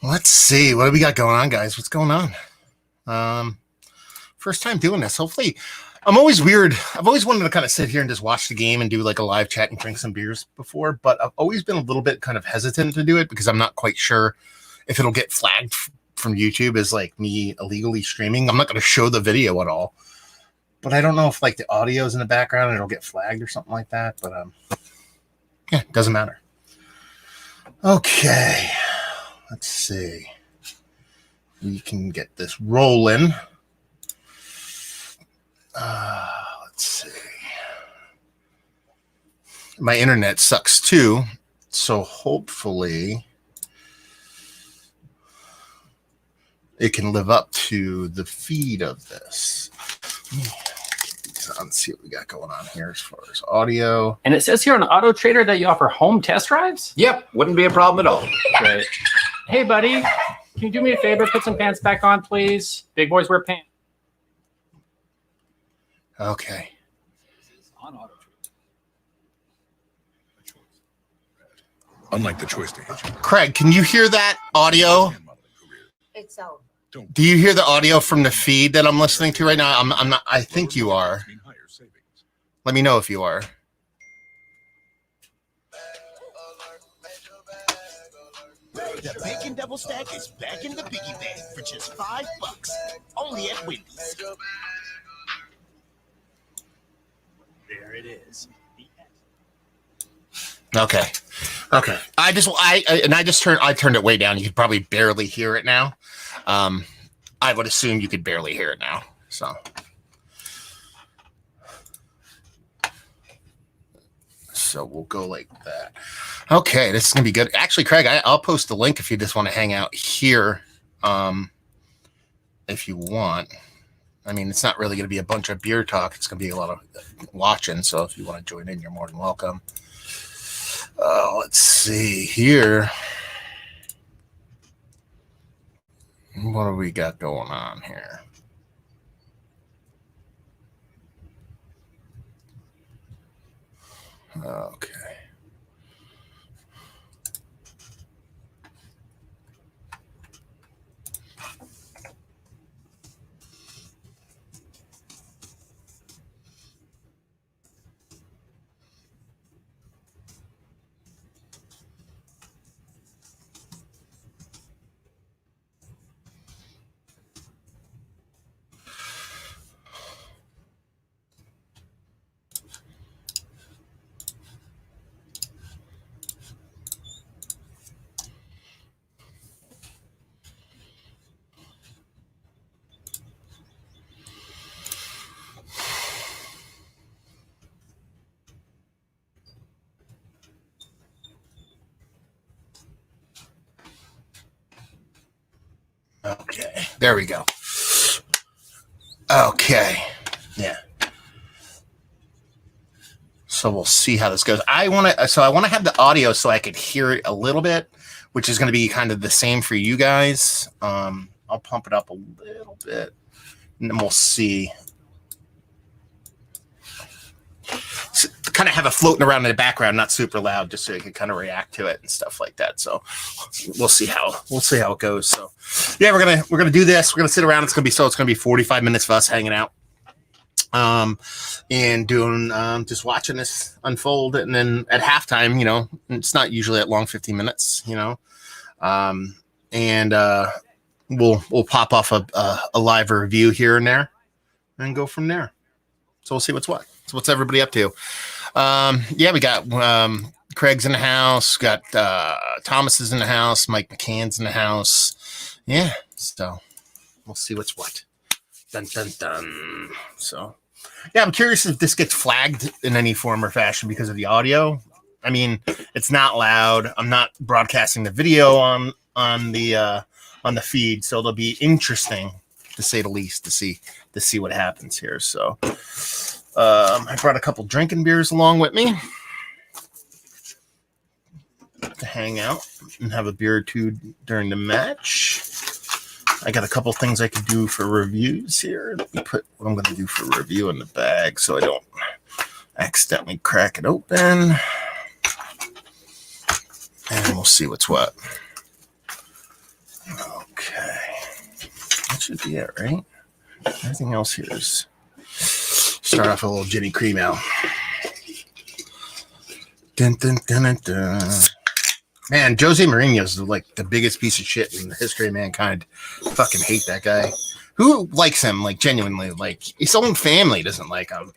Let's see. What do we got going on, guys? What's going on? First time doing this. Hopefully, I'm always weird. I've always wanted to kind of sit here and just watch the game and do like a live chat and drink some beers before, but I've always been a little bit kind of hesitant to do it because I'm not quite sure if it'll get flagged from YouTube as like me illegally streaming. I'm not going to show the video at all, but I don't know if like the audio's in the background and it'll get flagged or something like that. But yeah, it doesn't matter. Okay. Let's see. We can get this rolling. Let's see. My internet sucks too, so hopefully it can live up to the feed of this. Let's see what we got going on here as far as audio. And it says here on Auto Trader that you offer home test drives? Yep, wouldn't be a problem at all. Great. Hey, buddy, can you do me a favor? Put some pants back on, please. Big boys wear pants. Okay. On Auto Trader. Unlike the choice to hit you. Craig, can you hear that audio? It's over. Do you hear the audio from the feed that I'm listening to right now? I'm not. I think you are. Let me know if you are. The Bacon Double Stack is back in the biggie bag for just $5, only at Wendy's. There it is. Okay. I turned it way down. You could probably barely hear it now. I would assume you could barely hear it now. So we'll go like that. Okay, this is gonna be good. Actually, Craig, I'll post the link if you just want to hang out here. If you want. I mean, it's not really gonna be a bunch of beer talk. It's gonna be a lot of watching. So if you want to join in, you're more than welcome. Let's see here. What do we got going on here? Okay. Okay, there we go. Okay, yeah. So we'll see how this goes. I want to have the audio so I could hear it a little bit, which is going to be kind of the same for you guys. I'll pump it up a little bit, and then we'll see. So, kind of have it floating around in the background, not super loud, just so you can kind of react to it and stuff like that. So we'll see how it goes. So yeah, we're gonna do this. We're gonna sit around. It's gonna be 45 minutes of us hanging out, and doing just watching this unfold. And then at halftime, it's not usually at long, 15 minutes, and we'll pop off a live review here and there, and go from there. So we'll see what's what. So what's everybody up to? Yeah, we got Craig's in the house, got Thomas is in the house, Mike McCann's in the house. Yeah, so we'll see what's what. Dun dun dun. So yeah, I'm curious if this gets flagged in any form or fashion because of the audio. I mean, it's not loud. I'm not broadcasting the video on the feed, so it'll be interesting to say the least to see what happens here. So I brought a couple drinking beers along with me to hang out and have a beer or two during the match. I got a couple things I could do for reviews here. Let me put what I'm going to do for review in the bag so I don't accidentally crack it open. And we'll see what's what. should be it, right? Everything else here is start off a little Jenny Cream out. Dun, dun, dun, dun, dun. Man, Jose Mourinho's like the biggest piece of shit in the history of mankind. Fucking hate that guy. Who likes him? Like genuinely, like his own family doesn't like him.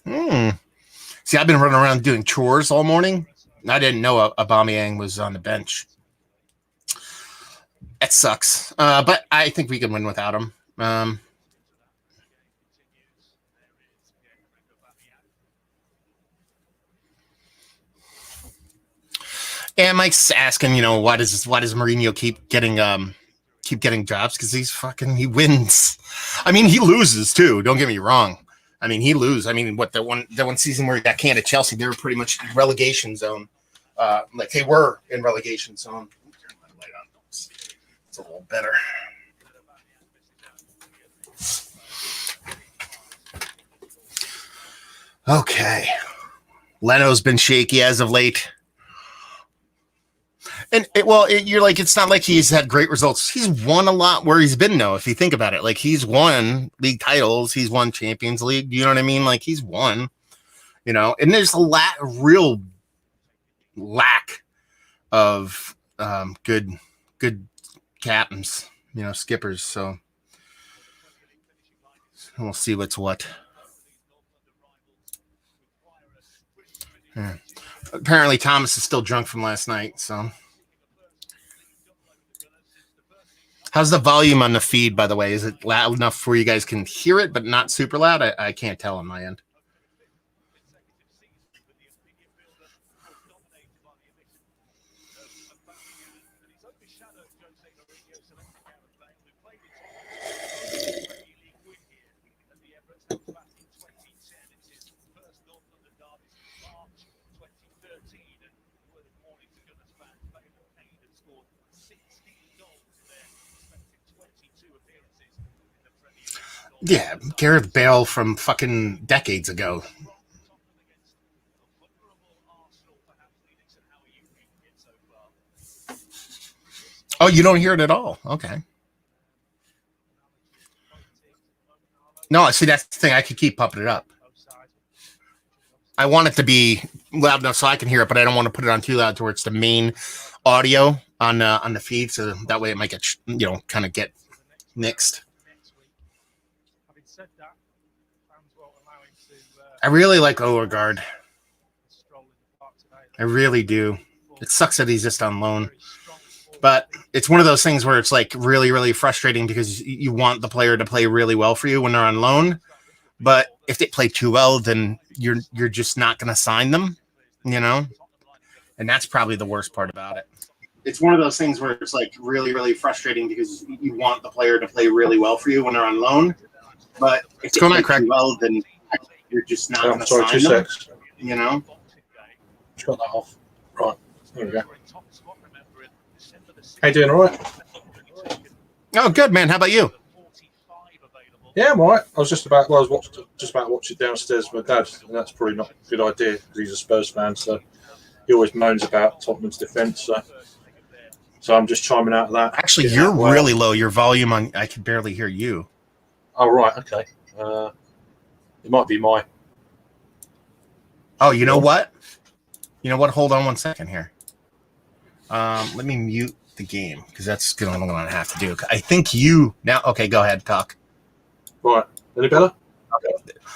Mm. See, I've been running around doing chores all morning. I didn't know Aubameyang was on the bench. That sucks. But I think we can win without him. And Mike's asking, why does Mourinho keep getting jobs? Because he wins. I mean, he loses too. Don't get me wrong. I mean, he loses. I mean, what the one season where he got canned at Chelsea, they were pretty much in relegation zone. Like they were in relegation zone. Turn my light on. It's a little better. Okay. Leno's been shaky as of late. And you're like, it's not like he's had great results. He's won a lot where he's been, though, if you think about it. Like, he's won league titles. He's won Champions League. You know what I mean? Like, he's won, and there's a real lack of good captains, skippers. So we'll see what's what. Apparently, Thomas is still drunk from last night, so... How's the volume on the feed, by the way? Is it loud enough where you guys can hear it, but not super loud? I can't tell on my end. Yeah, Gareth Bale from fucking decades ago. Oh, you don't hear it at all? Okay. No, see, that's the thing. I could keep pumping it up. I want it to be loud enough so I can hear it, but I don't want to put it on too loud to where it's the main audio on the feed, so that way it might get, kind of get mixed. I really like Odegaard. I really do. It sucks that he's just on loan. But it's one of those things where it's like really, really frustrating because you want the player to play really well for you when they're on loan. But if they play too well, then you're just not going to sign them, And that's probably the worst part about it. It's one of those things where it's like really, really frustrating because you want the player to play really well for you when they're on loan. But if they play too well, then you're just not going to sign them. Seconds. Just got that off. Right. There we go. How you doing, all right? Oh, good, man. How about you? Yeah, I'm all right. I was just about to watch it downstairs with my dad, and that's probably not a good idea because he's a Spurs fan, so he always moans about Tottenham's defence. So I'm just chiming out of that. Actually, you're really low. Your volume I can barely hear you. Oh, right. Okay. It might be my... Oh, you know what? Hold on 1 second here. Let me mute the game because that's what I'm going to have to do. I think you now. Okay, go ahead, talk. Right. Any better? Okay.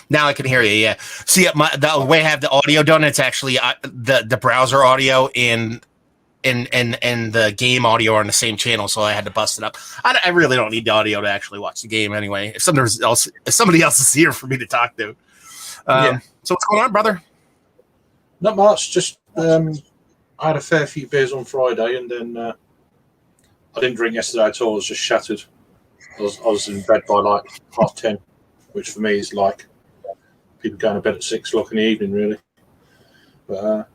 Now I can hear you. Yeah. See, the way I have the audio done, it's actually the browser audio and the game audio are on the same channel, so I had to bust it up. I really don't need the audio to actually watch the game anyway. If somebody else is here for me to talk to. So what's going on, brother? Not much. Just I had a fair few beers on Friday, and then I didn't drink yesterday at all. I was just shattered. I was in bed by like 10:30, which for me is like people going to bed at 6 o'clock in the evening, really. But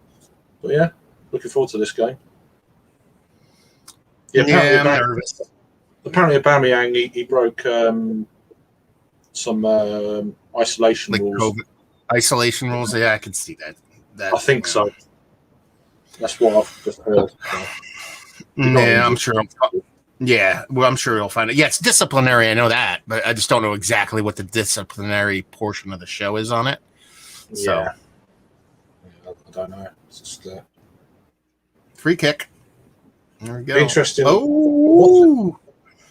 yeah, looking forward to this game. Yeah, I'm nervous. Apparently, Aubameyang he broke some isolation Like rules. COVID isolation rules. Yeah, I can see that. I think so. That's what I've just heard. So. Yeah, I'm sure. Yeah, well, I'm sure you'll find it. Yeah, it's disciplinary. I know that, but I just don't know exactly what the disciplinary portion of the show is on it. So, yeah, I don't know. It's just free kick. There we go. Interesting. Oh,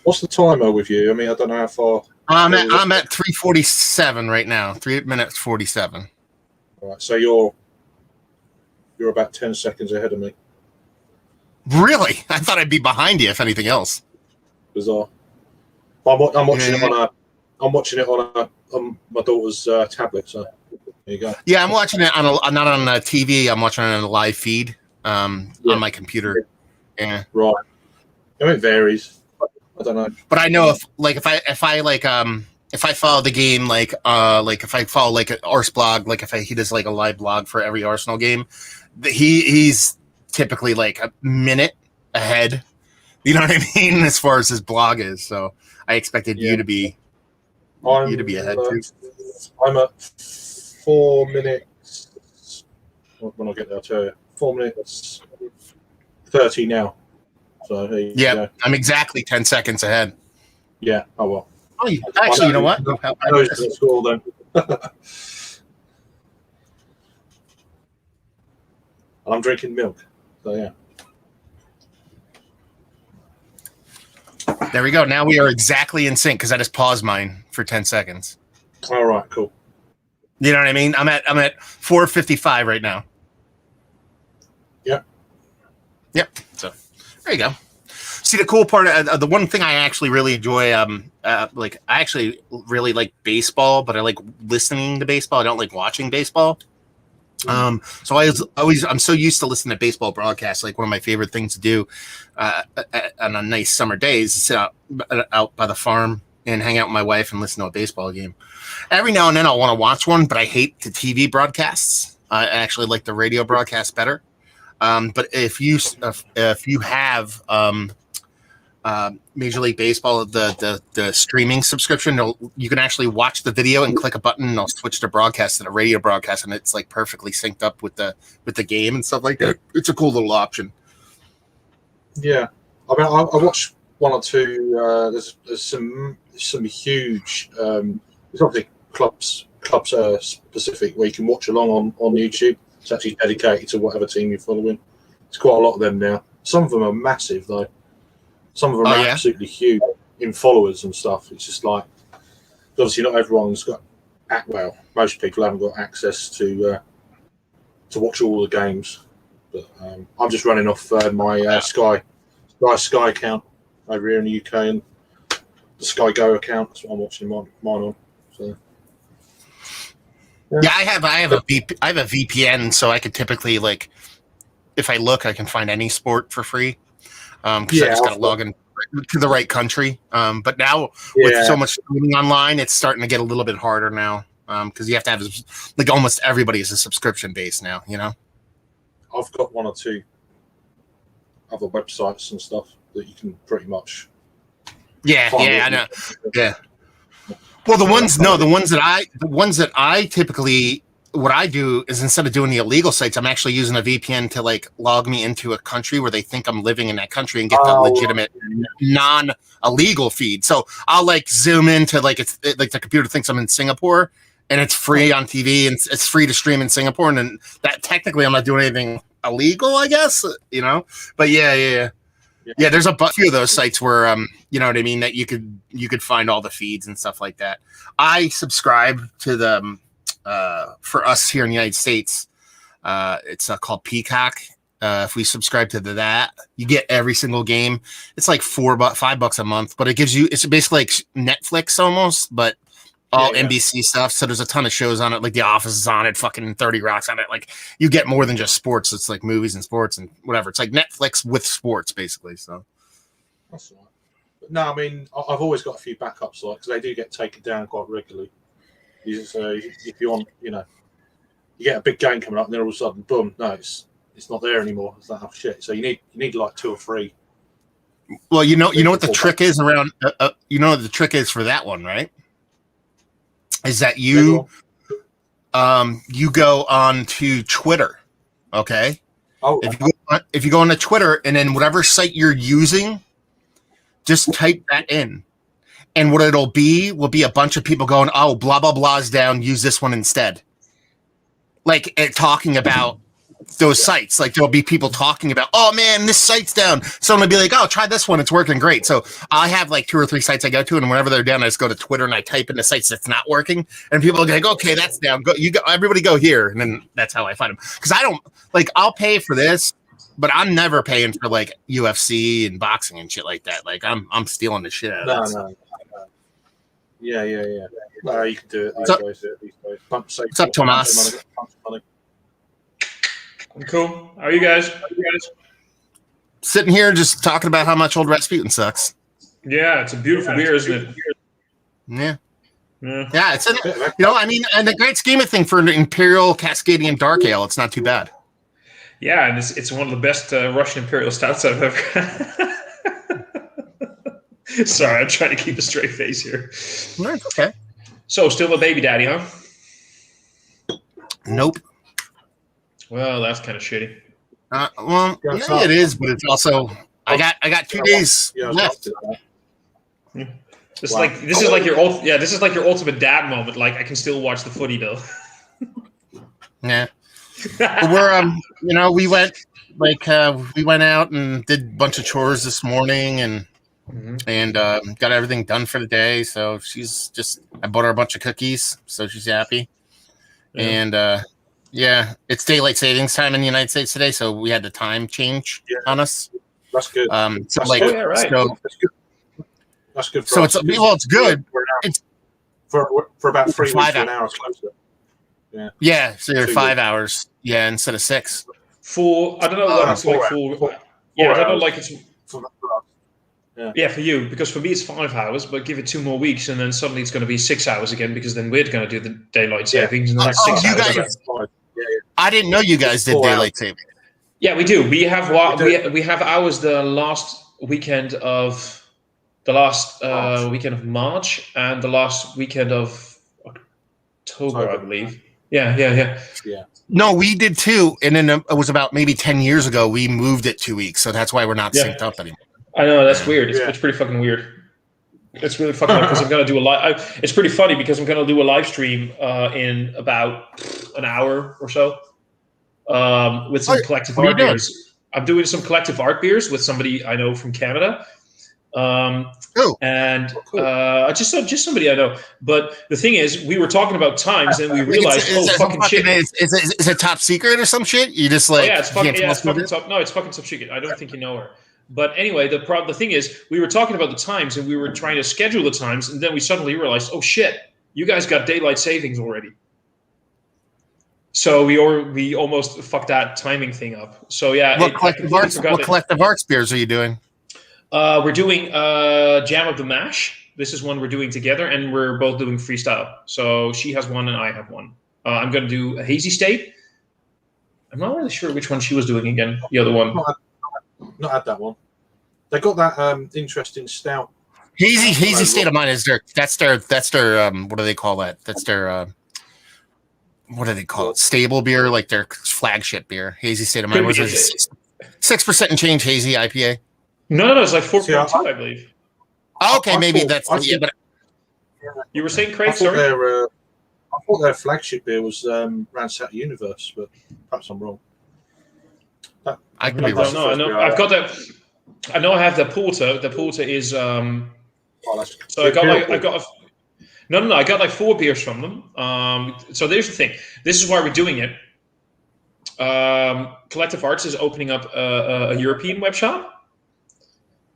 what's the timer with you? I mean, I don't know how far. I'm at 3:47 right now. 3 minutes 47. All right, so you're about 10 seconds ahead of me. Really? I thought I'd be behind you, if anything else. Bizarre. I'm watching it on my daughter's tablet. So there you go. Yeah, I'm watching it not on TV. I'm watching it on a live feed on my computer. Yeah. Right. It varies. I don't know. But I know if I follow the game like if I follow like an Ars blog, like if he does like a live blog for every Arsenal game, he's typically like a minute ahead. You know what I mean? As far as his blog is. So I expected you to be ahead too. I'm at 4 minutes. When I get there, I'll tell you. 4 minutes 30 now. So yeah, I'm exactly 10 seconds ahead. Yeah. Oh well. Oh, actually, you know what? I know it's the score then. I'm drinking milk. So yeah. There we go. Now we are exactly in sync because I just paused mine for 10 seconds. All right, cool. You know what I mean? I'm at 4:55 right now. Yep. So there you go. See, the cool part, the one thing I actually really enjoy, I actually really like baseball, but I like listening to baseball. I don't like watching baseball. So I'm so used to listening to baseball broadcasts. Like one of my favorite things to do on a nice summer day is to sit out by the farm and hang out with my wife and listen to a baseball game. Every now and then I'll want to watch one, but I hate the TV broadcasts. I actually like the radio broadcast better. But if you have Major League Baseball, the streaming subscription, you can actually watch the video and click a button, and I'll switch to broadcast to the radio broadcast, and it's like perfectly synced up with the game and stuff like that. It's a cool little option. Yeah, I mean, I watched one or two. There's some huge. It's obviously clubs specific where you can watch along on YouTube. It's actually dedicated to whatever team you're following. There's quite a lot of them now. Some of them are massive though. Some of them are absolutely huge in followers and stuff. It's just like, obviously not everyone's got, most people haven't got access to watch all the games. But I'm just running off my Sky account over here in the UK and the Sky Go account. That's what I'm watching mine on. So. Yeah, I have a VPN, so I could typically, like, if I look, I can find any sport for free. Because I just got to log in to the right country. But now with so much streaming online, it's starting to get a little bit harder now. Because you have to have, like, almost everybody is a subscription base now. You know, I've got one or two other websites and stuff that you can pretty much. Yeah, I know. Yeah. Well, the ones that I typically, what I do is instead of doing the illegal sites, I'm actually using a VPN to like log me into a country where they think I'm living in that country and get the legitimate non-illegal feed. So I'll like zoom into like like the computer thinks I'm in Singapore and it's free on TV and it's free to stream in Singapore. And then that technically I'm not doing anything illegal, I guess, you know, but yeah. There's a few of those sites where, you know what I mean, that you could find all the feeds and stuff like that. I subscribe to them for us here in the United States. It's called Peacock. If we subscribe to that, you get every single game. It's like $5 a month, but it gives you, it's basically like Netflix almost, but all NBC stuff. So there's a ton of shows on it. Like The Office is on it, fucking 30 Rock's on it. Like you get more than just sports. It's like movies and sports and whatever. It's like Netflix with sports basically. So that's right. But no, I mean, I've always got a few backups because they do get taken down quite regularly. If you want, you know, you get a big game coming up, and then all of a sudden, boom, no, it's not there anymore. It's like, oh shit. So you need like 2 or 3. Well, you know what the trick is around. You know what the trick is for that one, right? Is that you go on to Twitter, okay? Oh, If you go on to Twitter and then whatever site you're using, just type that in, and what it'll be will be a bunch of people going, "Oh, blah blah blah's down. Use this one instead." Like talking about those sites, like there'll be people talking about, "Oh man, this site's down." Someone will be like, "Oh, try this one; it's working great." So I have like 2 or 3 sites I go to, and whenever they're down, I just go to Twitter and I type in the sites that's not working, and people are like, "Okay, that's down. Go, everybody go here," and then that's how I find them. Because I don't like, I'll pay for this, but I'm never paying for like UFC and boxing and shit like that. Like I'm stealing the shit out of no. Yeah. No, you can do it these days. What's up, Tomas? I'm cool. How are you guys? Sitting here just talking about how much Old Rasputin sucks. Yeah, it's a beautiful beer, isn't it? Yeah. Yeah. It's I mean, in the great scheme of thing for an Imperial Cascadian Dark Ale, it's not too bad. Yeah, and it's one of the best Russian Imperial stouts I've ever had. Sorry, I'm trying to keep a straight face here. No, it's okay. So, still a baby daddy, huh? Nope. Well, that's kind of shitty. Well, yeah, it is, but it's also I got 2 days left. This is like your ultimate dad moment. Like I can still watch the footy though. Yeah. But we're we went out and did a bunch of chores this morning and got everything done for the day. So I bought her a bunch of cookies, so she's happy. Yeah. And it's daylight savings time in the United States today, so we had the time change on us. That's good. right. So that's good. So it's good. It's for about 3 weeks 5 to an hour closer. Yeah. So you're 5 hours. Yeah, instead of 6. I don't know what it's like for. Yeah, I don't know like it's. Yeah, for you, because for me it's 5 hours, but give it 2 more weeks, and then suddenly it's going to be 6 hours again, because then we're going to do the daylight savings, and then that's 6 hours. Guys, I didn't know you guys did daylight saving. Yeah, we do. We have we have ours the last weekend of March and the last weekend of October, I believe. Yeah. No, we did too, and then it was about maybe 10 years ago we moved it 2 weeks, so that's why we're not synced up anymore. I know, that's weird. It's pretty fucking weird. It's really fucking weird because I'm going to do a live. It's pretty funny because I'm going to do a live stream in about an hour or so with some collective art beers. I'm doing some collective art beers with somebody I know from Canada. Just somebody I know. But the thing is, we were talking about times and we realized, is it top secret or some shit? You just like, it's fucking top. No, it's fucking top secret. I don't think you know her. But anyway, the thing is, we were talking about the times and we were trying to schedule the times, and then we suddenly realized, oh shit, you guys got daylight savings already. So we almost fucked that timing thing up. So yeah. What collective arts beers are you doing? We're doing Jam of the Mash. This is one we're doing together, and we're both doing freestyle. So she has one and I have one. I'm going to do a Hazy State. I'm not really sure which one she was doing again. The other one. Not had that one. They got that interesting stout. Hazy State of Mind is that's their what do they call that? That's their what do they call it? Stable beer, like their flagship beer. Hazy State of Mind was 6% and change hazy IPA. No, it's like 4.2, I believe. Okay, maybe that's but you were saying, Craig, sorry? I thought their flagship beer was Ransack Universe, but perhaps I'm wrong. I could be wrong. I know. I've got that. I know I have the porter. The porter is. So I got like 4 beers from them. So there's the thing. This is why we're doing it. Collective Arts is opening up a European web shop,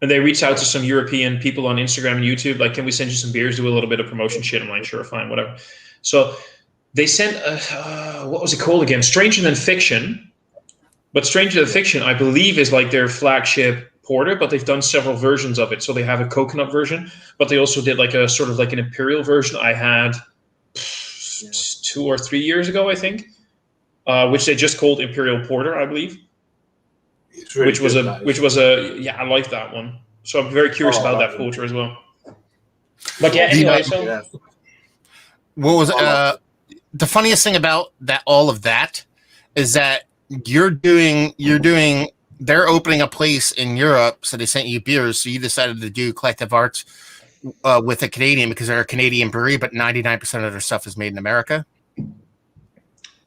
and they reached out to some European people on Instagram and YouTube. Like, can we send you some beers? Do a little bit of promotion shit. I'm like, sure, fine, whatever. So they sent what was it called again? Stranger Than Fiction. But Stranger Than Fiction, I believe, is like their flagship porter, but they've done several versions of it. So they have a coconut version, but they also did like a sort of like an imperial version I had 2 or 3 years ago, I think. which they just called Imperial Porter, I believe. It's really Which was good, I like that one. So I'm very curious about that porter as well. But yeah, anyway, so Yeah. What was the funniest thing about that? All of that is that you're doing. They're opening a place in Europe, so they sent you beers. So you decided to do Collective Arts with a Canadian because they're a Canadian brewery, but 99% of their stuff is made in America.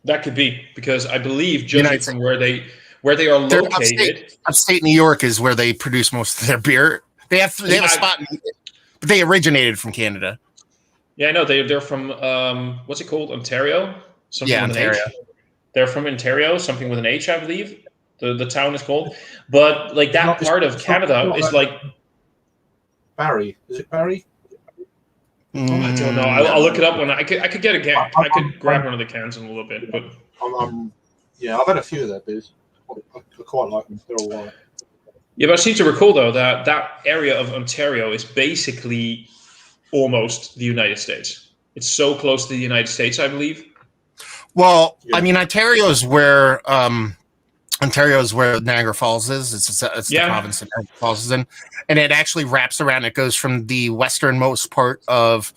that could be because I believe, judging from where they are located, upstate New York is where they produce most of their beer. They have a spot, but they originated from Canada. Yeah, I know they're from what's it called, Ontario? Something with Ontario. an H. They're from Ontario, something with an H, I believe. The town is called, but like that part of Canada is like Barry. Is it Barry? I don't know. I'll look it up when I could get a can. I could grab one of the cans in a little bit, but Yeah, I've had a few of their beers. I quite like them. They're all right. yeah, but I seem to recall though that area of Ontario is basically almost the United States. It's so close to the United States, I believe. Well, Yeah. I mean, Ontario is where Niagara Falls is. It's the province that Niagara Falls is in, and it actually wraps around. It goes from the westernmost part of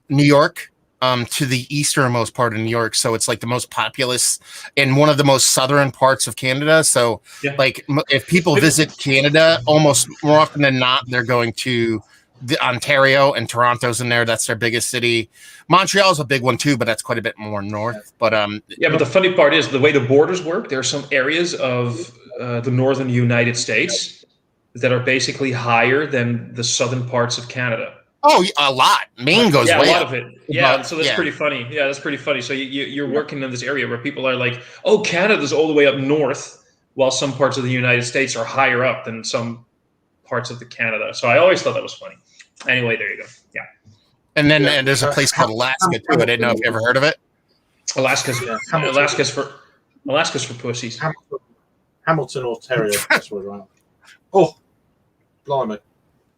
New York to the easternmost part of New York. So it's like the most populous and one of the most southern parts of Canada. So, if people visit Canada, almost more often than not, they're going to the Ontario, and Toronto's in there. That's their biggest city. Montreal's a big one too, but that's quite a bit more north. But but the funny part is the way the borders work. There are some areas of the northern United States that are basically higher than the southern parts of Canada. Oh, a lot. Maine goes way a lot up. of it. Yeah, so that's pretty funny. Yeah, that's pretty funny. So you're working in this area where people are like, oh, Canada's all the way up north, while some parts of the United States are higher up than some parts of the Canada. So I always thought that was funny. Anyway, there you go. Yeah. And then there's a place called Alaska too. I didn't know if you ever heard of it. Alaska's for pussies. Hamilton, Ontario. That's where we're at. Oh, blimey.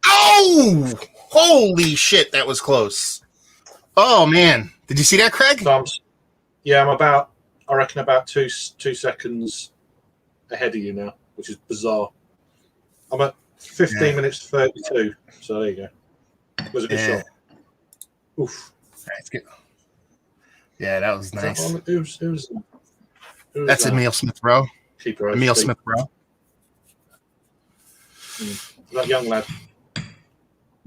Oh, holy shit. That was close. Oh, man. Did you see that, Craig? So I'm about 2 seconds ahead of you now, which is bizarre. I'm at 15 minutes 32. So there you go. It was a good shot. Oof. That's good. Yeah, that was nice. That's Emil Smith Rowe. Emil Smith Rowe. That young lad.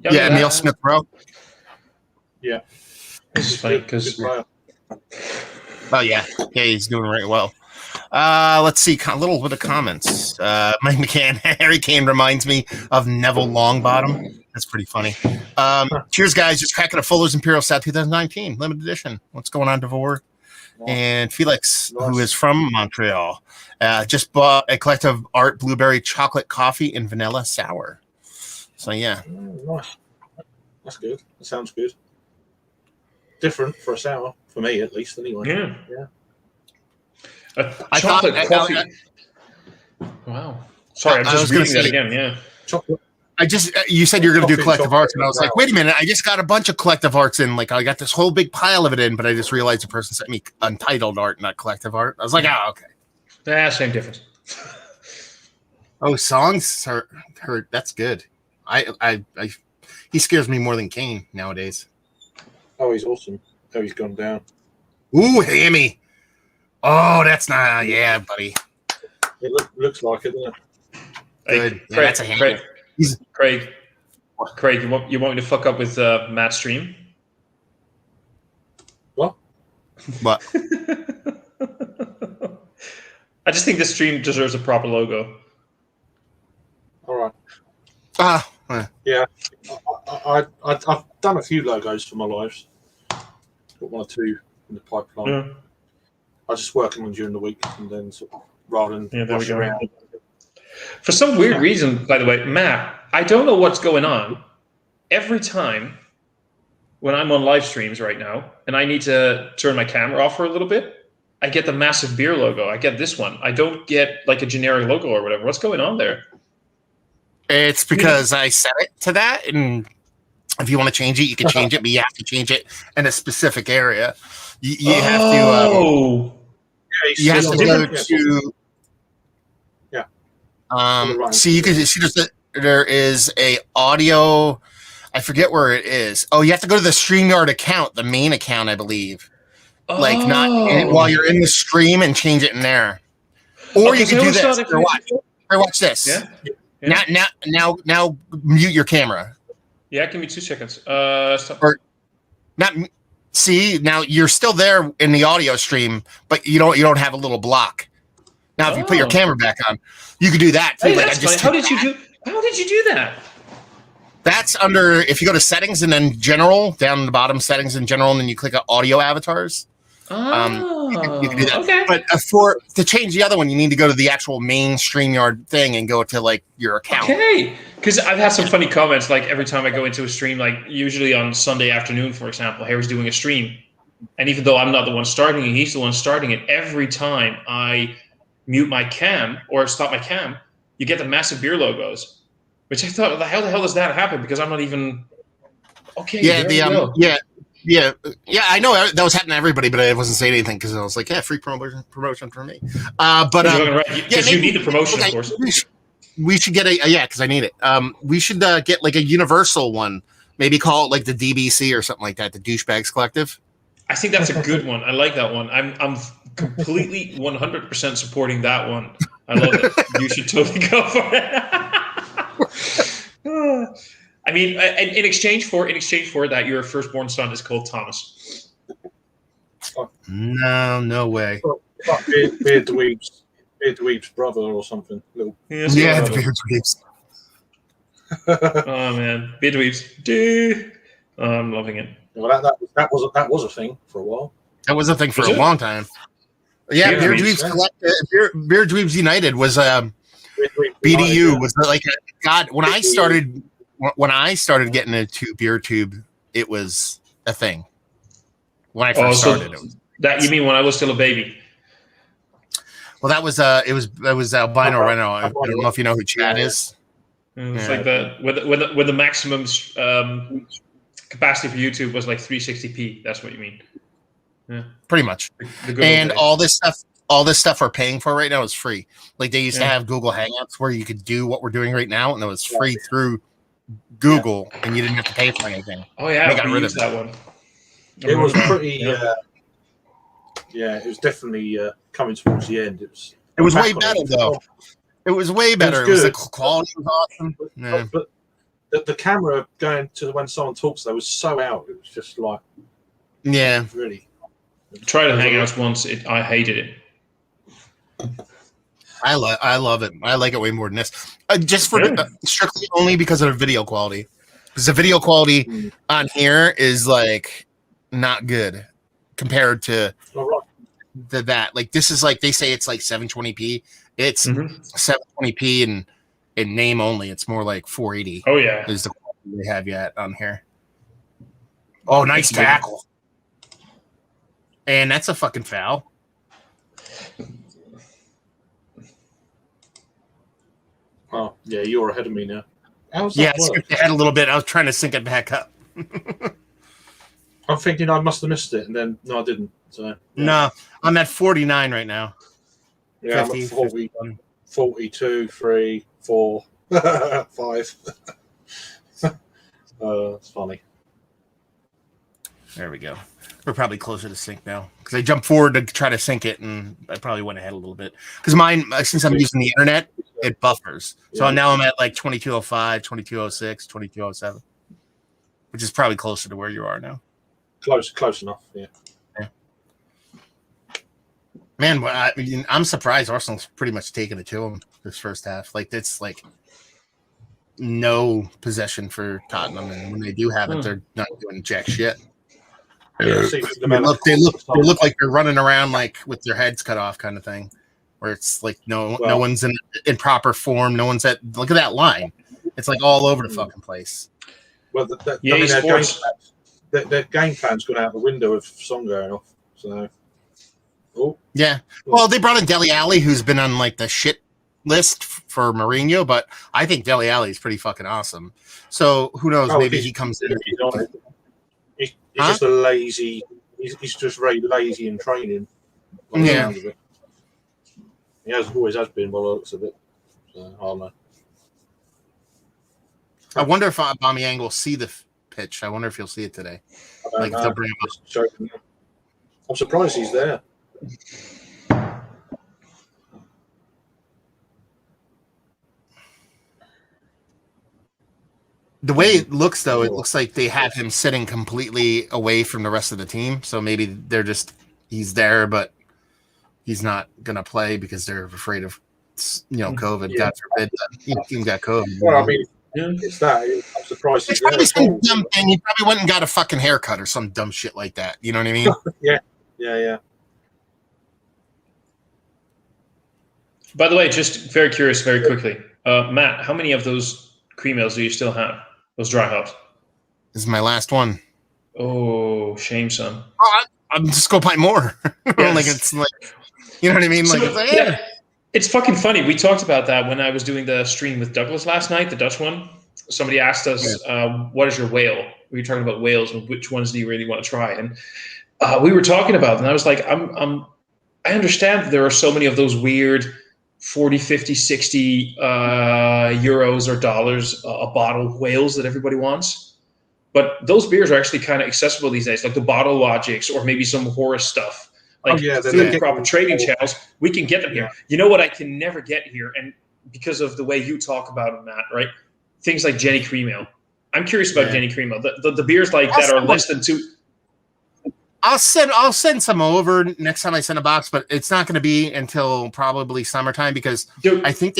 Emil Smith Rowe. Yeah. This is funny because Oh yeah, he's doing right well. Let's see, a little bit of comments. Mike McCann, Harry Kane reminds me of Neville Longbottom. That's pretty funny. Cheers, guys! Just cracking a Fuller's Imperial Stout 2019 limited edition. What's going on, Devore? And Felix, who is from Montreal, just bought a Collective Art blueberry chocolate coffee and vanilla sour. So yeah, nice. That's good. That sounds good. Different for a sour, for me at least. Anyway. Yeah. I chocolate thought, coffee. Wow. Sorry, I'm just reading that again. Yeah. Chocolate. You said you're going to do Coffee, Collective Arts, and I was like, wait a minute, I just got a bunch of Collective Arts in. Like, I got this whole big pile of it in, but I just realized the person sent me Untitled Art, not Collective Art. I was like, okay. Same difference. Oh, songs hurt. That's good. He scares me more than Kane nowadays. Oh, he's awesome. Oh, he's gone down. Ooh, Hammy. Oh, that's not. Yeah, buddy. It looks like it, doesn't it? Good. Craig, Yeah, that's a Hammy. Craig, you want me to fuck up with Matt's stream? What? But I just think this stream deserves a proper logo. All right. Yeah, I've done a few logos for my lives. Got one or two in the pipeline. Yeah. I just work on them during the week, and then sort of rather than there we rush go. around. For some weird reason, by the way, Matt, I don't know what's going on. Every time when I'm on live streams right now, and I need to turn my camera off for a little bit, I get the massive beer logo. I get this one. I don't get like a generic logo or whatever. What's going on there? it's because I set it to that, and if you want to change it, you can change it, but you have to change it in a specific area. You have to. You have to go Yeah. to. Yeah. See, you can see there is a audio. I forget where it is. Oh, you have to go to the StreamYard account, the main account, I believe. Like not while you're in the stream and change it in there. Or you can do this. Watch this. Yeah. Now mute your camera. Yeah, give me 2 seconds. Stop. Not see, now you're still there in the audio stream, but you don't have a little block. Now if you put your camera back on, you could do that too. Hey, Like, that's funny. How did you do that? That's under, if you go to settings and then general, down in the bottom, settings and general, and then you click on audio avatars. You can do that. Okay. But to change the other one, you need to go to the actual main StreamYard thing and go to like your account. Okay. Because I've had some funny comments, like every time I go into a stream, like usually on Sunday afternoon, for example, Harry's doing a stream. And even though I'm not the one starting it, he's the one starting it. Every time I mute my cam or stop my cam, you get the massive beer logos. Which I thought, how the hell does that happen? Because I'm not even okay. Yeah, I know that was happening to everybody, but I wasn't saying anything because I was like, yeah, free promotion for me. Because you need the promotion, of course. We should get because I need it. We should get like a universal one. Maybe call it like the DBC or something like that, the Douchebags Collective. I think that's a good one. I like that one. I'm completely 100% supporting that one. I love it. You should totally go for it. I mean, in exchange for that, your firstborn son is called Thomas. No way. Beard Dweeb's brother or something. The Beard Dweebs. Oh man, Beard Dweebs. I'm loving it. Well, that was a thing for a while. That was a thing for a long time. Yeah, Beard Dweebs Collective, Beard Dweebs United was BDU was like God. When I started getting into BeerTube, it was a thing. When I first started, you mean when I was still a baby? Well, that was it was Albino Reno. I don't know if you know who Chad is. It's like when the maximum capacity for YouTube was like 360p. That's what you mean. Yeah, pretty much. And all this stuff we're paying for right now is free. Like they used to have Google Hangouts where you could do what we're doing right now, and it was free through Google, and you didn't have to pay for anything. Oh yeah, I got rid of that one. It was pretty. It was definitely coming towards the end. It was way better though. It was way better. It was the quality was awesome. Yeah. But the camera going to when someone talks, though, was so out. It was just like, really. Tried to Hangouts once. I hated it. I love it. I like it way more than this. Just for strictly only because of the video quality. Because the video quality on here is like not good compared to that. Like this is like they say it's like 720p. It's 720p and in name only. It's more like 480. Oh yeah, is the quality they have yet on here. Oh, nice tackle. And that's a fucking foul. Oh, yeah, you're ahead of me now. I skipped ahead a little bit. I was trying to sync it back up. I'm thinking I must have missed it, and then, no, I didn't. So No, I'm at 49 right now. Yeah, 50, I'm at 40, 42, 3, 4, 5. It's funny. There we go. We're probably closer to sync now because I jumped forward to try to sync it, and I probably went ahead a little bit because mine, since I'm using the internet, it buffers. So now I'm at like 2205, 2206, 2207, which is probably closer to where you are now. Close enough. Yeah. Man, I'm surprised Arsenal's pretty much taken it to them this first half. Like it's like no possession for Tottenham, and when they do have it, they're not doing jack shit. Yeah, they look like they're running around like with their heads cut off, kind of thing. Where it's like no one's in proper form. No one's look at that line. It's like all over the fucking place. Well, their game plan's gone out the window with Son going off. So, yeah. Well, they brought in Dele Alli, who's been on like the shit list for Mourinho, but I think Dele Alli is pretty fucking awesome. So who knows? Maybe he comes in. He's just a lazy. He's just very lazy in training. Yeah. He always has been by the looks of it. So, I don't know. I wonder if Aubameyang will see the pitch. I wonder if he'll see it today. I don't Like, know. they'll bring him up. Just joking. I'm surprised he's there. The way it looks, though, it looks like they have him sitting completely away from the rest of the team. So maybe they're just he's there, but he's not gonna play because they're afraid of COVID. Yeah. God forbid that team got COVID. Well, I mean, it's that. I'm surprised It's he's probably some there. dumb thing. He probably went and got a fucking haircut or some dumb shit like that. You know what I mean? Yeah. By the way, just very curious, very quickly, Matt, how many of those cream ales do you still have? Those dry hops? This is my last one. Oh, shame, son. I'm just gonna buy more. Yes. Like it's like, you know what I mean? Like, So, it's like, yeah, it's fucking funny. We talked about that when I was doing the stream with Douglas last night, the Dutch one. Somebody asked us, "What is your whale?" We were talking about whales and which ones do you really want to try? And we were talking about, and I was like, I understand that there are so many of those weird 40, 50, 60 euros or dollars a bottle whales that everybody wants. But those beers are actually kind of accessible these days, like the Bottle Logics or maybe some Horus stuff. Like through proper trading channels, we can get them here. You know what I can never get here, and because of the way you talk about them, Matt, right? Things like Jenny Cream Ale. I'm curious about Jenny Cream Ale. The beers like that are less than 2. I'll send some over next time I send a box, but it's not going to be until probably summertime because I think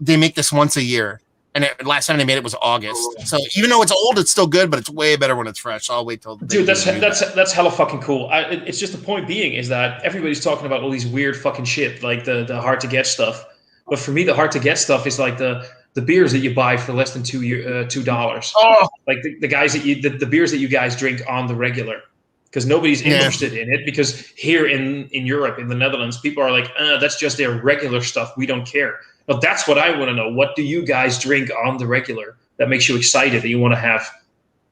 they make this once a year. And last time they made it was August. So even though it's old, it's still good, but it's way better when it's fresh. So I'll wait till. Dude, that's hella fucking cool. It's just the point being is that everybody's talking about all these weird fucking shit, like the hard to get stuff. But for me, the hard to get stuff is like the beers that you buy for less than $2. Oh. Like the guys the beers that you guys drink on the regular. Because nobody's interested in it. Because here in Europe, in the Netherlands, people are like, that's just their regular stuff. We don't care. But that's what I want to know. What do you guys drink on the regular that makes you excited that you want to have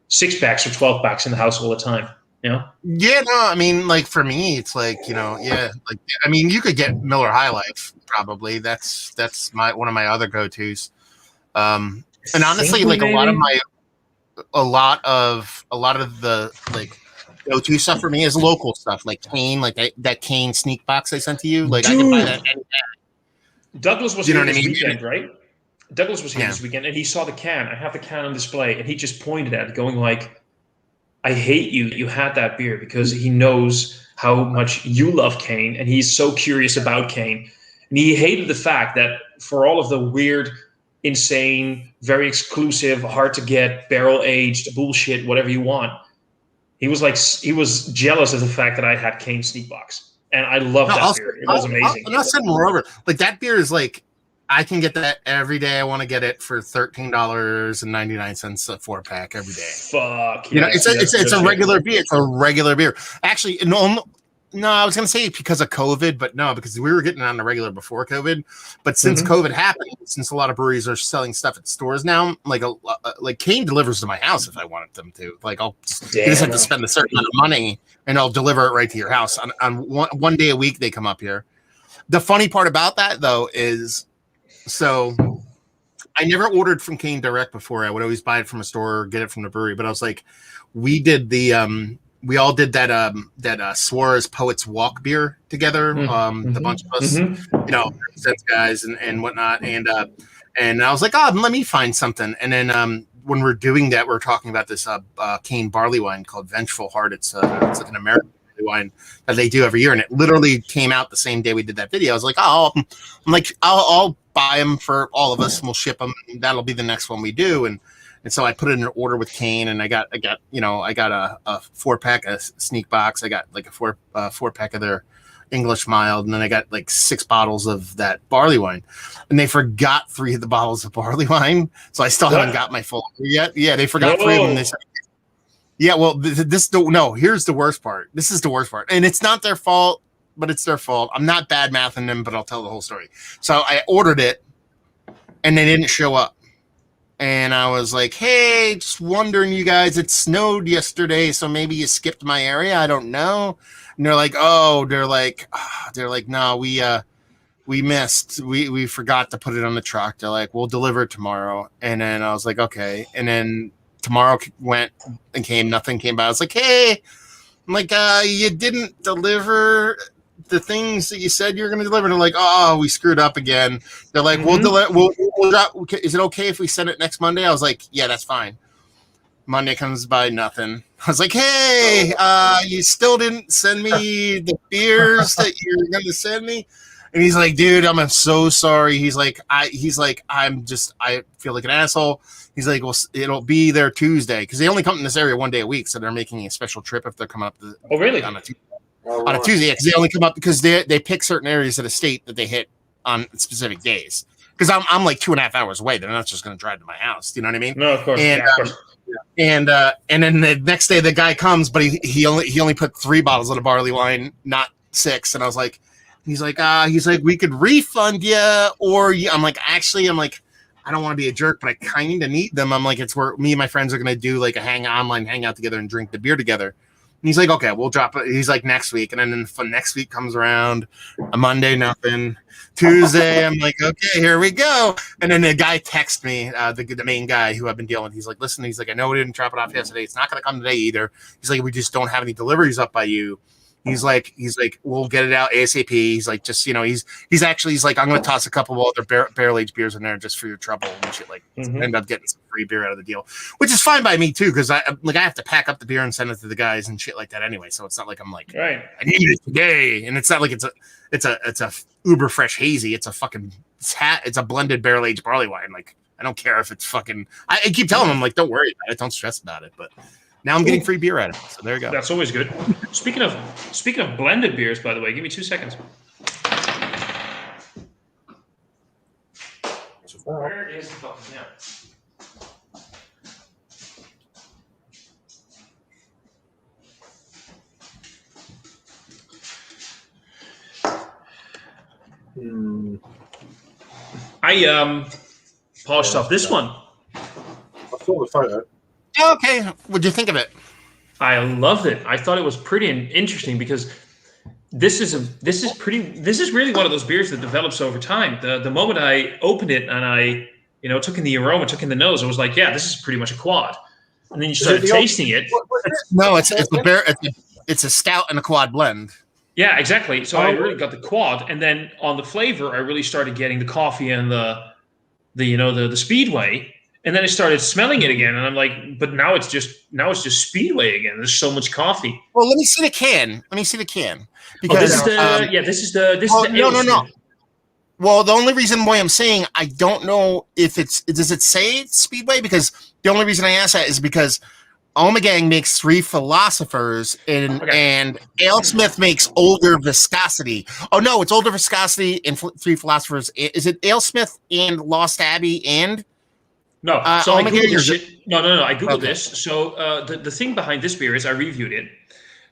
6-packs or 12-packs in the house all the time? You know? Yeah, no, I mean, like for me, it's like, like I mean, you could get Miller High Life probably. That's one of my other go-tos. And honestly, like a lot of the like go-to stuff for me is local stuff, like Kane, like that Kane sneak box I sent to you. Like I can buy that any day. Douglas was here this weekend, right? Douglas was here this weekend, and he saw the can. I have the can on display, and he just pointed at it, going like, I hate you. You had that beer because he knows how much you love Kane, and he's so curious about Kane. And he hated the fact that for all of the weird, insane, very exclusive, hard to get, barrel-aged bullshit, whatever you want, he was jealous of the fact that I had Kane Sneak Box. And I love that beer. It was amazing. I'll send more over. Like that beer is like, I can get that every day. I want to get it for $13.99 a 4-pack every day. Fuck. You know, it's a regular beer. It's a regular beer. Actually, no, I was going to say because of COVID, but no, because we were getting on the regular before COVID. But since COVID happened, since a lot of breweries are selling stuff at stores now, like Kane delivers to my house if I wanted them to. Like you just have to spend a certain amount of money, and I'll deliver it right to your house. On one day a week, they come up here. The funny part about that, though, is so I never ordered from Kane direct before. I would always buy it from a store or get it from the brewery. But I was like, we all did that Suarez Poets Walk beer together. The bunch of us, sense guys and whatnot. And I was like, let me find something. And then when we're doing that, we're talking about this Kane barley wine called Vengeful Heart. It's like an American barley wine that they do every year, and it literally came out the same day we did that video. I was like, I'll buy them for all of us, and we'll ship them. And that'll be the next one we do. And so I put it in an order with Kane, and I got a 4-pack, a sneak box. I got like a 4-pack of their English mild, and then I got like 6 bottles of that barley wine. And they forgot 3 of the bottles of barley wine, so I still haven't got my full order yet. Yeah, they forgot 3 of them. They said, yeah, well, here's the worst part. This is the worst part, and it's not their fault, but it's their fault. I'm not bad mouthing them, but I'll tell the whole story. So I ordered it, and they didn't show up. And I was like, hey, just wondering, you guys, it snowed yesterday, so maybe you skipped my area. I don't know. And they're like, no, we we missed. We forgot to put it on the truck. They're like, we'll deliver it tomorrow. And then I was like, okay. And then tomorrow went and came. Nothing came by. I was like, hey, I'm like, you didn't deliver the things that you said you were going to deliver. They're like, oh, we screwed up again. They're like, we'll drop. Is it okay if we send it next Monday? I was like, yeah, that's fine. Monday comes by, nothing. I was like, hey, you still didn't send me the beers that you're going to send me. And he's like, dude, I'm so sorry. He's like, I feel like an asshole. He's like, well, it'll be there Tuesday because they only come in this area one day a week, so they're making a special trip if they're coming up. Oh, really? On a Tuesday, because they only come up because they pick certain areas of the state that they hit on specific days. Because I'm like 2.5 hours away. They're not just going to drive to my house. Do you know what I mean? No, of course. And, yeah, of course. And then the next day the guy comes, but he only put 3 bottles of the barley wine, not 6. And I was like, he's like, we could refund you, or I'm like, I don't want to be a jerk, but I kind of need them. I'm like, it's where me and my friends are gonna do like a online hangout together and drink the beer together. And he's like, okay, we'll drop it. He's like, next week, and then next week comes around, a Monday, nothing. Tuesday, I'm like, okay, here we go. And then the guy texts me, the main guy who I've been dealing with. He's like, listen, he's like, I know we didn't drop it off yesterday. It's not going to come today either. He's like, we just don't have any deliveries up by you. He's like, we'll get it out ASAP. He's like, just, you know, he's like, I'm going to toss a couple of other barrel aged beers in there just for your trouble and shit. Like, end up getting some free beer out of the deal, which is fine by me too, because I have to pack up the beer and send it to the guys and shit like that anyway. So it's not like I'm like, right, I need it today, and it's not like it's a uber fresh hazy. It's a fucking it's a blended barrel aged barley wine. Like, I don't care if it's fucking. I keep telling them like, don't worry about it, don't stress about it, but. Now I'm getting free beer out of it, so there you go. That's always good. Speaking of blended beers, by the way, give me 2 seconds. Where is the fucking now? I polished off this one. I saw the photo. Okay, what'd you think of it? I loved it. I thought it was pretty interesting because this is really one of those beers that develops over time. The moment I opened it and I took in the aroma, took in the nose, I was like, yeah, this is pretty much a quad. And then you started tasting it. No, it's a stout and a quad blend. Yeah, exactly. So I really got the quad, and then on the flavor, I really started getting the coffee and the Speedway. And then I started smelling it again, and I'm like, but now it's just Speedway again. There's so much coffee. Well, let me see the can. Because this is the no. Well, the only reason why I'm saying I don't know if does it say Speedway? Because the only reason I ask that is because Ommegang makes 3 Philosophers and AleSmith makes Older Viscosity. Oh no, it's Older Viscosity and 3 Philosophers. Is it AleSmith and Lost Abbey and? No, so I Googled this shit. No. I Googled Okay. this. So the thing behind this beer is I reviewed it.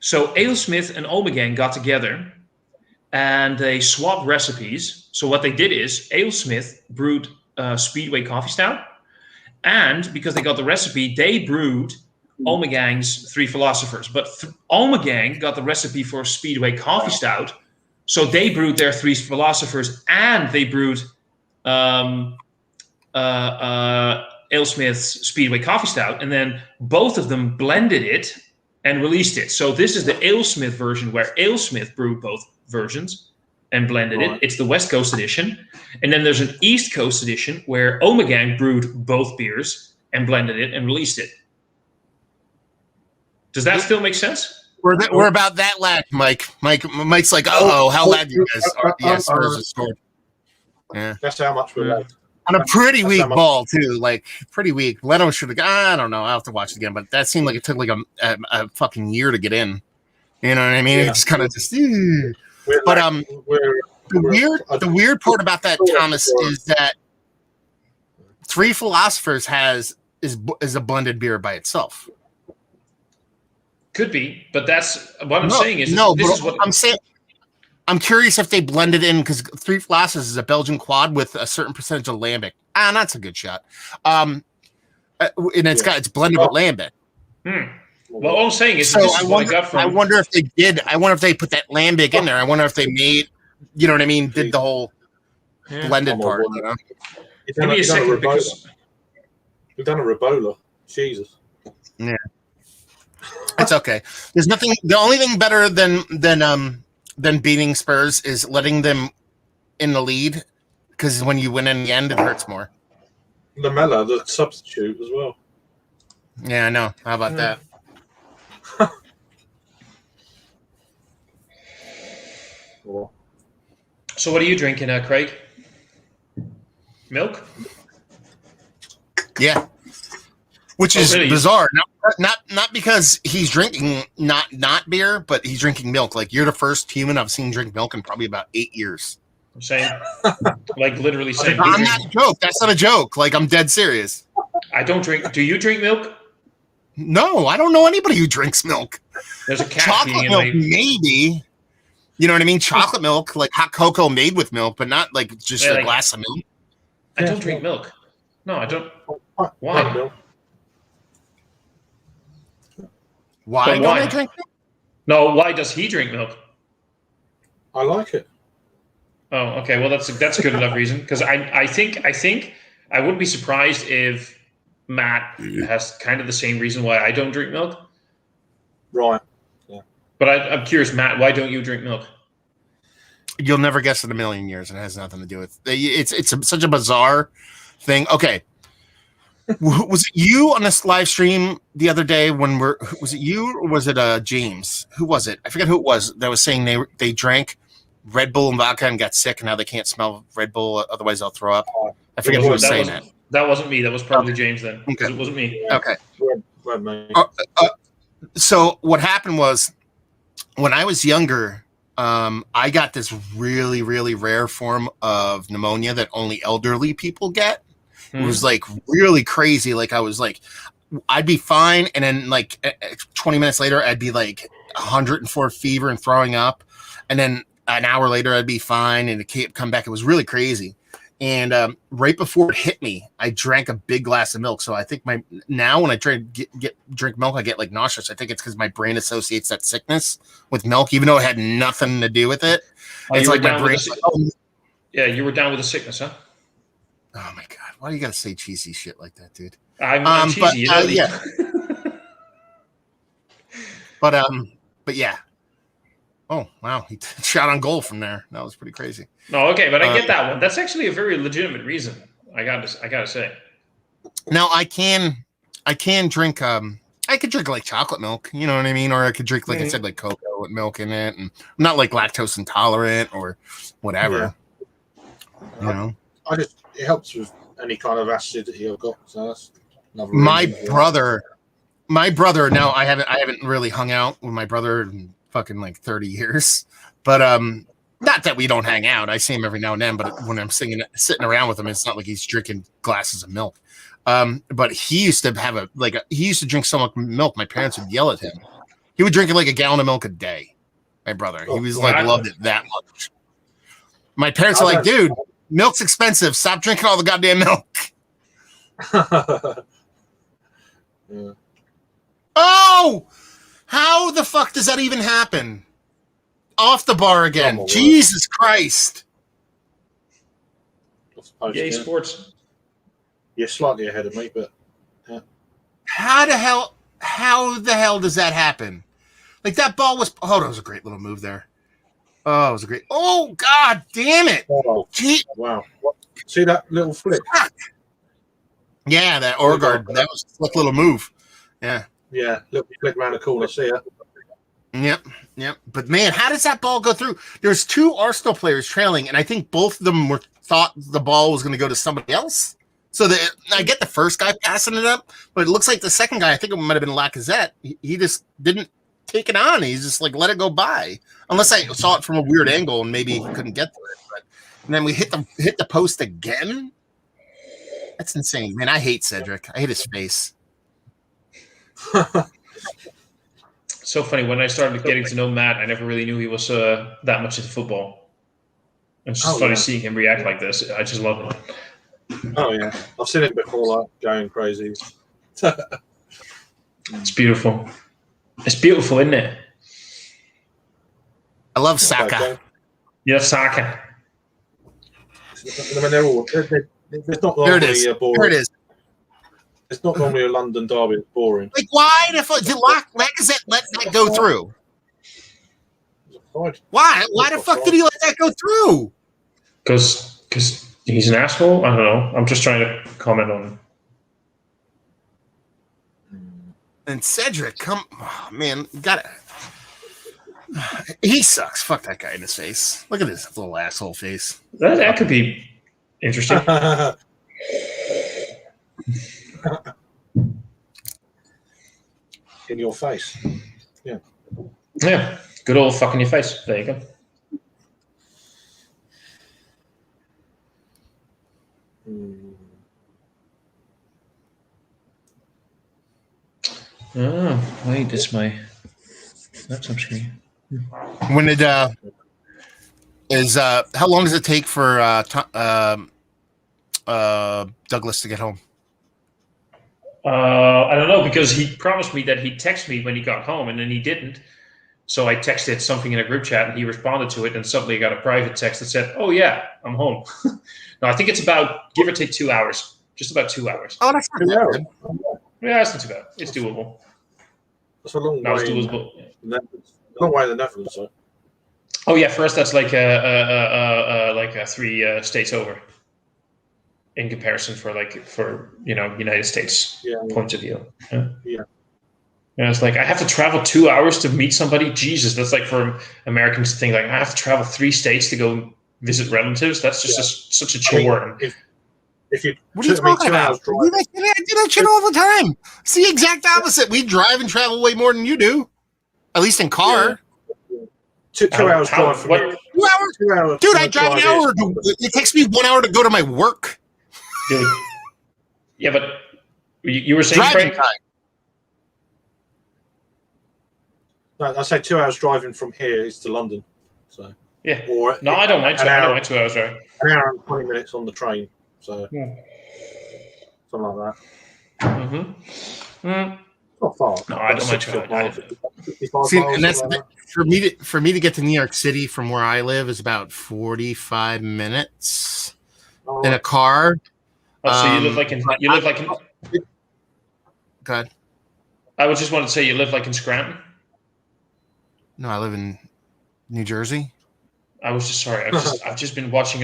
So AleSmith and Ommegang got together and they swapped recipes. So what they did is AleSmith brewed Speedway Coffee Stout. And because they got the recipe, they brewed Ommegang's 3 Philosophers. But Ommegang got the recipe for Speedway Coffee Stout. So they brewed their 3 Philosophers and they brewed AleSmith's Speedway Coffee Stout, and then both of them blended it and released it. So this is the AleSmith version where AleSmith brewed both versions and blended it. It's the West Coast edition. And then there's an East Coast edition where Ommegang brewed both beers and blended it and released it. Does that still make sense? We're about that loud, Mike. Mike's like, how loud you guys are. Yes, yeah. That's how much we're late. On a pretty weak ball too, like pretty weak. Leno should have. I don't know. I'll have to watch it again, but that seemed like it took like a fucking year to get in. You know what I mean? Yeah. It's kind of just. But the weird part about that, Thomas, is that 3 Philosophers is a blended beer by itself. Could be, but that's what I'm saying is this is what I'm saying. I'm curious if they blended in because 3 Philosophers is a Belgian quad with a certain percentage of lambic. That's a good shot. And it's blended with lambic. Well, all I'm saying is, so this is what I got from. I wonder if they did. I wonder if they put that lambic in there. I wonder if they made, you know what I mean? Did the whole blended Oh, part. well, You know? Give me a second because We've done a Rebola. Jesus. It's okay. There's nothing. The only thing better than beating Spurs is letting them in the lead, because when you win in the end, it hurts more. Lamella, the substitute as well. Yeah, I know. How about that? Well, so what are you drinking, Craig? Milk? Yeah, which is really? bizarre. Not because he's drinking not beer, but he's drinking milk. Like, you're the first human I've seen drink milk in probably about 8 years. Same. Like literally same. I'm not a joke. That's not a joke. Like, I'm dead serious. I don't drink. Do you drink milk? No, I don't know anybody who drinks milk. There's a cat Chocolate peeing in milk, my. maybe. You know what I mean? Chocolate milk, like hot cocoa made with milk, but not like just Yeah, a like- glass of milk. I don't drink milk. No, I don't. Why? Why? Why But don't why? I drink milk? No, why does he drink milk? I like it. Oh, okay. Well, that's a good enough reason because I think I wouldn't be surprised if Matt has kind of the same reason why I don't drink milk. Right. But I'm curious, Matt, why don't you drink milk? You'll never guess in a million years. It has nothing to do with it's such a bizarre thing. Okay. Was it you on this live stream the other day was it you or was it James? Who was it? I forget who it was that was saying they drank Red Bull and vodka and got sick and now they can't smell Red Bull, otherwise they'll throw up. I forget who was saying that. That wasn't me. That was probably James then. Okay. It wasn't me. Okay. Red mate. So what happened was, when I was younger, I got this really, really rare form of pneumonia that only elderly people get. It was like really crazy. Like, I was like, I'd be fine, and then like 20 minutes later, I'd be like 104 fever and throwing up, and then an hour later, I'd be fine, and it can't come back. It was really crazy. And right before it hit me, I drank a big glass of milk. So I think now when I try to drink milk, I get like nauseous. I think it's because my brain associates that sickness with milk, even though it had nothing to do with it. Oh, It's you were like my down with brain's the- like, oh. Yeah, you were down with the sickness, huh? Oh my god! Why do you gotta say cheesy shit like that, dude? I'm cheesy. You know yeah. But yeah. Oh wow! He shot on goal from there. That was pretty crazy. No, okay, but I get that one. That's actually a very legitimate reason. I gotta say. Now I can drink. I could drink like chocolate milk. You know what I mean? Or I could drink, like I said, like cocoa with milk in it, and I'm not like lactose intolerant or whatever. You know. It helps with any kind of acidity I've got. So that's another My reason. brother. Now I haven't really hung out with my brother in fucking like 30 years, but not that we don't hang out. I see him every now and then, but when I'm sitting around with him, it's not like he's drinking glasses of milk. But he used to have he used to drink so much milk, my parents would yell at him. He would drink like a gallon of milk a day. My brother, he was like loved it that much. My parents are like, dude, milk's expensive. Stop drinking all the goddamn milk. Yeah. Oh, how the fuck does that even happen? Off the bar again. Oh, Jesus Christ. I suppose, Yay, yeah. sports. You're slightly ahead of me, but How the hell does that happen? Like, that ball was, that was a great little move there. Oh, it was a great, oh, god damn it. oh Gee. wow! See that little flick? Yeah, that Orgard, that was a slick little move. Yeah. Yeah, little flick around the corner. See it? Yep. But man, how does that ball go through? There's two Arsenal players trailing, and I think both of them thought the ball was going to go to somebody else. So I get the first guy passing it up, but it looks like the second guy, I think it might have been Lacazette. He just didn't take it on. He's just like let it go by. Unless I saw it from a weird angle and maybe he couldn't get to it. And then we hit the post again. That's insane, man. I hate Cedric. I hate his face. So funny. When I started getting to know Matt, I never really knew he was that much into football. It's just funny seeing him react like this. I just love it. Oh yeah, I've seen it before, like going crazy. It's beautiful. It's beautiful, isn't it? I love Saka. Okay. Yeah, Saka. I mean, they're all. There's not Here it normally is. a boring. Here it is. It's not normally a London derby. It's boring. Like, why the fuck did Lacazette let that go through? Why? Why the fuck did he let that go through? Because he's an asshole. I don't know. I'm just trying to comment on. And Cedric, man, gotta. He sucks. Fuck that guy in his face. Look at his little asshole face. That could be interesting. In your face. Yeah, good old fuck in your face. There you go. Oh, wait, it's my laptop screen. When it how long does it take for Douglas to get home? I don't know, because he promised me that he'd text me when he got home, and then he didn't. So I texted something in a group chat, and he responded to it, and suddenly I got a private text that said, "Oh yeah, I'm home." No, I think it's about, give or take, 2 hours. Just about 2 hours. Oh, that's not bad. Yeah, it's not too bad. It's doable. That's a long No, way. it's doable. Long way in the Netherlands, though. Oh yeah, for us that's like a 3 states over. In comparison for United States point of view. Yeah, it's like I have to travel 2 hours to meet somebody. Jesus, that's like for Americans to think like I have to travel 3 states to go visit relatives. That's just such a chore. If you, what are you talking about? I do that shit all the time. It's the exact opposite. We drive and travel way more than you do, at least in car. Yeah. Two hours drive for me. 2 hours? 2 hours. Dude, I drive an hour. It takes me 1 hour to go to my work. Dude. Yeah, but you were saying driving Frank? No, I say 2 hours driving from here is to London. So yeah. Or no, I don't mind 2 hours drive. An hour and 20 minutes on the train. So something like that. Mm-hmm. Not far. No, I don't mind 2 hours. See, and that's for me to get to New York City from where I live is about 45 minutes in a car. Oh, so you live like in Go ahead. I would just want to say you live like in Scranton. No, I live in New Jersey. I was just sorry. I've just been watching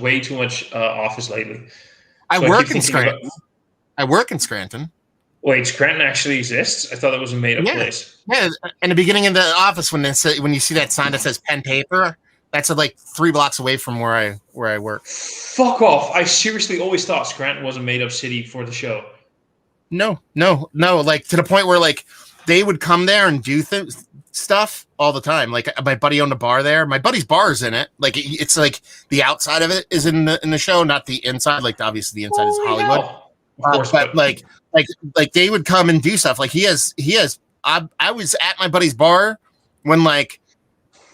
way too much Office lately. I work in Scranton. Wait, Scranton actually exists? I thought that was a made-up place. Yeah, in the beginning of the office, when you see that sign that says Pen Paper, that's like 3 blocks away from where I work. Fuck off! I seriously always thought Scranton was a made-up city for the show. No. Like to the point where like they would come there and do stuff all the time. Like my buddy owned a bar there. My buddy's bar is in it. Like it's like the outside of it is in the show, not the inside. Like obviously the inside is Hollywood. Of course, but like they would come and do stuff. Like he has. I was at my buddy's bar when like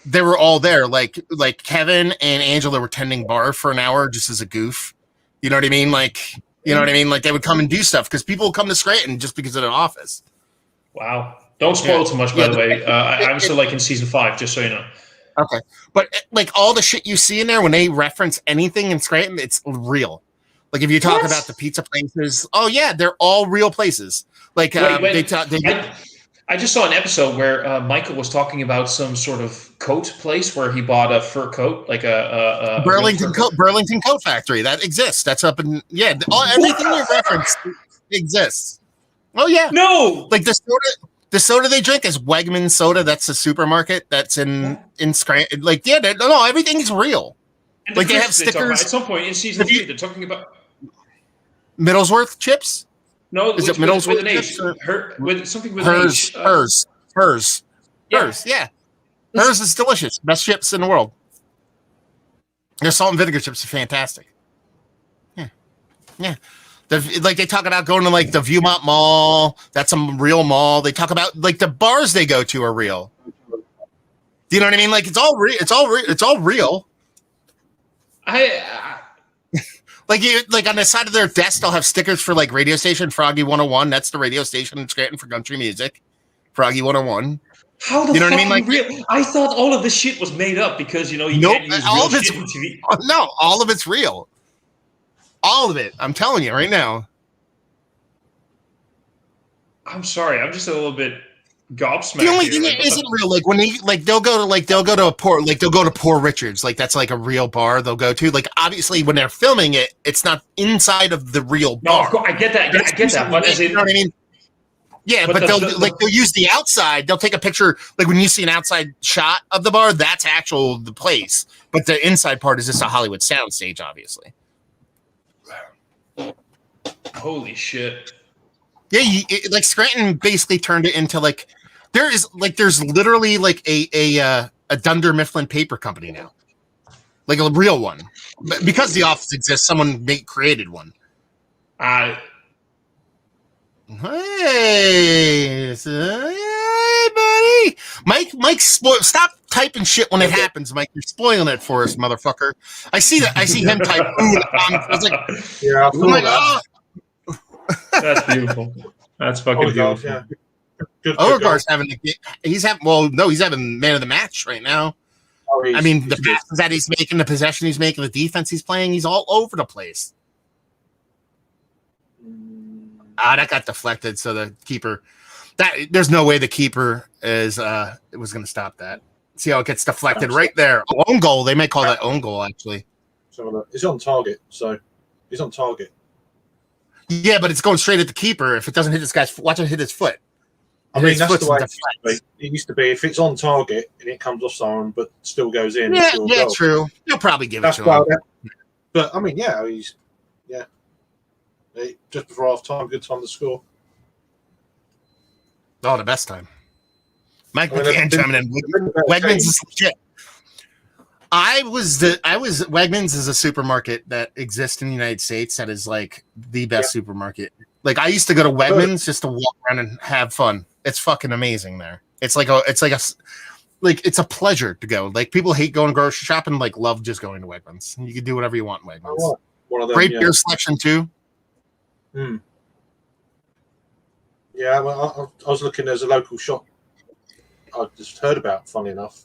they were all there. Like Kevin and Angela were tending bar for an hour just as a goof. You know what I mean? Like you know what I mean? Like they would come and do stuff because people would come to Scranton just because of the office. Wow! Don't spoil too much, by the way. I'm still like in season 5, just so you know. Okay, but like all the shit you see in there when they reference anything in Scranton, it's real. Like if you talk about the pizza places, oh yeah, they're all real places. Like I just saw an episode where Michael was talking about some sort of coat place where he bought a fur coat, like a Burlington Coat Factory that exists. That's up in everything they reference exists. Oh yeah, no, like the soda they drink is Wegmans soda. That's a supermarket that's in Scranton. Like no, everything's real. And like they have stickers. At some point in season 3, they're talking about Middlesworth chips. No, is it Middlesworth with an H? With something with hers, an H. Hers. Yeah. Hers is delicious. Best chips in the world. Their salt and vinegar chips are fantastic. Yeah. Like they talk about going to like the Viewmont Mall. That's a real mall. They talk about like the bars they go to are real. Do you know what I mean? Like it's all real. It's all real. Like on the side of their desk, they'll have stickers for like radio station Froggy 101. That's the radio station in Scranton for country music. Froggy 101. How the You know what I fuck mean? Like, real? I thought all of this shit was made up because you Nope, can't use all real of it's- shit on TV. no, all of it's real. All of it. I'm telling you right now. I'm sorry, I'm just a little bit gobsmacked. The only here. thing Like, that isn't real, like when they'll go to Poor Richards, like that's like a real bar they'll go to. Like obviously when they're filming it, it's not inside of the real no, bar. of course, I get that. Yeah, I get that. But as you in, know what I mean? Yeah, But but the- they'll use the outside. They'll take a picture, like when you see an outside shot of the bar, that's the place. But the inside part is just a Hollywood soundstage, obviously. holy shit. Yeah, like Scranton basically turned it into like there's literally like a Dunder Mifflin paper company now, like a real one, but because the office exists, someone created one. Hey, buddy, Mike, stop typing shit when it happens, Mike. You're spoiling it for us, motherfucker. I see that. I see him type. I was like, Yeah, I I'm like, thought oh. That's beautiful. That's fucking Odegaard, beautiful. yeah. Good Odegaard's having he's having man of the match right now. Oh, I mean, the passes that he's making, the possession he's making, the defense he's playing, he's all over the place. That got deflected, so the keeper there's no way the keeper was going to stop that. See how it gets deflected right there. Own goal. They may call that own goal, actually. So he's on target, so he's on target. Yeah, but it's going straight at the keeper. If it doesn't hit this guy's foot, watch him hit his foot. I mean, that's foot's the way deflects. it used to be. If it's on target and it comes off someone but still goes in, Yeah, it's still a goal. true. He'll probably give That's it to him. but I mean, just before half time, good time to score. Oh, the best time. Mike I mean, McCann they've coming in. been a better Wegmans team. is legit. Wegmans is a supermarket that exists in the United States that is like the best supermarket. Like I used to go to Wegmans just to walk around and have fun. It's fucking amazing there. It's a pleasure to go. Like people hate going grocery shopping, like love just going to Wegmans. You can do whatever you want in Wegmans. Oh, one of them, Great yeah. beer selection too. Yeah, well, I was looking. There's a local shop I just heard about, funny enough,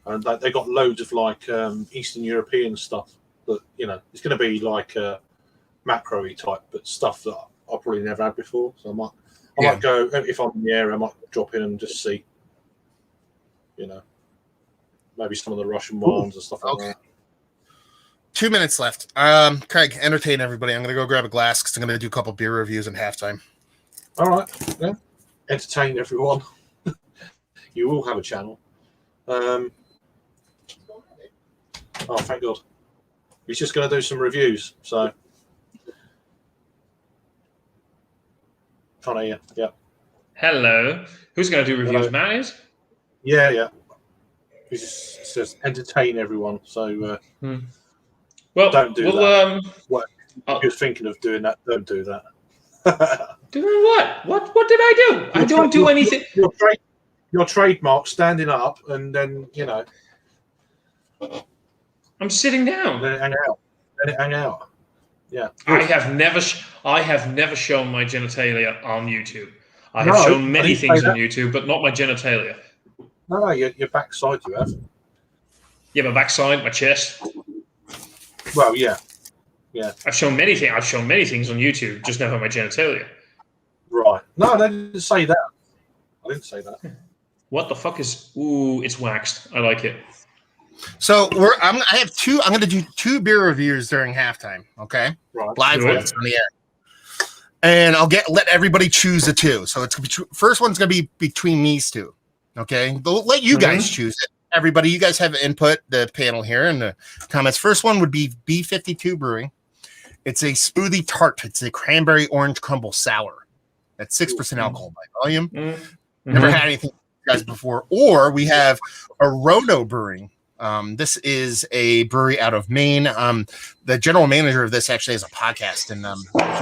and they got loads of like Eastern European stuff. But it's going to be like macro-y type, but stuff that I probably never had before. So I might go if I'm in the area. I might drop in and just see. Maybe some of the Russian wines and stuff like that. 2 minutes left. Craig, entertain everybody. I'm gonna go grab a glass because I'm gonna do a couple beer reviews in halftime. All right, yeah. Entertain everyone. You will have a channel. Oh, thank God. He's just going to do some reviews. So, can't hear you. Yeah. Hello. Who's going to do reviews? Hello. Matt is? Yeah. He just says entertain everyone. So, Well, don't do that. If you're thinking of doing that, don't do that. Doing what? What did I do? I don't do anything. Your trademark standing up and then, I'm sitting down. Let it hang out. Yeah. I have never shown my genitalia on YouTube. I have shown many things on YouTube, but not my genitalia. No, your backside you have. Yeah, my backside, my chest. Well, yeah. I've shown many things. I've shown many things on YouTube, just never my genitalia. Right. No, I didn't say that. I didn't say that. What the fuck is? Ooh, it's waxed. I like it. So I'm going to do 2 beer reviews during halftime. Okay, Right. live Good. ones on the air, and I'll let everybody choose the 2. So it's first one's going to be between these 2. Okay, they'll let you guys choose it. Everybody, you guys have input the panel here in the comments. First one would be B52 Brewing. It's a smoothie tart. It's a cranberry orange crumble sour. That's 6% alcohol by volume. Never had anything like you guys before. Or we have Orono Brewing. This is a brewery out of Maine. The general manager of this actually has a podcast, and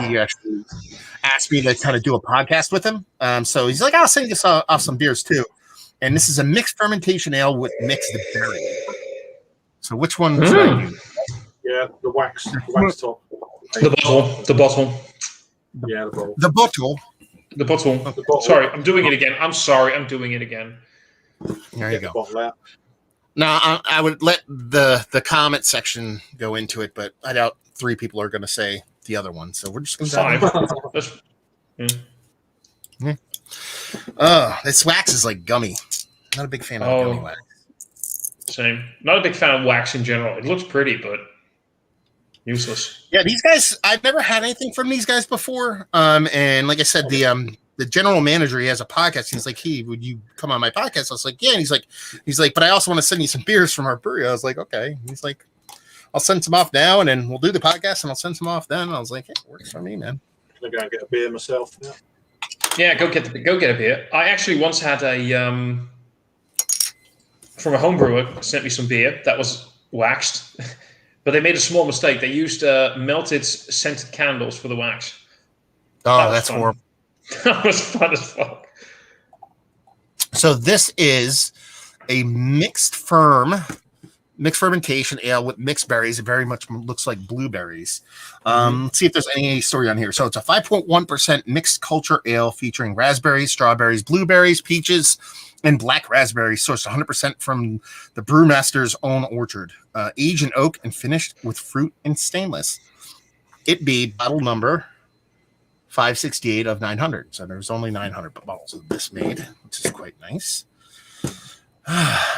he actually asked me to kind of do a podcast with him. So he's like, I'll send you off some beers too. And this is a mixed fermentation ale with mixed berry. So which one should I do? Yeah, the wax top. The bottle. Yeah, the bottle. The bottle. The bottle. The bottle. Sorry, I'm doing it again. I'm sorry, I'm doing it again. There you Get the go. bottle out. Now, I would let the comment section go into it, but I doubt 3 people are going to say the other one. So we're just going to 5. That's, this wax is like gummy. Not a big fan of gummy wax. Same. Not a big fan of wax in general. It looks pretty, but useless. Yeah, these guys, I've never had anything from these guys before. And like I said, the general manager, he has a podcast. He's like, "Hey, would you come on my podcast?" I was like, "Yeah." And he's like, "But I also want to send you some beers from our brewery." I was like, "Okay." He's like, "I'll send some off now, and then we'll do the podcast, and I'll send some off then." And I was like, "Hey, it works for me, man." I'm gonna go and get a beer myself. Yeah. Yeah, go get a beer. I actually once had a from a home brewer sent me some beer that was waxed, but they made a small mistake. They used melted scented candles for the wax. Oh, that's horrible. That was fun as fuck. So this is a mixed fermentation ale with mixed berries. It very much looks like blueberries. Let's see if there's any story on here. So it's a 5.1% mixed culture ale featuring raspberries, strawberries, blueberries, peaches, and black raspberries, sourced 100% from the brewmaster's own orchard. Aged in oak and finished with fruit and stainless. It be bottle number 568 of 900. So there's only 900 bottles of this made, which is quite nice.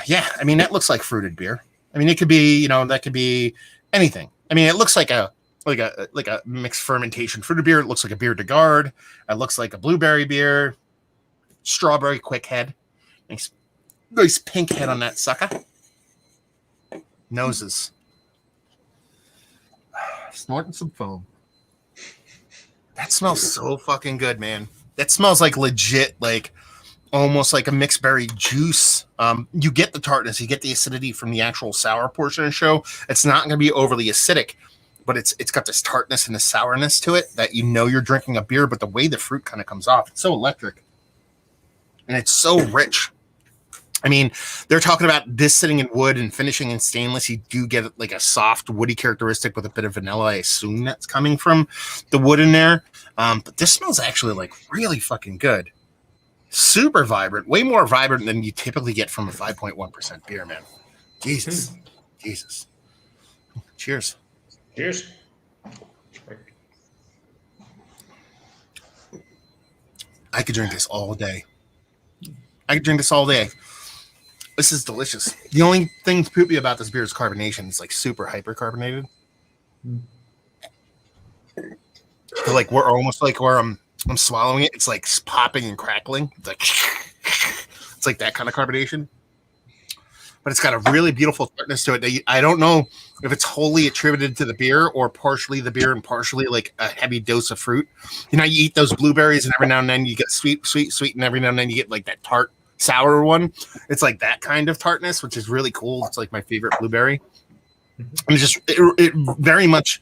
Yeah, I mean, that looks like fruited beer. I mean, it could be, that could be anything. I mean, it looks like a mixed fermentation fruited beer. It looks like a beer de garde. It looks like a blueberry beer, strawberry quick head. Nice pink head on that sucker. Noses. Snorting some foam. That smells so fucking good, man. That smells like legit, like almost like a mixed berry juice. You get the tartness, you get the acidity from the actual sour portion of the show. It's not going to be overly acidic, but it's got this tartness and the sourness to it that you're drinking a beer, but the way the fruit kind of comes off, it's so electric. And it's so rich. I mean, they're talking about this sitting in wood and finishing in stainless. You do get like a soft woody characteristic with a bit of vanilla. I assume that's coming from the wood in there. But this smells actually like really fucking good. Super vibrant, way more vibrant than you typically get from a 5.1% beer, man. Jesus. Cheers. Cheers. I could drink this all day. This is delicious. The only thing poopy about this beer is carbonation. It's like super hypercarbonated. So like we're almost like where I'm swallowing it. It's like popping and crackling. It's like that kind of carbonation. But it's got a really beautiful tartness to it. I don't know if it's wholly attributed to the beer or partially the beer and partially like a heavy dose of fruit. You eat those blueberries and every now and then you get sweet, and every now and then you get like that tart, sour one. It's like that kind of tartness, which is really cool. It's like my favorite blueberry. And it very much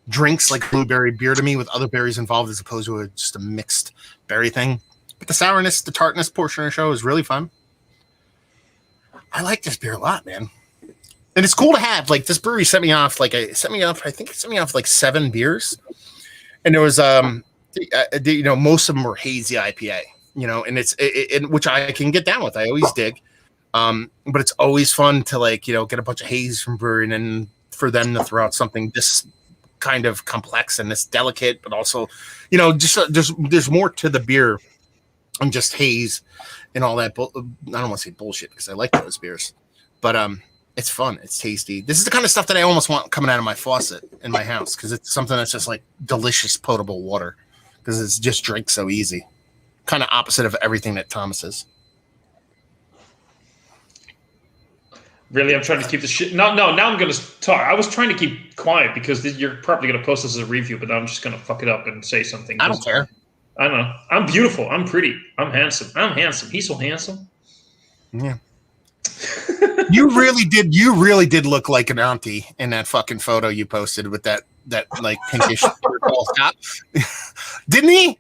drinks like blueberry beer to me with other berries involved as opposed to just a mixed berry thing. But the sourness, the tartness portion of the show is really fun. I like this beer a lot, man. And it's cool to have. Like this brewery sent me off like 7 beers. And there was most of them were hazy IPA, and it's which I can get down with. I always dig. But it's always fun to get a bunch of haze from brewery and then for them to throw out something this kind of complex and this delicate, but also, just there's more to the beer than just haze and all that. I don't want to say bullshit because I like those beers, but it's fun. It's tasty. This is the kind of stuff that I almost want coming out of my faucet in my house because it's something that's just like delicious potable water because it's just drinks so easy. Kind of opposite of everything that Thomas is. Really, I'm trying to keep this shit. No. Now I'm going to talk. I was trying to keep quiet because you're probably going to post this as a review, but now I'm just going to fuck it up and say something. I don't care. I don't know. I'm beautiful. I'm pretty. I'm handsome. He's so handsome. Yeah. You really did look like an auntie in that fucking photo you posted with that like pinkish top. Didn't he?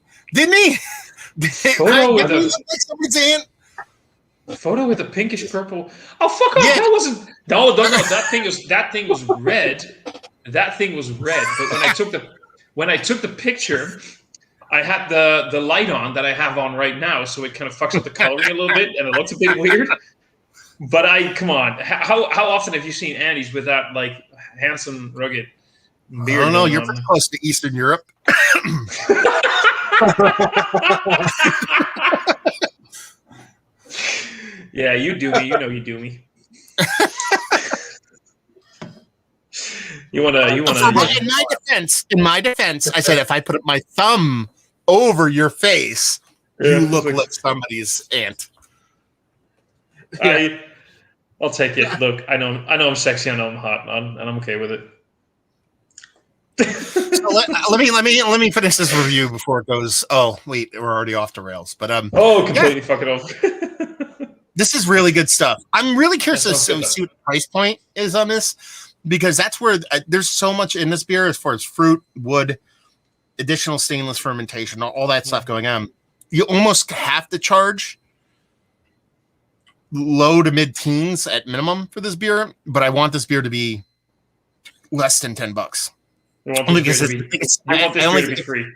Photo with look like somebody's aunt? Photo with a pinkish purple. Oh fuck off! Yeah. That wasn't. No. That thing was red. That thing was red. But when I took the picture, I had the light on that I have on right now, so it kind of fucks up the coloring a little bit, and it looks a bit weird. But come on. How often have you seen Andes with that like handsome, rugged beard? I don't know. going You're on? pretty close to Eastern Europe. Yeah, you do me. You know you do me. You wanna. In my defense, I said if I put my thumb over your face, Yeah, you look like- like somebody's aunt. I'll take it. Look, I know I'm sexy. I know I'm hot, and I'm okay with it. So let me finish this review before it goes. Oh wait, we're already off the rails. But Completely fuck it off. this is really good stuff. I'm really curious to That sounds good, see what the price point is on this, because that's where there's so much in this beer as far as fruit, wood, additional stainless fermentation, all that stuff going on. You almost have to charge low to mid teens at minimum for this beer, but I want this beer to be less than $10. You want Only this because beer to be, it's you want this I only beer to be think- free.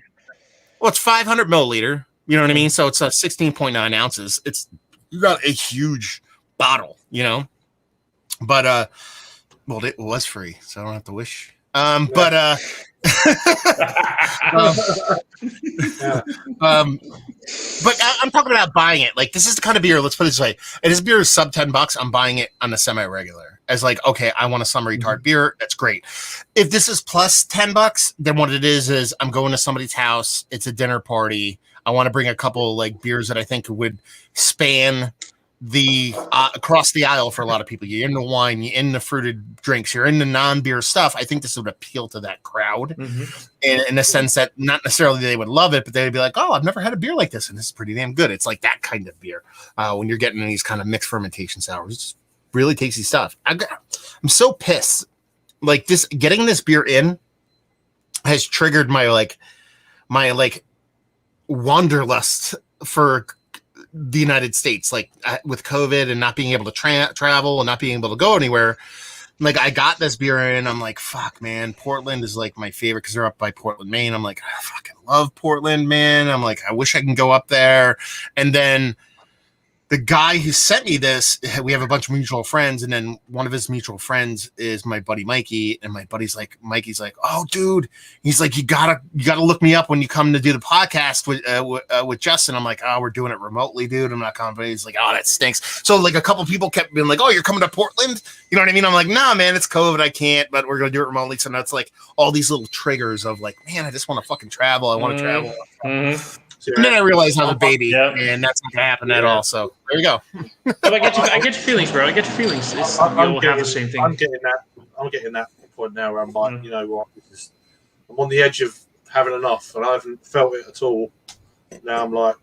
well, it's 500 milliliter. You know what I mean? So it's 16.9 ounces. You got a huge bottle, you know. But well, it was free, so I don't have to wish. But I'm talking about buying it. Like, this is the kind of beer. Let's put it this way: if this beer is sub $10, I'm buying it on a semi-regular. As like, okay, I want a summery tart beer. That's great. If this is plus $10, then what it is I'm going to somebody's house. It's a dinner party. I want to bring a couple like beers that I think would span the across the aisle for a lot of people. You're into wine, you're into fruited drinks, you're into non-beer stuff. I think this would appeal to that crowd in the sense that not necessarily they would love it, but they'd be like, oh, I've never had a beer like this, and this is pretty damn good. It's like that kind of beer when you're getting these kind of mixed fermentation sours. It's really tasty stuff. I'm so pissed. Like this, getting this beer in has triggered my wanderlust for the United States, like with COVID and not being able to travel and not being able to go anywhere. Like, I got this beer in, I'm like, fuck, man, Portland is like my favorite because they're up by Portland, Maine. I'm like, I fucking love Portland, man. I'm like, I wish I can go up there. And then the guy who sent me this, we have a bunch of mutual friends, and then one of his mutual friends is my buddy Mikey, and my buddy's like, Mikey's like, oh, dude, he's like, you gotta look me up when you come to do the podcast with Justin. I'm like, oh, we're doing it remotely, dude. I'm not coming. He's like, oh, that stinks. So like a couple people kept being like, oh, you're coming to Portland? You know what I mean? I'm like, nah, man, it's COVID. I can't, but we're gonna do it remotely. So that's like all these little triggers of like, man, I just want to fucking travel. I want to travel. And then I realized I have a baby, and that's not gonna happen at all. So there you go. But I get your feelings, bro. I get your feelings. You'll have the same thing. I'm getting that point now where I'm like, you know what? Because I'm on the edge of having enough, and I haven't felt it at all. Now I'm like,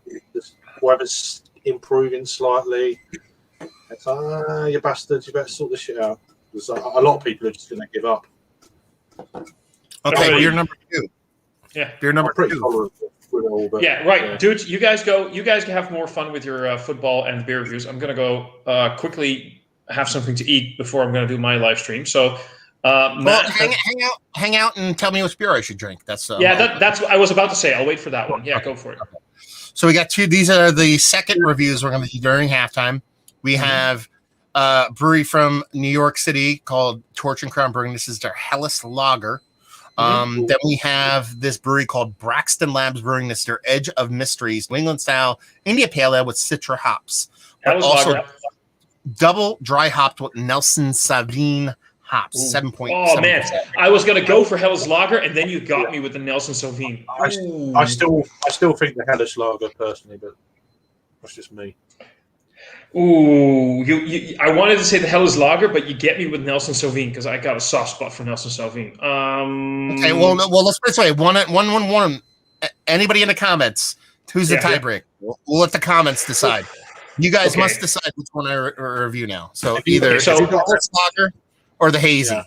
weather's improving slightly. It's like, you bastards, you better sort this shit out. Because a lot of people are just going to give up. Okay, beer number 2. Yeah, beer number 2. Tolerant with it all, but, yeah, right, dudes. You guys go. You guys can have more fun with your football and beer reviews. I'm gonna go quickly have something to eat before I'm gonna do my live stream. So, Matt, hang out, and tell me which beer I should drink. That's that's what I was about to say. I'll wait for that one. Yeah, go for it. Okay. So we got 2. These are the second reviews we're gonna do during halftime. We have a brewery from New York City called Torch and Crown Brewing. This is their Helles Lager. Then we have this brewery called Braxton Labs Brewing. This is their Edge of Mysteries, New England style India Pale Ale with Citra hops. But also Lager. double dry hopped with Nelson Sauvin hops. 7.7. Oh man, I was gonna go for Helles Lager, and then you got me with the Nelson Sauvin. I still think the Helles Lager personally, but that's just me. Ooh, I wanted to say the Helles Lager, but you get me with Nelson Sauvin because I got a soft spot for Nelson Sauvin. Okay, well, let's put it this way: one. Anybody in the comments? Who's the tiebreaker? We'll let the comments decide. You guys must decide which one I review now. So either the Helles Lager or the hazy. Yeah.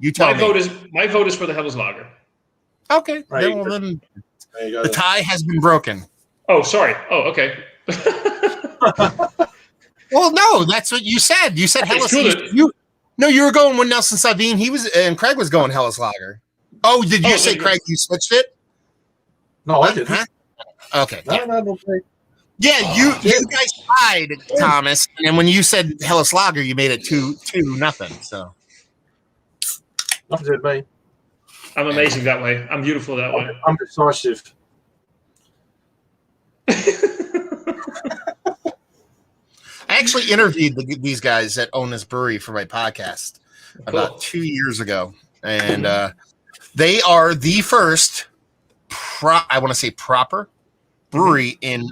You tell me. My vote is for the Helles Lager. Okay, then the tie has been broken. Oh, sorry. Oh, okay. Well, no, that's what you said. You said Helles. You were going with Nelson Sauvin. He was, and Craig was going Helles Lager. Oh, did you say, Craig, you switched it? No, I didn't. Huh? Okay. No. Yeah, you guys tied, Thomas, and then when you said Hellas Lager, you made it 2-0. So Nothing to do with me. I'm amazing that way. I'm beautiful that way. I'm decisive. I actually interviewed these guys that own this brewery for my podcast about 2 years ago, and they are the first, I want to say proper brewery in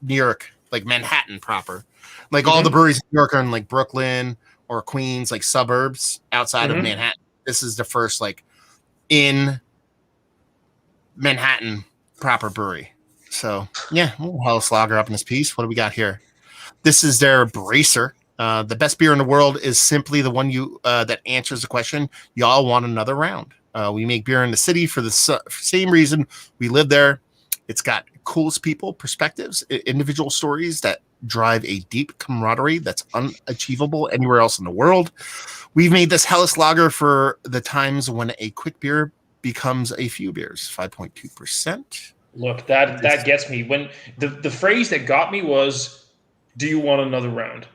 New York, like Manhattan proper. Like all the breweries in New York are in like Brooklyn or Queens, like suburbs outside of Manhattan. This is the first like in Manhattan proper brewery. So yeah, we'll Hellas Lager up in this piece. What do we got here? This is their bracer. The best beer in the world is simply the one you that answers the question. Y'all want another round? We make beer in the city for the same reason we live there. It's got coolest people, perspectives, individual stories that drive a deep camaraderie that's unachievable anywhere else in the world. We've made this Hellas Lager for the times when a quick beer becomes a few beers. 5.2%. Look, that gets me. When the phrase that got me was, "Do you want another round?"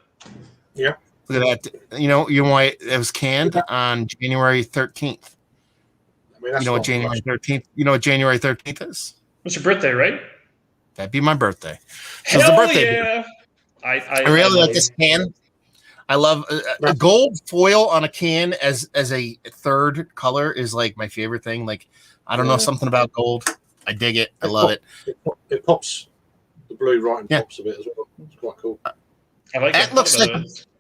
Yeah. Look at that. You know why it was canned on January 13th. I mean, that's You know what January 13th? You know what January 13th is? It's your birthday, right? That'd be my birthday. So it's Hell the birthday beer. yeah! I really like this can. I love a gold foil on a can as a third color is like my favorite thing. Like I don't know, something about gold. I dig it. I love it. It pops. The blue writing pops a bit as well. It's quite cool. I like That it. looks like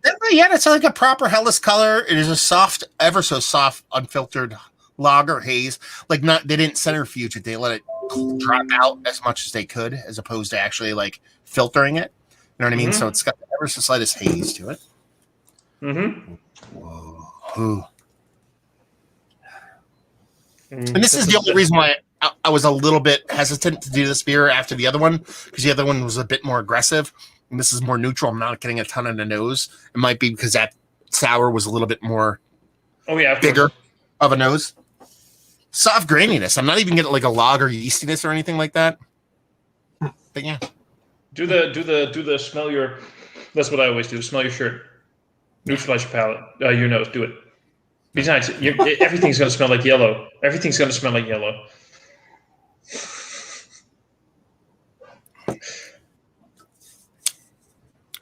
it's like a proper Hellas color. It is a soft, ever so soft, unfiltered lager haze. Like they didn't centrifuge it. They let it drop out as much as they could, as opposed to actually like filtering it. You know what I mean? So it's got ever so slightest haze to it. Whoa. And this is the only reason why I was a little bit hesitant to do this beer after the other one, because the other one was a bit more aggressive, and this is more neutral. I'm not getting a ton in the nose. It might be because that sour was a little bit more bigger of a nose. Soft graininess. I'm not even getting like a lager yeastiness or anything like that. But yeah. Do the smell your. That's what I always do. Smell your shirt. Neutralize your palate. Your nose. Do it. Besides, everything's going to smell like yellow. Everything's going to smell like yellow.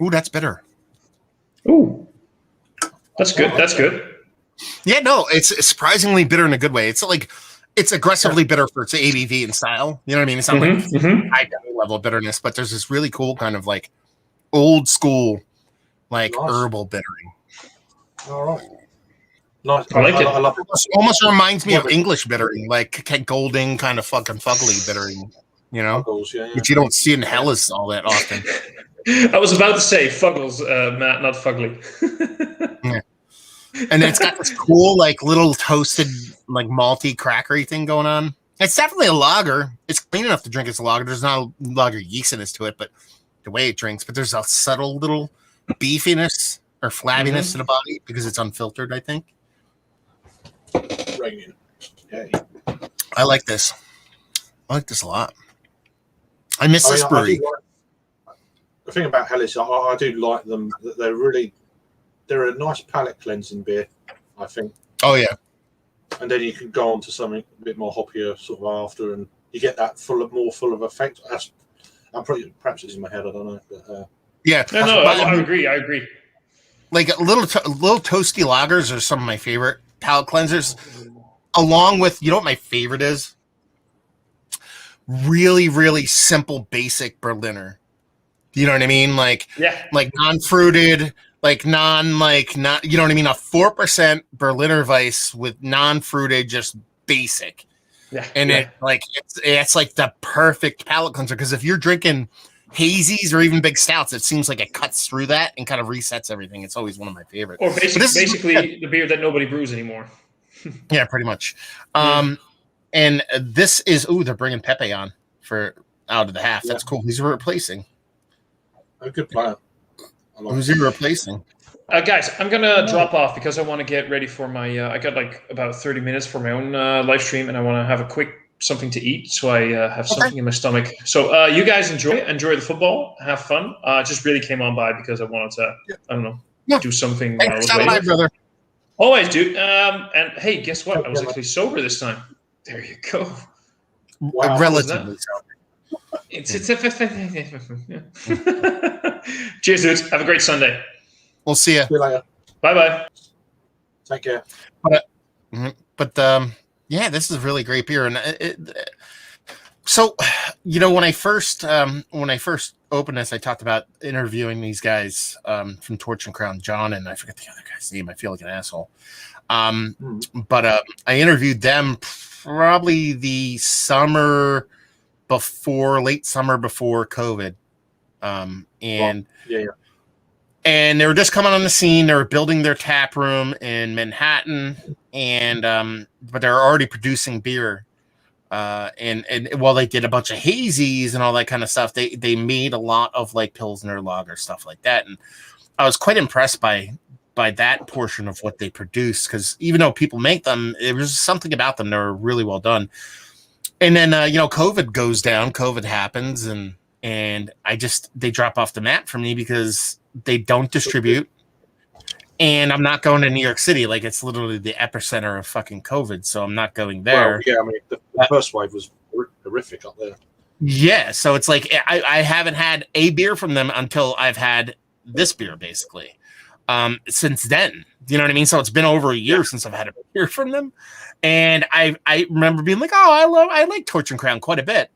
Ooh, that's bitter. Ooh, that's good. That's good. Yeah, no, it's surprisingly bitter in a good way. It's like it's aggressively bitter for its ABV and style. You know what I mean? It's not like high level of bitterness, but there's this really cool kind of like old school, like herbal bittering. All right. Nice. I like it. I love it. Almost reminds me of English bittering, like Kent Golding kind of fucking fugly bittering, you know, which you don't see in Hellas all that often. I was about to say Fuggles, Matt, not Fugly. Yeah. And it's got this cool, like little toasted, like malty, crackery thing going on. It's definitely a lager. It's clean enough to drink as a lager. There's not a lager yeastiness to it, but the way it drinks. But there's a subtle little beefiness or flabbiness to the body because it's unfiltered, I think. Yeah. I like this. I like this a lot. I miss this brewery. The thing about Hellas, I do like them. They're a nice palate cleansing beer, I think. Oh yeah. And then you can go on to something a bit more hoppier sort of after, and you get that more full of effect. Perhaps it's in my head. I don't know. But, yeah. No, I agree. I agree. Like little toasty lagers are some of my favorite palate cleansers. Along with, you know what my favorite is? Really, really simple, basic Berliner. You know what I mean? Like non-fruited, like you know what I mean? A 4% Berliner Weiss with non-fruited, just basic. Yeah. And it's like the perfect palate cleanser, because if you're drinking hazies or even big stouts, it seems like it cuts through that and kind of resets everything. It's always one of my favorites. Or basically the beer that nobody brews anymore. Yeah, pretty much. And this is they're bringing Pepe on for out of the half. That's cool. He's replacing. A good player. Who's he replacing? Guys, I'm gonna drop off because I want to get ready for my. I got like about 30 minutes for my own live stream, and I want to have a quick something to eat, so I have something in my stomach. So you guys enjoy the football, have fun. Just really came on by because I wanted to, I don't know, do something. Hey, stop by, brother. Always, dude. And hey, guess what? I was actually sober this time. There you go. Wow. Relatively sober. Cheers, dudes. Have a great Sunday. We'll see you. See you later. Bye-bye. Take care. But yeah, this is a really great beer, and so when I first opened this, I talked about interviewing these guys from Torch and Crown, John, and I forget the other guy's name. I feel like an asshole. But I interviewed them probably the summer before, late summer before COVID, and they were just coming on the scene. They were building their tap room in Manhattan, and but they're already producing beer. And while they did a bunch of hazies and all that kind of stuff, they made a lot of like Pilsner lager stuff like that. And I was quite impressed by that portion of what they produced, because even though people make them, it was something about them that were really well done. And then COVID goes down, COVID happens, and they drop off the map for me because they don't distribute. And I'm not going to New York City. Like, it's literally the epicenter of fucking COVID. So I'm not going there. Well, yeah, I mean, the first wave was horrific up there. Yeah. So it's like, I haven't had a beer from them until I've had this beer, basically. Since then, you know what I mean? So it's been over a year since I've had a beer from them. And I remember being like, I like Torch and Crown quite a bit.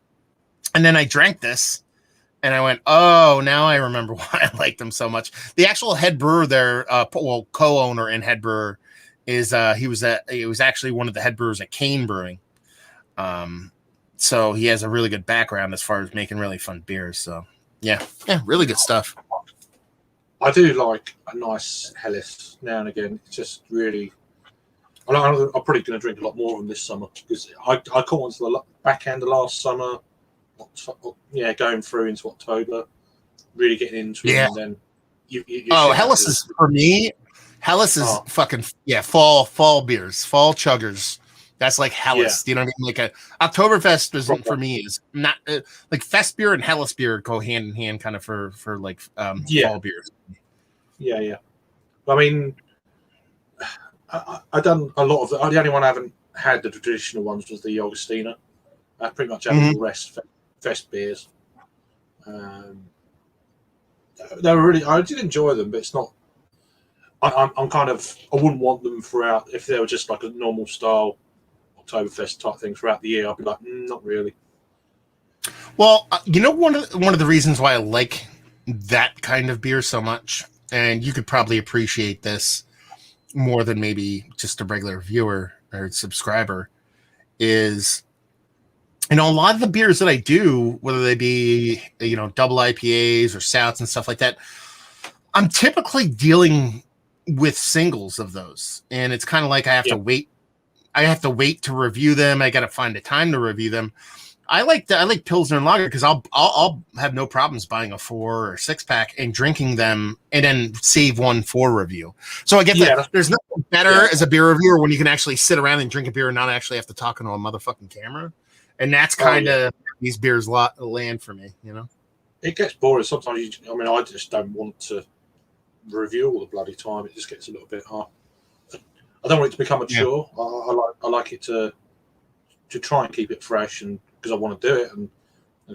And then I drank this. And I went, oh, now I remember why I liked them so much. The actual head brewer there, co-owner and head brewer, is he was actually one of the head brewers at Kane Brewing. So he has a really good background as far as making really fun beers. So yeah, really good stuff. I do like a nice Helles now and again. It's just really. I'm probably going to drink a lot more of them this summer, because I caught on to the back end of last summer. Going through into October, really getting into it, and then Helles is, for me, Helles is fucking fall beers, fall chuggers. That's like Helles. You know what I mean? Like a Oktoberfest isn't for me, is not like Fest beer and Helles beer go hand in hand, kind of for like fall beers. Yeah. I mean, I done a lot of the only one I haven't had the traditional ones was the Augustina. I pretty much had the rest Fest beers. They were really. I did enjoy them, but it's not. I'm kind of. I wouldn't want them throughout. If they were just like a normal style Oktoberfest type thing throughout the year, I'd be like, not really. Well, one of the reasons why I like that kind of beer so much, and you could probably appreciate this more than maybe just a regular viewer or subscriber, is. A lot of the beers that I do, whether they be, double IPAs or stouts and stuff like that, I'm typically dealing with singles of those. And it's kind of like I have to wait. I have to wait to review them. I got to find a time to review them. I like Pilsner and Lager because I'll have no problems buying a 4 or 6 pack and drinking them and then save one for review. So I get that there's nothing better as a beer reviewer when you can actually sit around and drink a beer and not actually have to talk into a motherfucking camera. And that's kind of these beers land for me, It gets boring sometimes. I just don't want to review all the bloody time. It just gets a little bit hard. I don't want it to become a chore. I like it to try and keep it fresh, and because I want to do it and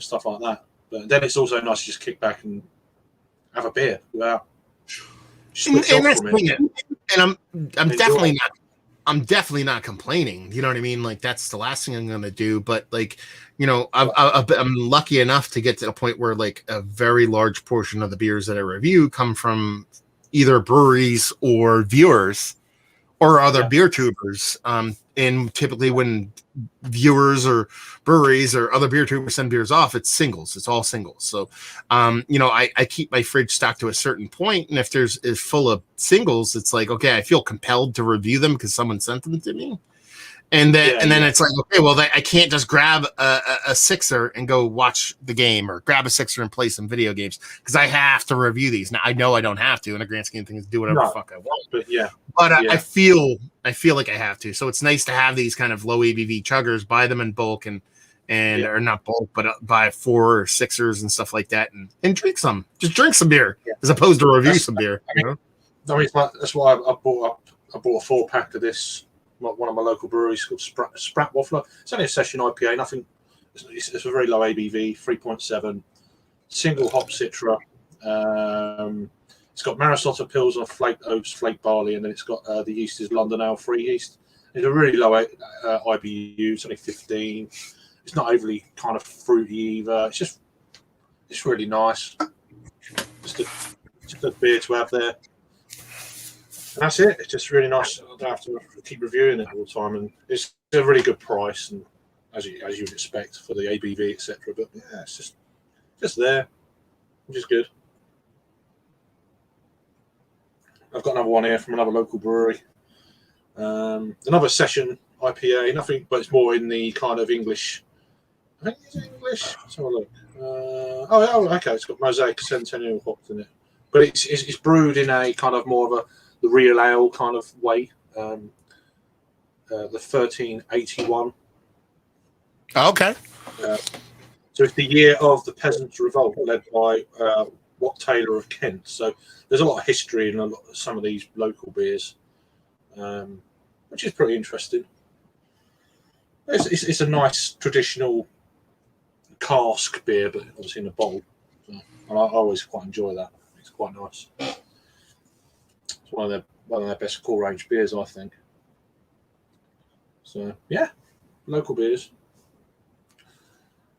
stuff like that. But then it's also nice to just kick back and have a beer without. And I'm definitely not. I'm definitely not complaining. You know what I mean? Like, that's the last thing I'm going to do. But like, I'm lucky enough to get to a point where like a very large portion of the beers that I review come from either breweries or viewers or other beer tubers. And typically when viewers or breweries or other beer tubers send beers off, it's singles. It's all singles. So, I keep my fridge stocked to a certain point, and if is full of singles, it's like, okay, I feel compelled to review them because someone sent them to me. And then it's like, okay, well, I can't just grab a sixer and go watch the game, or grab a sixer and play some video games, because I have to review these. Now, I know I don't have to, in a grand scheme of things, do whatever the fuck I want. But I feel I feel like I have to. So it's nice to have these kind of low ABV chuggers, buy them in bulk and or not bulk, but buy 4 or 6ers and stuff like that, and drink some. Just drink some beer as opposed to review some beer. I mean, that's why I bought a 4-pack of this. One of my local breweries called Sprat Waffler. It's only a session IPA. Nothing. It's a very low ABV, 3.7, single hop Citra. It's got Marisota Pilsner, flaked oats, flaked barley, and then it's got the yeast is London Ale free yeast. It's a really low IBU. It's only 15. It's not overly kind of fruity either. It's really nice. Just a beer to have there. And that's it. It's just really nice. I don't have to keep reviewing it all the time, and it's a really good price, and as you would expect for the ABV, etc. But yeah, it's just there, which is good. I've got another one here from another local brewery. Another session IPA, nothing, but it's more in the kind of English. I think it's English. Let's have a look. Okay. It's got Mosaic Centennial hops in it, but it's brewed in a kind of more of the real ale kind of way. The 1381. Okay. So it's the year of the Peasants' Revolt, led by Wat Taylor of Kent. So there's a lot of history in some of these local beers, which is pretty interesting. It's a nice traditional cask beer, but obviously in a bottle. So, and I always quite enjoy that. It's quite nice. It's one of their best core range beers, I think. So yeah, local beers.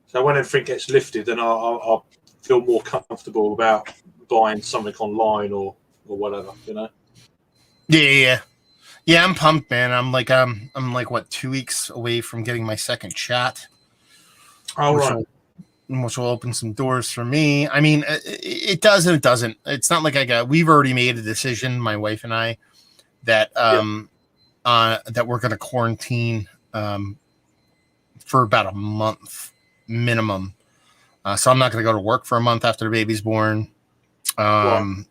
So when everything gets lifted, then I'll feel more comfortable about buying something online or whatever, you know. Yeah. I'm pumped, man. I'm like what, 2 weeks away from getting my second shot. Oh, right. Which will open some doors for me. I mean, it does and it doesn't. It's not like we've already made a decision, my wife and I, that that we're going to quarantine for about a month minimum. So I'm not going to go to work for a month after the baby's born. And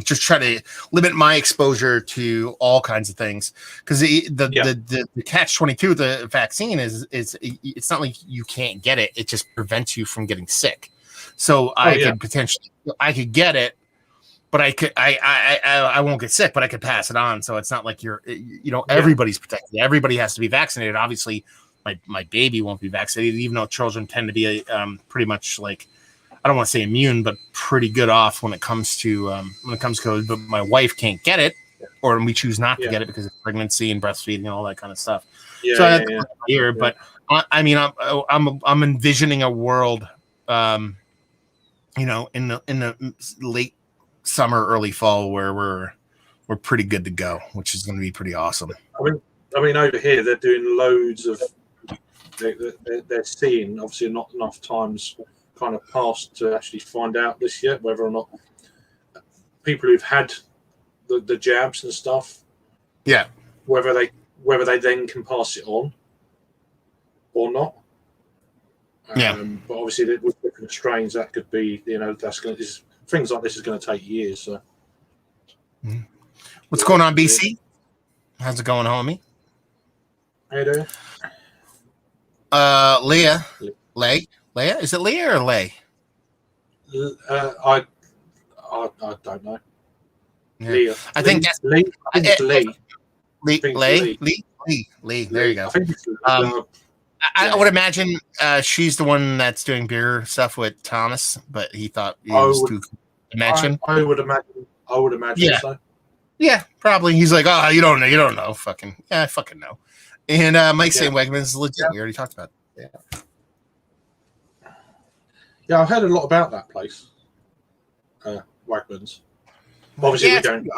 just try to limit my exposure to all kinds of things, because the catch-22, the vaccine is it's not like you can't get it; it just prevents you from getting sick. So I could get it, but I won't get sick, but I could pass it on. So it's not like everybody's protected. Everybody has to be vaccinated. Obviously, my baby won't be vaccinated, even though children tend to be pretty much like, I don't want to say immune, but pretty good off when it comes to COVID. But my wife can't get it, or we choose not to get it because of pregnancy and breastfeeding and all that kind of stuff. But I mean, I'm envisioning a world, in the late summer, early fall, where we're pretty good to go, which is going to be pretty awesome. I mean, over here they're doing loads of. They're seeing obviously not enough times kind of passed to actually find out this yet whether or not people who've had the jabs and stuff, whether they then can pass it on or not. But obviously with different strains that could be, things like this is going to take years. So what's going on, BC? How's it going, homie? How you doing? Leah, is it Leah or Lay? I don't know. Yeah. Leah. I think that's Lee. I think it's Lee. Lee. There you go. I think it's I would imagine she's the one that's doing beer stuff with Thomas, but he thought it was too mention. I would imagine so. Yeah, probably. He's like, oh, you don't know. I fucking know. And Mike's saying Wegmans is legit. We already talked about it. Yeah, I've heard a lot about that place, Wegmans. Obviously, we don't.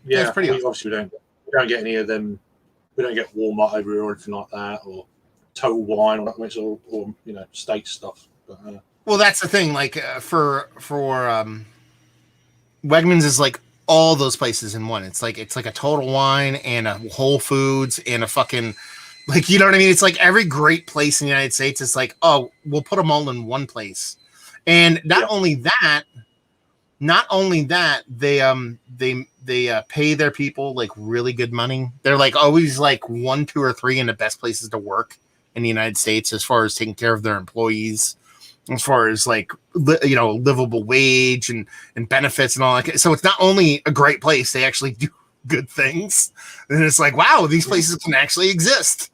It's pretty obviously we don't get any of them. We don't get Walmart over here or anything like that, or Total Wine, or it's all state stuff. But, well, that's the thing. Like for Wegmans is like all those places in one. It's like a Total Wine and a Whole Foods and a fucking, like, you know what I mean? It's like every great place in the United States is like, oh, we'll put them all in one place. And not only that, not only that, they pay their people like really good money. They're like always like 1, 2, or 3 in the best places to work in the United States as far as taking care of their employees, as far as like livable wage and benefits and all that. So it's not only a great place, they actually do good things. And it's like, wow, these places can actually exist,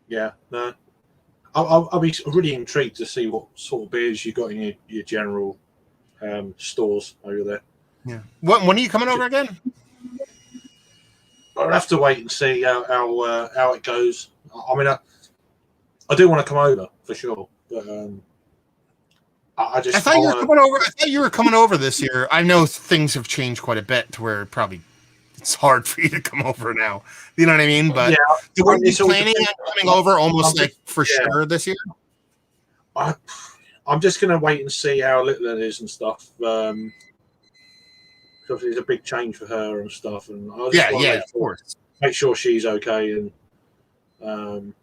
Yeah, no. I'll be really intrigued to see what sort of beers you got in your general stores over there. Yeah. When are you coming over again? I'll have to wait and see how it goes. I mean, I do want to come over for sure, but I thought you were coming over. I thought you were coming over this year. I know things have changed quite a bit to where probably it's hard for you to come over now. You know what I mean? But yeah, were you planning on coming over almost like for sure this year? I'm just going to wait and see how little it is and stuff. Because it's a big change for her and stuff. And I just of course. Make sure she's okay and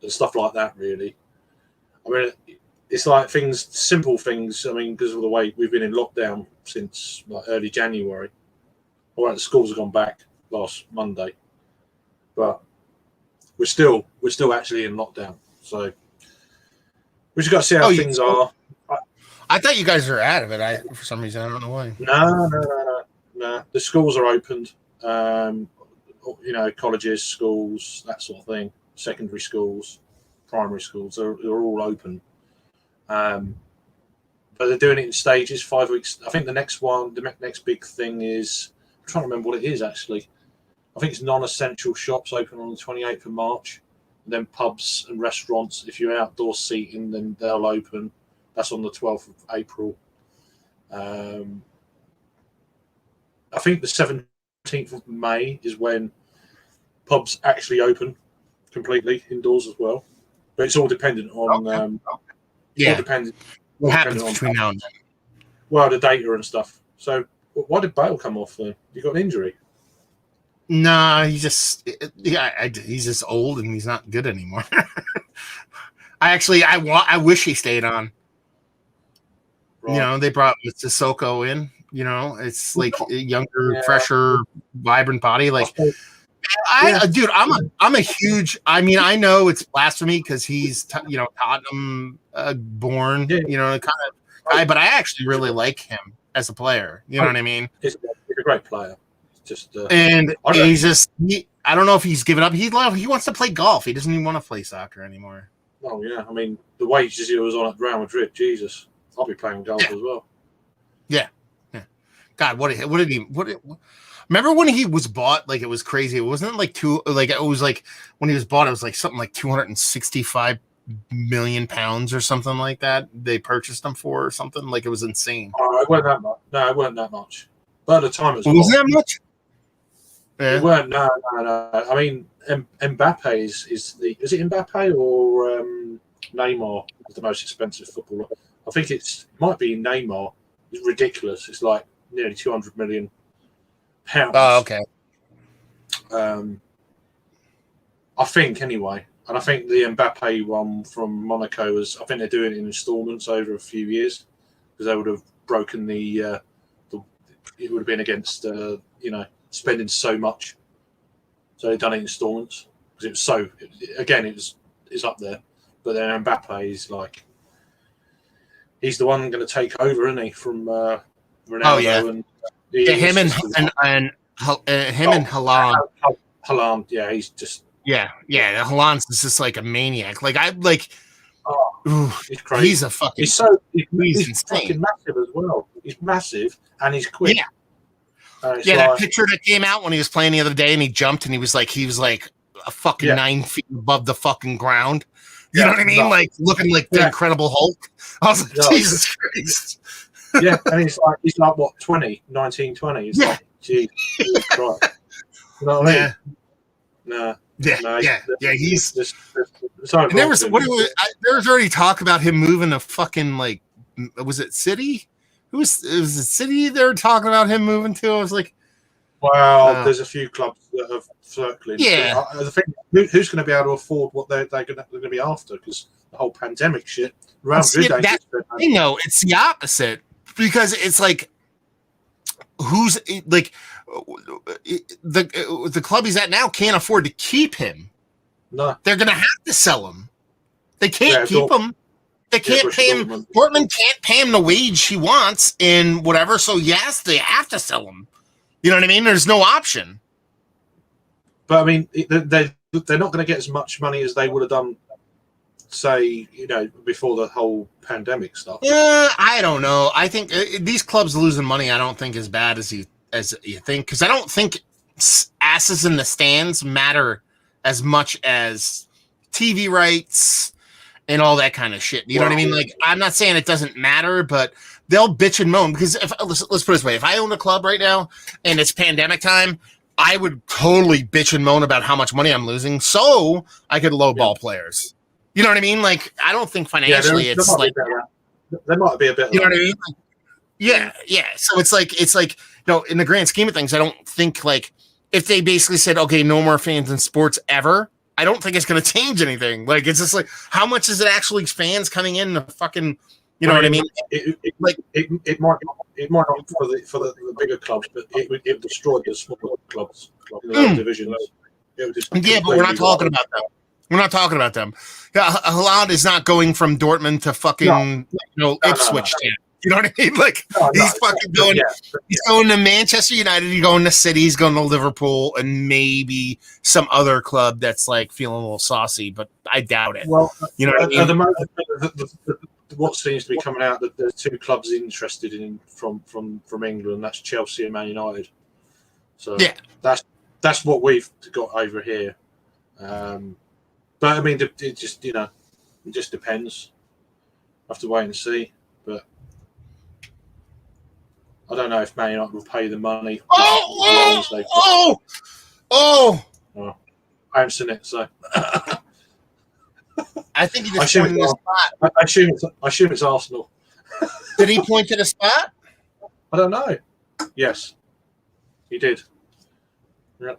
stuff like that. Really, I mean, it's like simple things. I mean, because of the way we've been in lockdown since like early January. All right, the schools have gone back last Monday, but we're still actually in lockdown. So we just got to see how things are. I thought you guys are out of it. For some reason, I don't know why. No. The schools are opened. Colleges, schools, that sort of thing. Secondary schools, primary schools, they're all open. But they're doing it in stages, 5 weeks. I think the next big thing is, I'm trying to remember what it is actually. I think it's non-essential shops open on the 28th of March. And then pubs and restaurants, if you're outdoor seating, then they'll open. That's on the 12th of April. I think the 17th of May is when pubs actually open completely indoors as well. But it's all dependent on... All dependent, what happens between now and then? Well, the data and stuff. So why did Bale come off then? You got an injury? Nah, he's just old and he's not good anymore. I wish he stayed on. Right. They brought Sissoko in. It's like a younger, fresher, vibrant body. Like, dude, I'm a huge. I mean, I know it's blasphemy because he's Tottenham born. Kind of guy, but I actually really like him as a player. You know what I mean? He's a great player. Just he's just. I don't know if he's given up. He wants to play golf. He doesn't even want to play soccer anymore. Oh yeah, I mean the wages he was on at Real Madrid, Jesus, I'll be playing golf as well. Yeah. God, what did he? Remember when he was bought? Like it was crazy. It wasn't like it was like when he was bought, it was like something like 265 million pounds or something like that. They purchased him for or something. Like it was insane. Oh, it wasn't that much. No, it wasn't that much. But at the time, it wasn't that much. Yeah. It weren't. No. I mean, Mbappe is it Mbappe or Neymar is the most expensive footballer? I think might be Neymar. It's ridiculous. It's like nearly 200 million pounds. Oh, okay. I think anyway, and I think the Mbappe one from Monaco I think they're doing it in installments over a few years because they would have broken it would have been against spending so much, so they've done it in installments because it was it's up there. But then Mbappe is like he's the one going to take over, isn't he, from Ronaldo? Oh yeah, and him and Haaland. Haaland, yeah, he's just Haaland's just like a maniac. Like he's crazy. He's a fucking. He's insane. Fucking massive as well. He's massive and he's quick. Yeah. That picture that came out when he was playing the other day and he jumped and he was like a fucking 9 feet above the fucking ground. You know what I mean? Like looking like the Incredible Hulk. I was like, Jesus Christ. Yeah, and he's like what, 19, 20? It's like, geez, right. You know what I mean? Nah. Yeah. He's just. There was already talk about him moving to fucking was it City? It was it City they were talking about him moving to? I was like, Well, there's a few clubs that have circling. Yeah. The thing, who's going to be able to afford what they're going to be after? Because the whole pandemic shit. Real See, Madrid that, you know, it's the opposite because it's like, who's like the club he's at now can't afford to keep him. No, they're going to have to sell him. They can't keep him. They can't pay him. Dortmund can't pay him the wage he wants and whatever. So yes, they have to sell him. You know what I mean? There's no option. But I mean, they're not going to get as much money as they would have done, say, you know, before the whole pandemic stuff. Yeah, I don't know. I think these clubs losing money, I don't think as bad as you think, because I don't think asses in the stands matter as much as TV rights and all that kind of shit. You know what I mean? Like, I'm not saying it doesn't matter, but they'll bitch and moan because let's put it this way: if I own a club right now and it's pandemic time, I would totally bitch and moan about how much money I'm losing, so I could lowball players. You know what I mean? Like, I don't think financially it's like there might be a bit. You know what I mean? Like, yeah. So it's like you know, in the grand scheme of things, I don't think like if they basically said, okay, no more fans in sports ever, I don't think it's going to change anything. Like, it's just like, how much is it actually fans coming in to fucking, you know what I mean? It might not for the bigger clubs, but it destroyed the smaller clubs in the divisions. Yeah, but we're not talking about them. We're not talking about them. Yeah, Haaland is not going from Dortmund to fucking Ipswich. No. You know what I mean? Like he's fucking going. He's going to Manchester United. He's going to City. He's going to Liverpool, and maybe some other club that's like feeling a little saucy. But I doubt it. Well, you know what I mean? At the moment, what seems to be coming out that there's two clubs interested in from England. That's Chelsea and Man United. So yeah, that's what we've got over here. But I mean, it just depends. Have to wait and see. But I don't know if Man United will pay the money. Oh! I haven't seen it, so I think he just pointed to the spot. I assume it's Arsenal. Did he point to the spot? I don't know. Yes, he did. Yeah.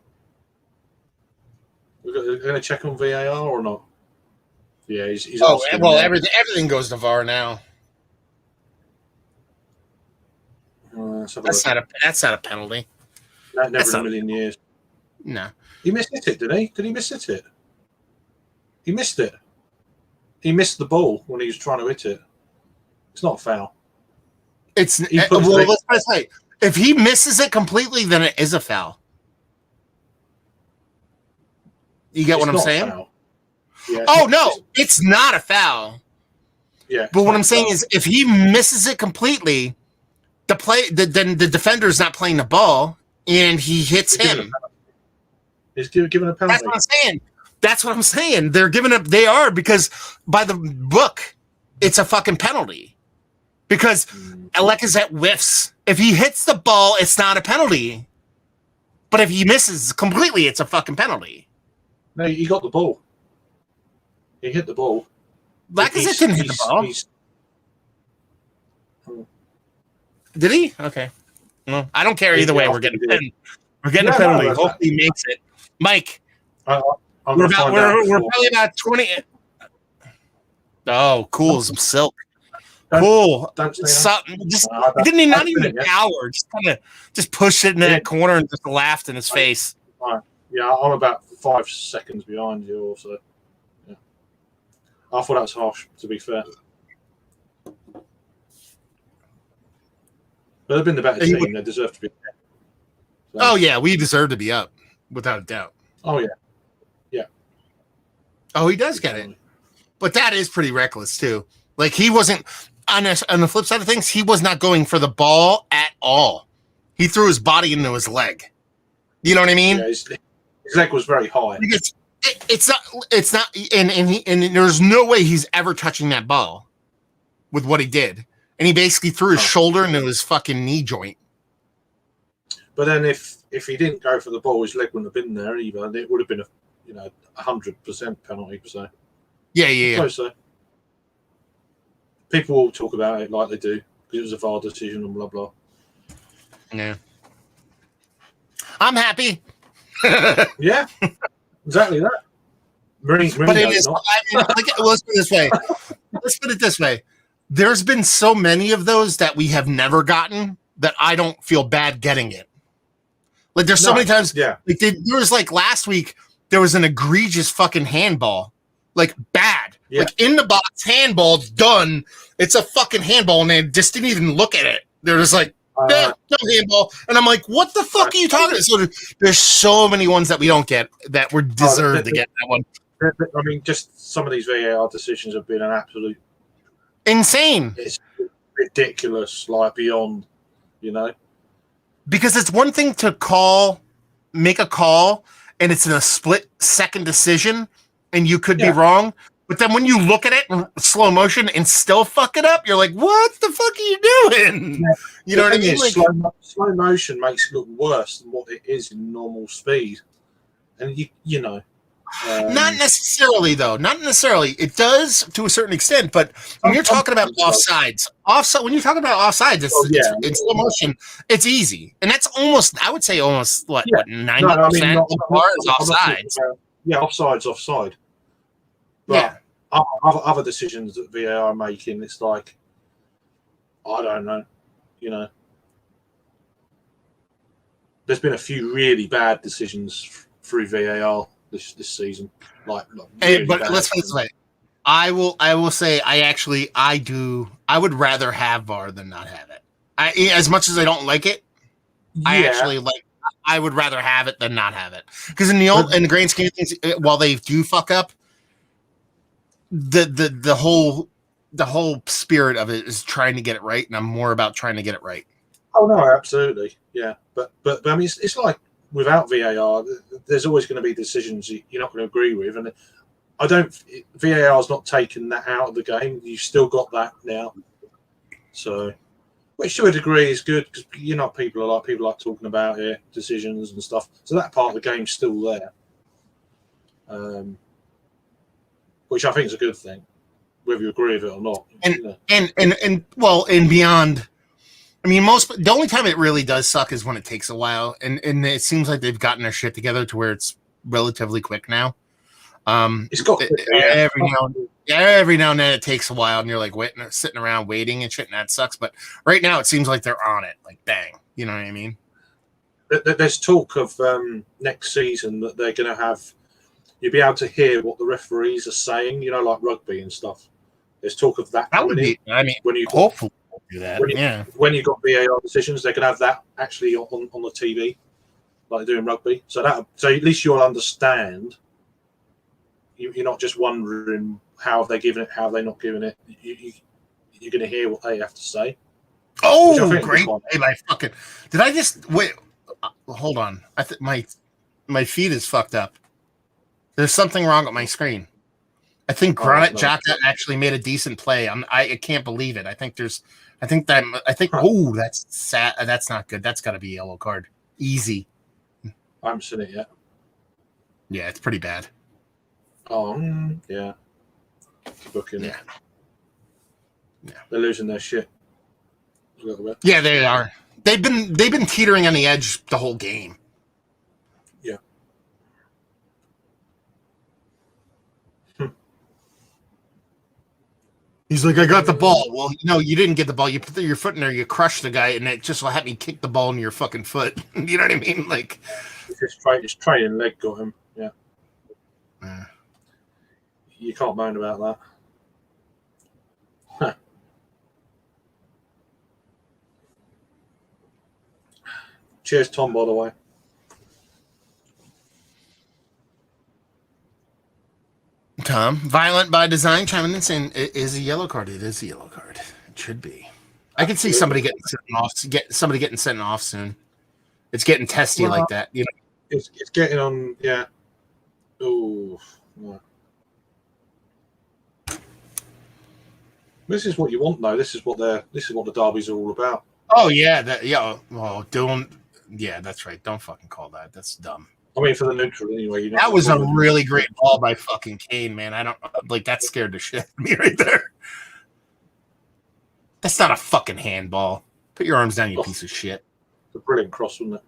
We're going to check on VAR or not? Yeah, he's. Well, everything goes to VAR now. That's not a penalty. Never in a million years. No. He missed it, didn't he? Did he miss it? He missed it. He missed the ball when he was trying to hit it. It's not a foul. Let's say if he misses it completely, then it is a foul. You get what I'm saying? Yeah, oh no, it's not a foul. Yeah. But what I'm saying is, if he misses it completely, then the defender is not playing the ball, and he hits him. He's given a penalty. That's what I'm saying. They're giving up. They are, because by the book, it's a fucking penalty. Because Lacazette whiffs. If he hits the ball, it's not a penalty. But if he misses completely, it's a fucking penalty. No, he got the ball. He hit the ball. Lacazette didn't hit the ball. Did he? Okay. No, I don't care either way. We're getting a penalty. Hopefully he makes it. Mike, we're probably about 20. Oh, cool. Some silk. Cool. Something. He not even cower. Just push it in that corner and just laughed in his face. Yeah, I'm about 5 seconds behind you also. Yeah. I thought that was harsh, to be fair. But they've been the better team. They deserve to be there. So. Oh, yeah. We deserve to be up, without a doubt. Oh, yeah. Yeah. Oh, he does get it. But that is pretty reckless, too. Like, he wasn't, on the flip side of things, he was not going for the ball at all. He threw his body into his leg. You know what I mean? Yeah, his leg was very high. It's not, and there's no way he's ever touching that ball with what he did. And he basically threw his shoulder into his fucking knee joint. But then if he didn't go for the ball, his leg wouldn't have been there either. And it would have been a 100% penalty. So yeah. So people will talk about it like they do because it was a VAR decision and blah blah. Yeah. I'm happy. Yeah, exactly that. But it Mourinho's is. not. I mean, let's put it this way. Let's put it this way. There's been so many of those that we have never gotten that I don't feel bad getting it. Like there's so No, many times. yeah. Like there was like last week. There was an egregious fucking handball. Like bad. Yeah. Like in the box handball done. It's a fucking handball, and they just didn't even look at it. They're just like, no handball. And I'm like, what the fuck are you talking about? So there's so many ones that we don't get that we deserve to get that one. I mean, just some of these VAR decisions have been an absolute Insane. it's ridiculous, like beyond, Because it's one thing to make a call, and it's in a split second decision, and you could be wrong. But then when you look at it in slow motion and still fuck it up, you're like, what the fuck are you doing? Yeah. You know what I mean? Like, slow motion makes it look worse than what it is in normal speed. And you know. Not necessarily, though. Not necessarily. It does to a certain extent, but when you're talking about offsides, when you're talking about offsides, it's slow motion. It's easy, and that's almost, I would say, almost what 90% of the bar is offsides. Offside's offside. But other decisions that VAR are making, it's like, I don't know. There's been a few really bad decisions through VAR this season. Really but bad. let's put it this way. I will say I would rather have VAR than not have it. As much as I don't like it, I would rather have it than not have it. Because in the grand scheme of things, while they do fuck up, the whole spirit of it is trying to get it right, and I'm more about trying to get it right. Oh no, absolutely, yeah. But I mean, it's like without VAR, there's always going to be decisions you're not going to agree with, and VAR's not taken that out of the game. You've still got that now, so which to a degree is good because people like talking about it, decisions and stuff. So that part of the game's still there. Which I think is a good thing, whether you agree with it or not. And beyond. I mean, the only time it really does suck is when it takes a while, and it seems like they've gotten their shit together to where it's relatively quick now. It's got every now and then it takes a while, and you're like sitting around waiting and shit, and that sucks. But right now it seems like they're on it, like bang. You know what I mean? There's talk of next season that they're going to have. You'll be able to hear what the referees are saying, like rugby and stuff. There's talk of that. That would be. I mean, hopefully do that. When you got VAR decisions, they can have that actually on the TV, like they do in rugby. So at least you'll understand. You're not just wondering how have they given it, how have they not given it. You're going to hear what they have to say. Oh, great! Hey, did I just wait? Hold on. I think my feed is fucked up. There's something wrong with my screen. I think Granit Xhaka actually made a decent play. I can't believe it. Oh, that's sad. That's not good. That's got to be a yellow card. Easy. I haven't seen it yet. Yeah, it's pretty bad. Oh, yeah. Booking. Yeah. They're losing their shit a little bit. Yeah, they are. They've been teetering on the edge the whole game. Yeah. He's like, I got the ball. Well, no, you didn't get the ball. You put your foot in there, you crushed the guy, and it just will have me kick the ball in your fucking foot. You know what I mean? Like, his training leg got him. Yeah. You can't moan about that. Huh. Cheers, Tom, by the way. Tom, violent by design, chiming in saying it is a yellow card. It is a yellow card. It should be. I can see somebody getting sent off soon. It's getting testy like that. It's getting on. Yeah. Oh. No. This is what you want, though. This is what the derbies are all about. Oh yeah, that's right. Don't fucking call that. That's dumb. I mean, for the neutral anyway. That was a really great ball by fucking Kane, man. I don't like that. Scared the shit out of me right there. That's not a fucking handball. Put your arms down, you piece of shit. It's a brilliant cross, wasn't it?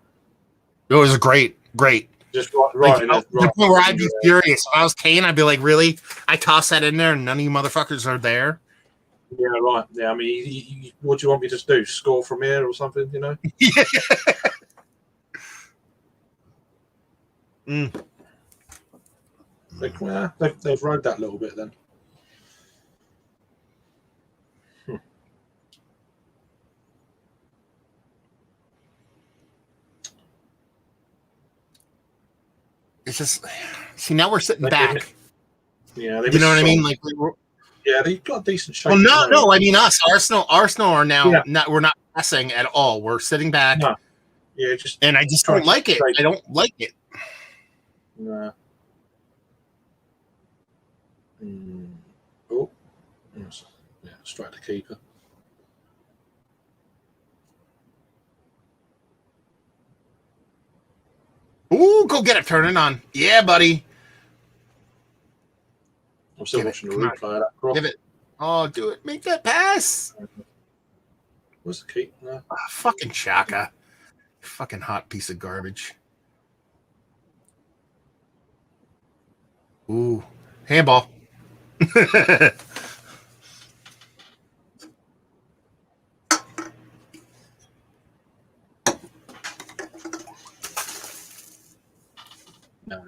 It was great. Just right Like, in to the point where I'd be furious. If I was Kane, I'd be like, really? I toss that in there and none of you motherfuckers are there? Yeah, right. Yeah, I mean, what do you want me to do? Score from here or something, you know? They've rode that a little bit then. It's just, see, now we're sitting back. Yeah, you know what I mean? Like, yeah, they've got decent shape. Well, no. I mean, us, Arsenal are now Yeah. we're not pressing at all. We're sitting back. No. Yeah, and I just don't like it. I don't like it. No. Oh, yeah, strike the keeper. Ooh, go get it. Turn it on. Yeah, buddy. I'm still watching the replay of that cross. Give it. Oh, do it. Make that pass. Where's the keep? No. Fucking Xhaka. Fucking hot piece of garbage. Ooh. Handball. No.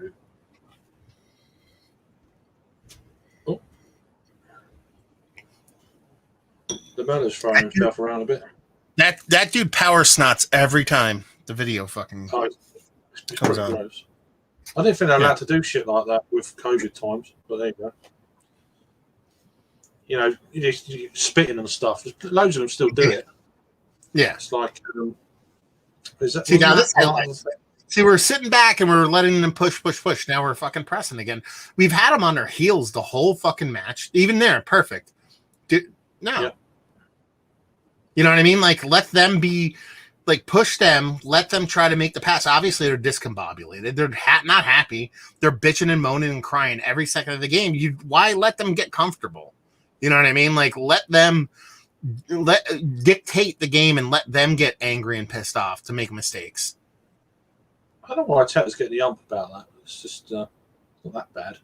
Oh. The Miller's throwing himself around a bit. That dude power snots every time the video fucking comes on. Gross. I didn't think they're allowed to do shit like that with COVID times, but there you go. You know, you spitting and stuff. Loads of them still do it. Yeah. It's like, See, we're sitting back and we're letting them push. Now we're fucking pressing again. We've had them on their heels the whole fucking match. Even there, perfect. No. Yeah. You know what I mean? Like, let them be, like, push them. Let them try to make the pass. Obviously, they're discombobulated. They're not happy. They're bitching and moaning and crying every second of the game. Why let them get comfortable? You know what I mean? Like, let them dictate the game and let them get angry and pissed off to make mistakes. I don't know why Arteta's getting the ump about that. It's just not that bad.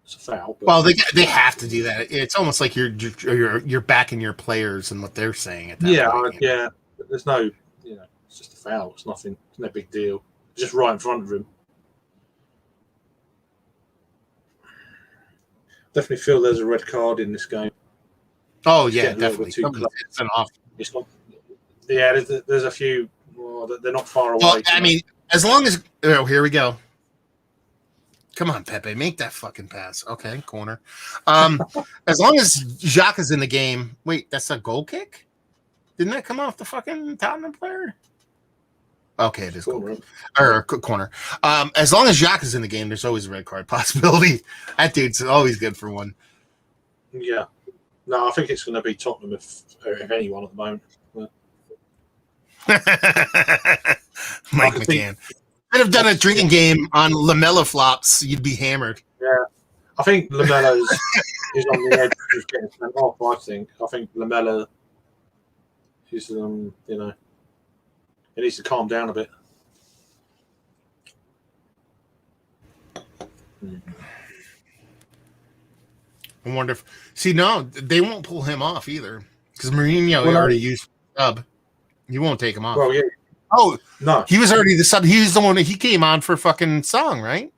It's a foul. But well, they have to do that. It's almost like you're backing your players and what they're saying at that point. Yeah. But there's no, it's just a foul. It's nothing. It's no big deal. It's just right in front of him. Definitely feel there's a red card in this game. Oh yeah, definitely. It's an off. It's not. Yeah, there's a few. Well, they're not far away. Well, I mean, as long as here we go. Come on, Pepe, make that fucking pass. Okay, corner. As long as Jacques is in the game. Wait, that's a goal kick? Didn't that come off the fucking Tottenham player? Okay, it is corner. Corner. As long as Jacques is in the game, there's always a red card possibility. That dude's always good for one. Yeah. No, I think it's going to be Tottenham if anyone at the moment. Mike McCann. I'd have done a drinking game on Lamella flops. You'd be hammered. Yeah. I think Lamella is on the edge of getting sent off, I think Lamella is, he needs to calm down a bit. I wonder if... See, no, they won't pull him off either. Because Mourinho already used sub. You won't take him off. Well, yeah. Oh, no. He was already the sub. He was the one that he came on for fucking Song, right?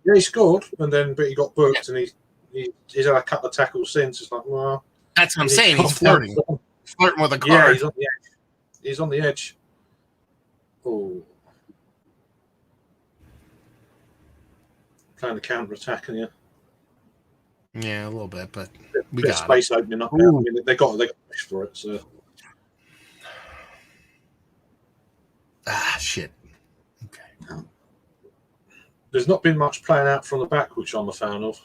Yeah, he scored, but he got booked, and he's had a couple of tackles since. It's like, well... That's what I'm saying. He's flirting. Flirting with a card. Yeah, he's on the edge. Oh. Playing the counter-attack, and Yeah, a little bit, but we got space opening up. I mean, they got push for it, so... Shit. Okay. There's not been much playing out from the back, which I'm a fan of.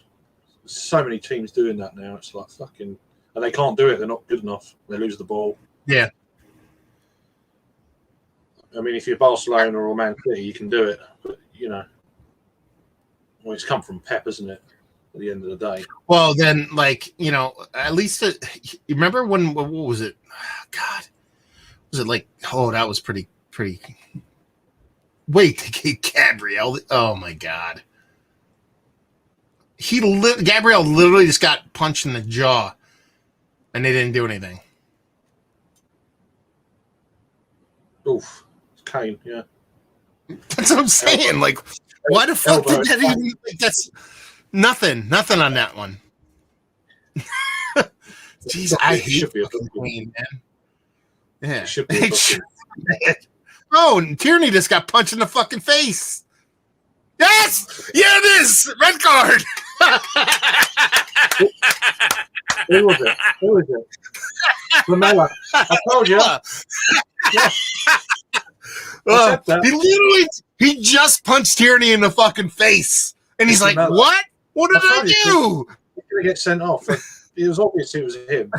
There's so many teams doing that now. It's like fucking... And they can't do it. They're not good enough. They lose the ball. Yeah. I mean, if you're Barcelona or Man City, you can do it. But, well, it's come from Pep, isn't it? At the end of the day. Well, then, at least... you remember when... What was it? God. Was it like... Oh, that was pretty Wait, they gave Gabriel. Oh my god. Gabriel literally just got punched in the jaw, and they didn't do anything. Oof. Kane, yeah. That's what I'm saying. Like, why the fuck did that even? Like, that's nothing. Nothing on that one. Jeez, I hate fucking Kane, man. Yeah. It should be a booking. Oh, and Tierney just got punched in the fucking face. Yes! Yeah, it is! Red card! Who was it? Who was it? Lamella. I told you. Yeah. He just punched Tierney in the fucking face. And he's like, Lamella. what? What did I do? He's going to get sent off. It was obvious it was him.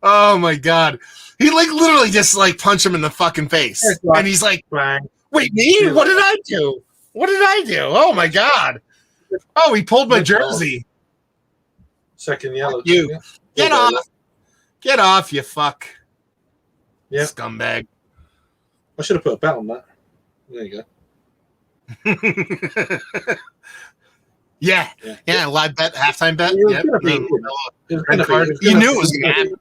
Oh my god. He like literally just like punched him in the fucking face. And he's like, bang. Wait, me? What did I do? What did I do? Oh my god. Oh, he pulled my jersey. Second yellow. You. Get off. Get off, you fuck. Yeah. Scumbag. I should have put a bet on that. There you go. Yeah. Live bet, halftime bet. It was Yep. gonna be- Red card. You knew it was going to happen.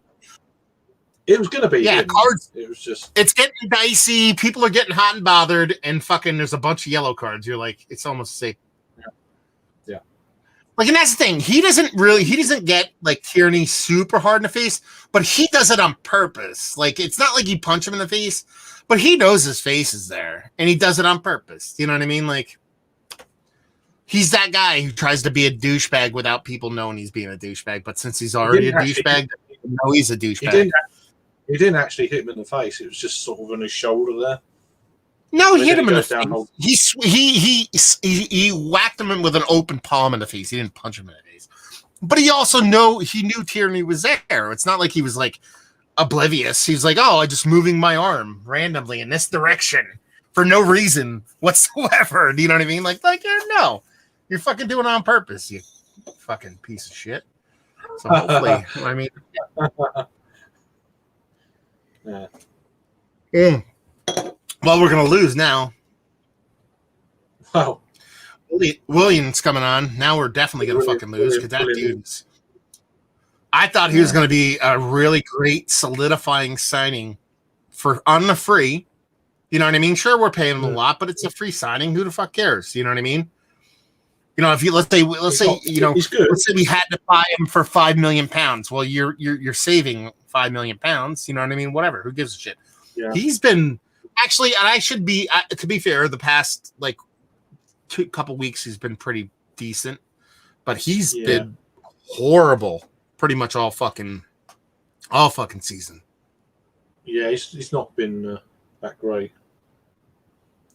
It was going to be. Yeah, him. cards. It was just. It's getting dicey. People are getting hot and bothered, and fucking there's a bunch of yellow cards. You're like, it's almost safe. Yeah. Like, and that's the thing. He doesn't get like Tierney super hard in the face, but he does it on purpose. Like, it's not like he punched him in the face, but he knows his face is there, and he does it on purpose. You know what I mean? Like, he's that guy who tries to be a douchebag without people knowing he's being a douchebag. But since he's already a douchebag, no, he's a douchebag. He didn't actually hit him in the face. It was just sort of on his shoulder there. No, he But hit then him in the goes down face. He whacked him with an open palm in the face. He didn't punch him in the face. But he also knew Tierney was there. It's not like he was like oblivious. He's like, oh, I'm just moving my arm randomly in this direction for no reason whatsoever. Do you know what I mean? Like no. You're fucking doing it on purpose, you fucking piece of shit. So hopefully, I mean, yeah. Well, we're gonna lose now. Wow. Williams coming on. Now we're definitely gonna fucking lose because that dude's. I thought he was gonna be a really great solidifying signing on the free. You know what I mean? Sure, we're paying him a lot, but it's a free signing. Who the fuck cares? You know what I mean? You know, if you let's say we had to buy him for £5 million. Well, you're saving £5 million. You know what I mean? Whatever. Who gives a shit? Yeah. He's been actually, and I should be to be fair. The past like couple weeks, he's been pretty decent, but he's been horrible pretty much all fucking season. Yeah, he's not been that great.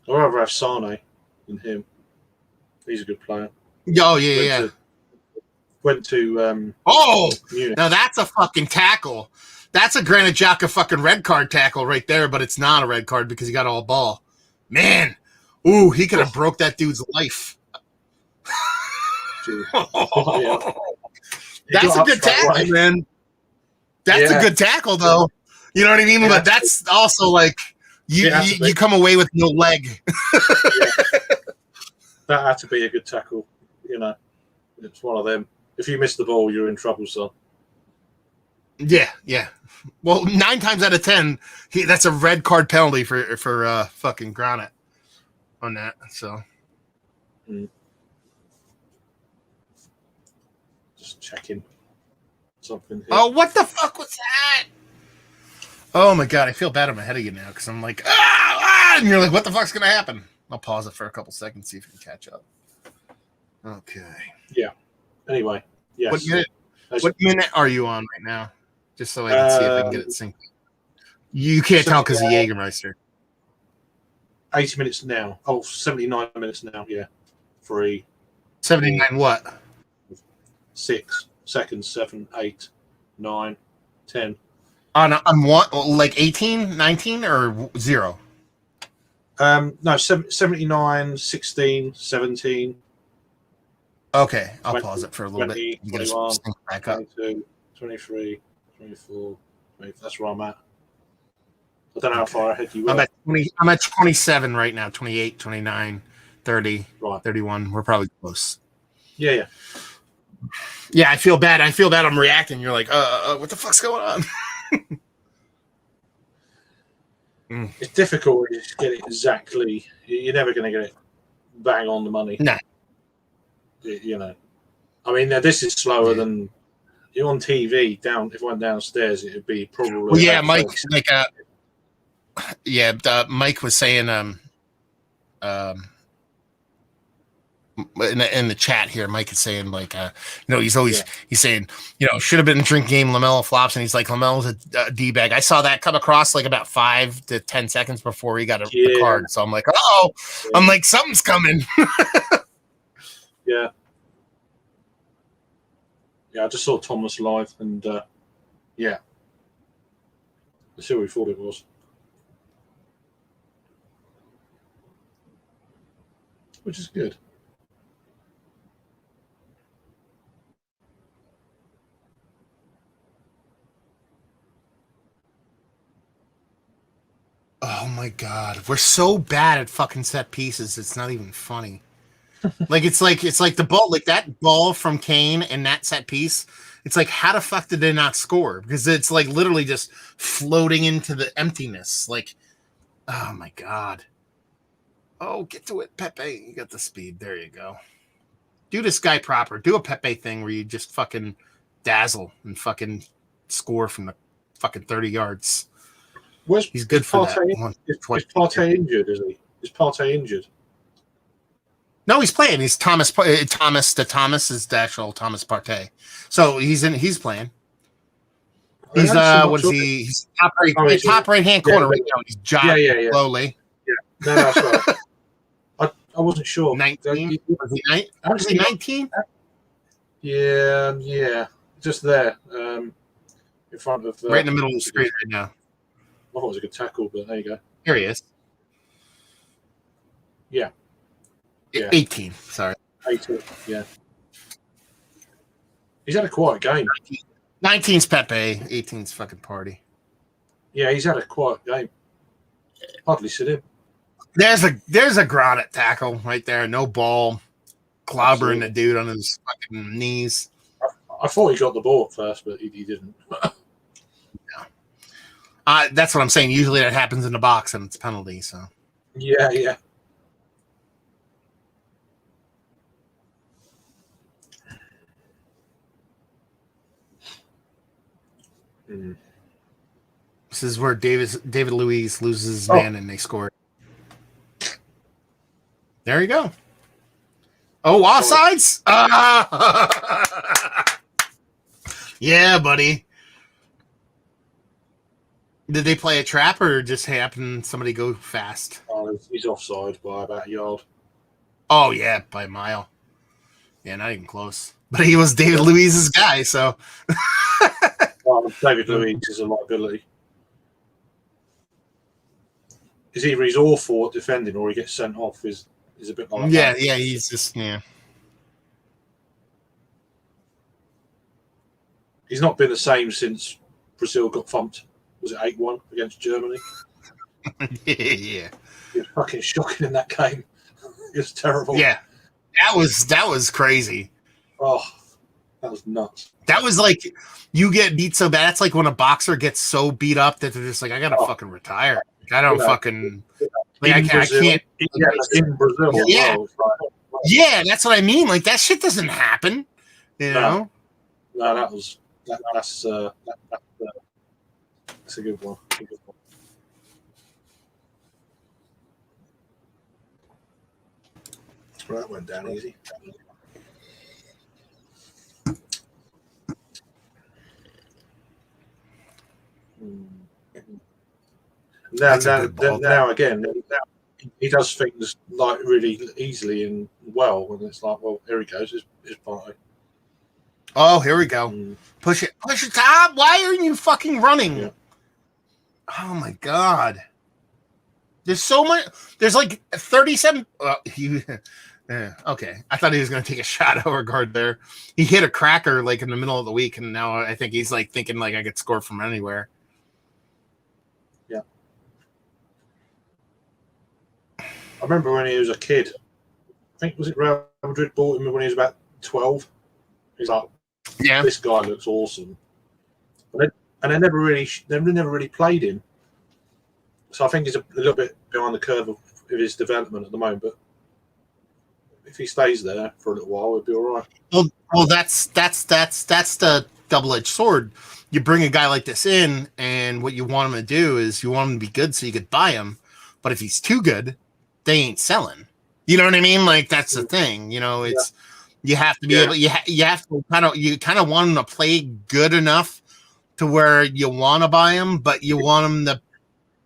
I'd rather have Sane than him. He's a good player. Oh yeah. Went to Munich. Now that's a fucking tackle. That's a Granit Xhaka fucking red card tackle right there, but it's not a red card because he got all ball. Man, ooh, he could have broke that dude's life. That's a good tackle, man. That's a good tackle, though. You know what I mean? But that's also like you come away with no leg. That had to be a good tackle. You know, it's one of them. If you miss the ball, you're in trouble, son. Yeah. Well, 9 times out of 10, that's a red card penalty for fucking Granit on that. So, just checking something here. Oh, what the fuck was that? Oh my god, I feel bad in my head again now because I'm like, and you're like, what the fuck's gonna happen? I'll pause it for a couple seconds, see if we can catch up. Okay. Yeah. Anyway, yes. What minute are you on right now? Just so I can see if I can get it synced. You can't tell because of Jägermeister. 80 minutes now. Oh, 79 minutes now. Yeah. 3. 79 what? 6 seconds. 7, 8, 9, 10. On what? Like 18, 19, or 0? No, 79, 16, 17. Okay, I'll 20, pause it for a little 20, bit. You gotta 21, sync back up. 22, 23, 24. That's where I'm at. I don't know how far ahead you were. I'm at 20. I'm at 27 right now. 28, 29, 30, Right. 31. We're probably close. Yeah. Yeah, I feel bad. I'm reacting. You're like, what the fuck's going on? It's difficult to just get it exactly. You're never going to get it bang on the money. No. You know, I mean, this is slower than you're on TV. If I went downstairs, it would be probably. Well, yeah, Mike. 30. Like, Mike was saying, in the chat here, Mike is saying like, he's saying, should have been a drink game. LaMelo flops, and he's like, LaMelo's a D bag. I saw that come across like about 5 to 10 seconds before he got the card. So I'm like, I'm like, something's coming. Yeah. I just saw Thomas live, and let's see what we thought it was. Which is good. Oh my god, we're so bad at fucking set pieces. It's not even funny. It's like the ball, like that ball from Kane and that set piece. It's like, how the fuck did they not score? Because it's like literally just floating into the emptiness. Like, oh my god. Oh, get to it, Pepe. You got the speed. There you go. Do this guy proper. Do a Pepe thing where you just fucking dazzle and fucking score from the fucking 30 yards. He's good for that. Is Partey injured, is he? Is Partey injured? No, he's playing. He's Thomas. Thomas is the actual Thomas Partey. So he's playing. He's what is he? He's top right hand corner right now. He's jogging slowly. Yeah, no, that's right. I wasn't sure. 19. Was he 19? Yeah, just there, in front of right in the middle of the screen right now. I thought it was a good tackle, but there you go. Here he is. Yeah. 18. Sorry. 18. Yeah. He's had a quiet game. 19's Pepe. 18's fucking Party. Yeah, he's had a quiet game. Hardly seen him. There's a granite tackle right there. No ball. Clobbering the dude on his fucking knees. I thought he got the ball at first, but he didn't. That's what I'm saying. Usually that happens in the box and it's a penalty. So yeah. This is where David Luiz loses his man and they score. There you go. Oh, offsides? Yeah, buddy. Did they play a trap or just happen somebody go fast? Oh, he's offside by about a yard. Oh, yeah, by a mile. Yeah, not even close. But he was David Luiz's guy, so. Well, David Luiz is a liability. Is either he's awful at defending or he gets sent off. Is a bit like that. Yeah, he's just, He's not been the same since Brazil got thumped. Was it 8-1 against Germany? Yeah. It was fucking shocking in that game. It was terrible. Yeah. That was crazy. Oh, that was nuts. That was like, you get beat so bad. It's like when a boxer gets so beat up that they're just like, I gotta fucking retire. I don't fucking. Like, I can't. In Brazil. Yeah. Well, Yeah, that's what I mean. Like, that shit doesn't happen. You know? No, that's a good one. Well, that went down easy. Now again, he does things like really easily and well, and it's like, well, here he goes, his party. Oh, here we go. Push it top. Why aren't you fucking running? Yeah. Oh my god. There's so much. There's like 37. Okay. I thought he was going to take a shot over guard there. He hit a cracker like in the middle of the week, and now I think he's like thinking like I could score from anywhere. Yeah. remember when he was a kid. I think was it Real Madrid bought him when he was about 12. He's like, Yeah. this guy looks awesome. And they never really played him. So I think he's a little bit behind the curve of his development at the moment. But if he stays there for a little while, he'll be all right. Well, that's the double-edged sword. You bring a guy like this in, and what you want him to do is you want him to be good so you could buy him. But if he's too good, they ain't selling. You know what I mean? Like that's the thing. You know, it's you have to be able. You have to kind of want him to play good enough to where you want to buy him, but you want him to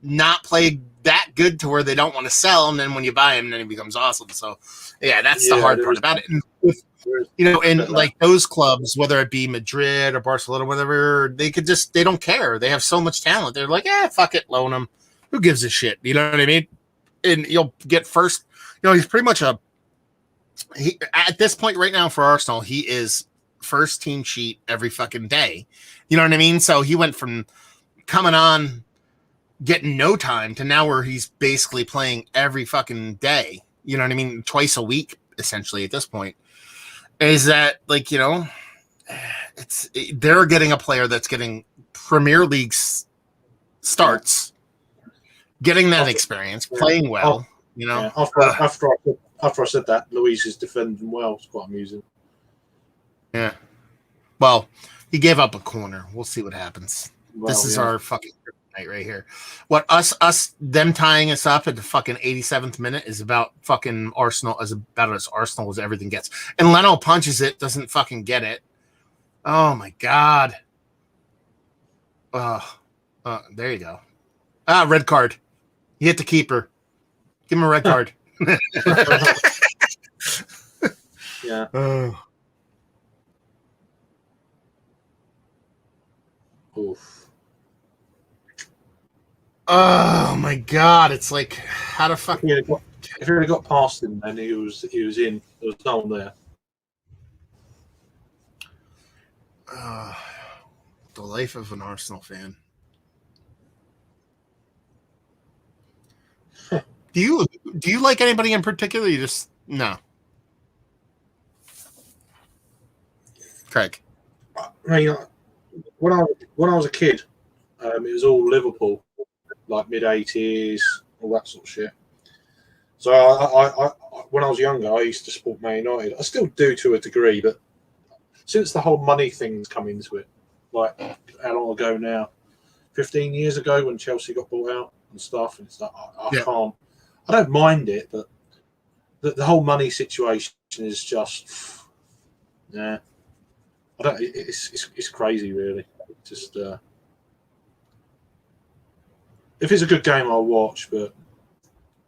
not play that good to where they don't want to sell. And then when you buy him, then he becomes awesome. So yeah, that's the hard part about it. And you know, and like those clubs, whether it be Madrid or Barcelona, whatever, they don't care. They have so much talent. They're like, fuck it, loan them. Who gives a shit? You know what I mean? And you'll get first. You know, he's pretty much at this point right now for Arsenal, he is first team sheet every fucking day. You know what I mean? So he went from coming on, getting no time to now where he's basically playing every fucking day. You know what I mean? Twice a week, essentially, at this point. Is that like, you know, they're getting a player that's getting Premier League starts, getting that experience, playing well. You know, after I said that, Luis is defending well. It's quite amusing. Yeah. Well, he gave up a corner. We'll see what happens. This is our fucking night right here. What them tying us up at the fucking 87th minute is about fucking Arsenal, about as Arsenal as everything gets. And Leno punches it, doesn't fucking get it. Oh my god. There you go. Red card. You hit the keeper. Give him a red card. Yeah. Oof. Oh my god! It's like how the fuck? If he had got past him, then he was in. There was no one there. The life of an Arsenal fan. Do you like anybody in particular? You just no. Craig. I mean, when I was a kid, it was all Liverpool, like mid-80s, all that sort of shit. So I when I was younger, I used to support Man United. I still do to a degree, but since the whole money thing's come into it, like how long ago now? 15 years ago when Chelsea got bought out and stuff, and it's like I can't. I don't mind it, but the whole money situation is just I don't. It's crazy, really. Just if it's a good game, I'll watch. But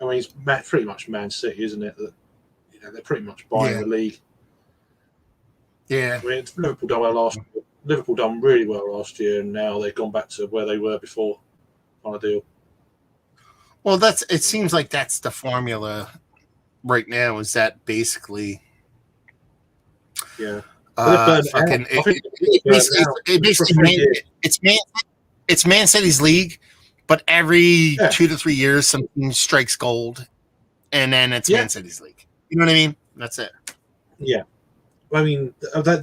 I mean, it's pretty much Man City, isn't it? That they're pretty much buying the league. Yeah, I mean, Liverpool done well last year. Liverpool done really well last year, and now they've gone back to where they were before, kind of deal. Well, it seems like that's the formula right now. Is that basically? Yeah. It's Man City's league, but every 2 to 3 years something strikes gold, and then it's Man City's league. You know what I mean? That's it. Yeah, I mean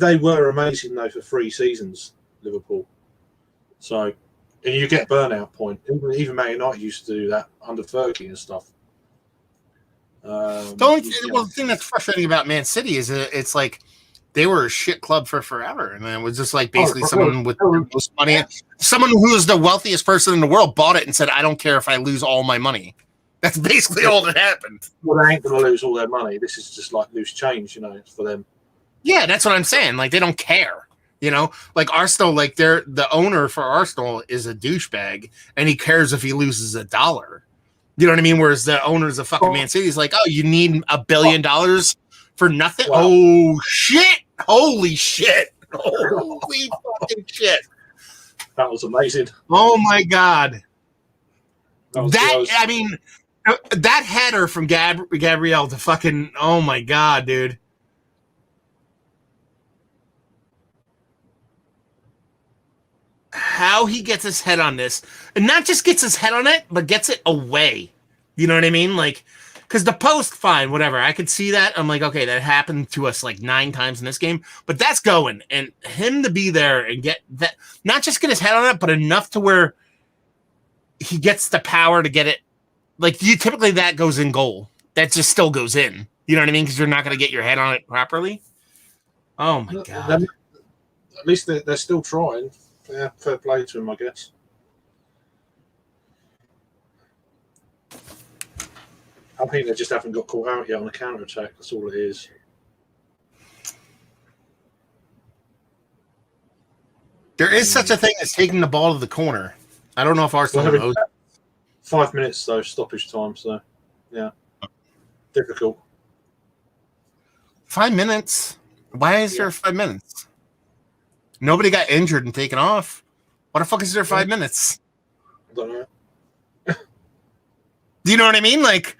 they were amazing though for 3 seasons, Liverpool. So, and you get burnout point. Even Man United used to do that under Fergie and stuff. The thing that's frustrating about Man City is it's like. They were a shit club for forever, and it was just like basically someone with the most money, someone who was the wealthiest person in the world, bought it and said, "I don't care if I lose all my money." That's basically all that happened. Well, they ain't going to lose all their money. This is just like loose change, for them. Yeah, that's what I'm saying. Like they don't care, Like Arsenal, like the owner for Arsenal is a douchebag, and he cares if he loses $1. You know what I mean? Whereas the owners of fucking Man City is like, "Oh, you need $1 billion for nothing." Wow. Oh shit! Holy shit! Holy fucking shit! That was amazing. Oh my god! I mean, that header from Gabriel to fucking. Oh my god, dude! How he gets his head on this, and not just gets his head on it, but gets it away. You know what I mean? Like because the post, fine, whatever. I could see that. I'm like, okay, that happened to us like 9 times in this game, but that's going. And him to be there and get that, not just get his head on it, but enough to where he gets the power to get it. Like, you typically that goes in goal. That just still goes in. You know what I mean? Because you're not going to get your head on it properly. Oh, my God. At least they're still trying. Yeah, fair play to him, I guess. I think they just haven't got caught out yet on the counter attack. That's all it is. There is such a thing as taking the ball to the corner. I don't know if Arsenal knows. 5 minutes though, stoppage time. So, yeah, difficult. 5 minutes? Why is there 5 minutes? Nobody got injured and taken off. Why the fuck is there 5 minutes? I don't know. Do you know what I mean? Like,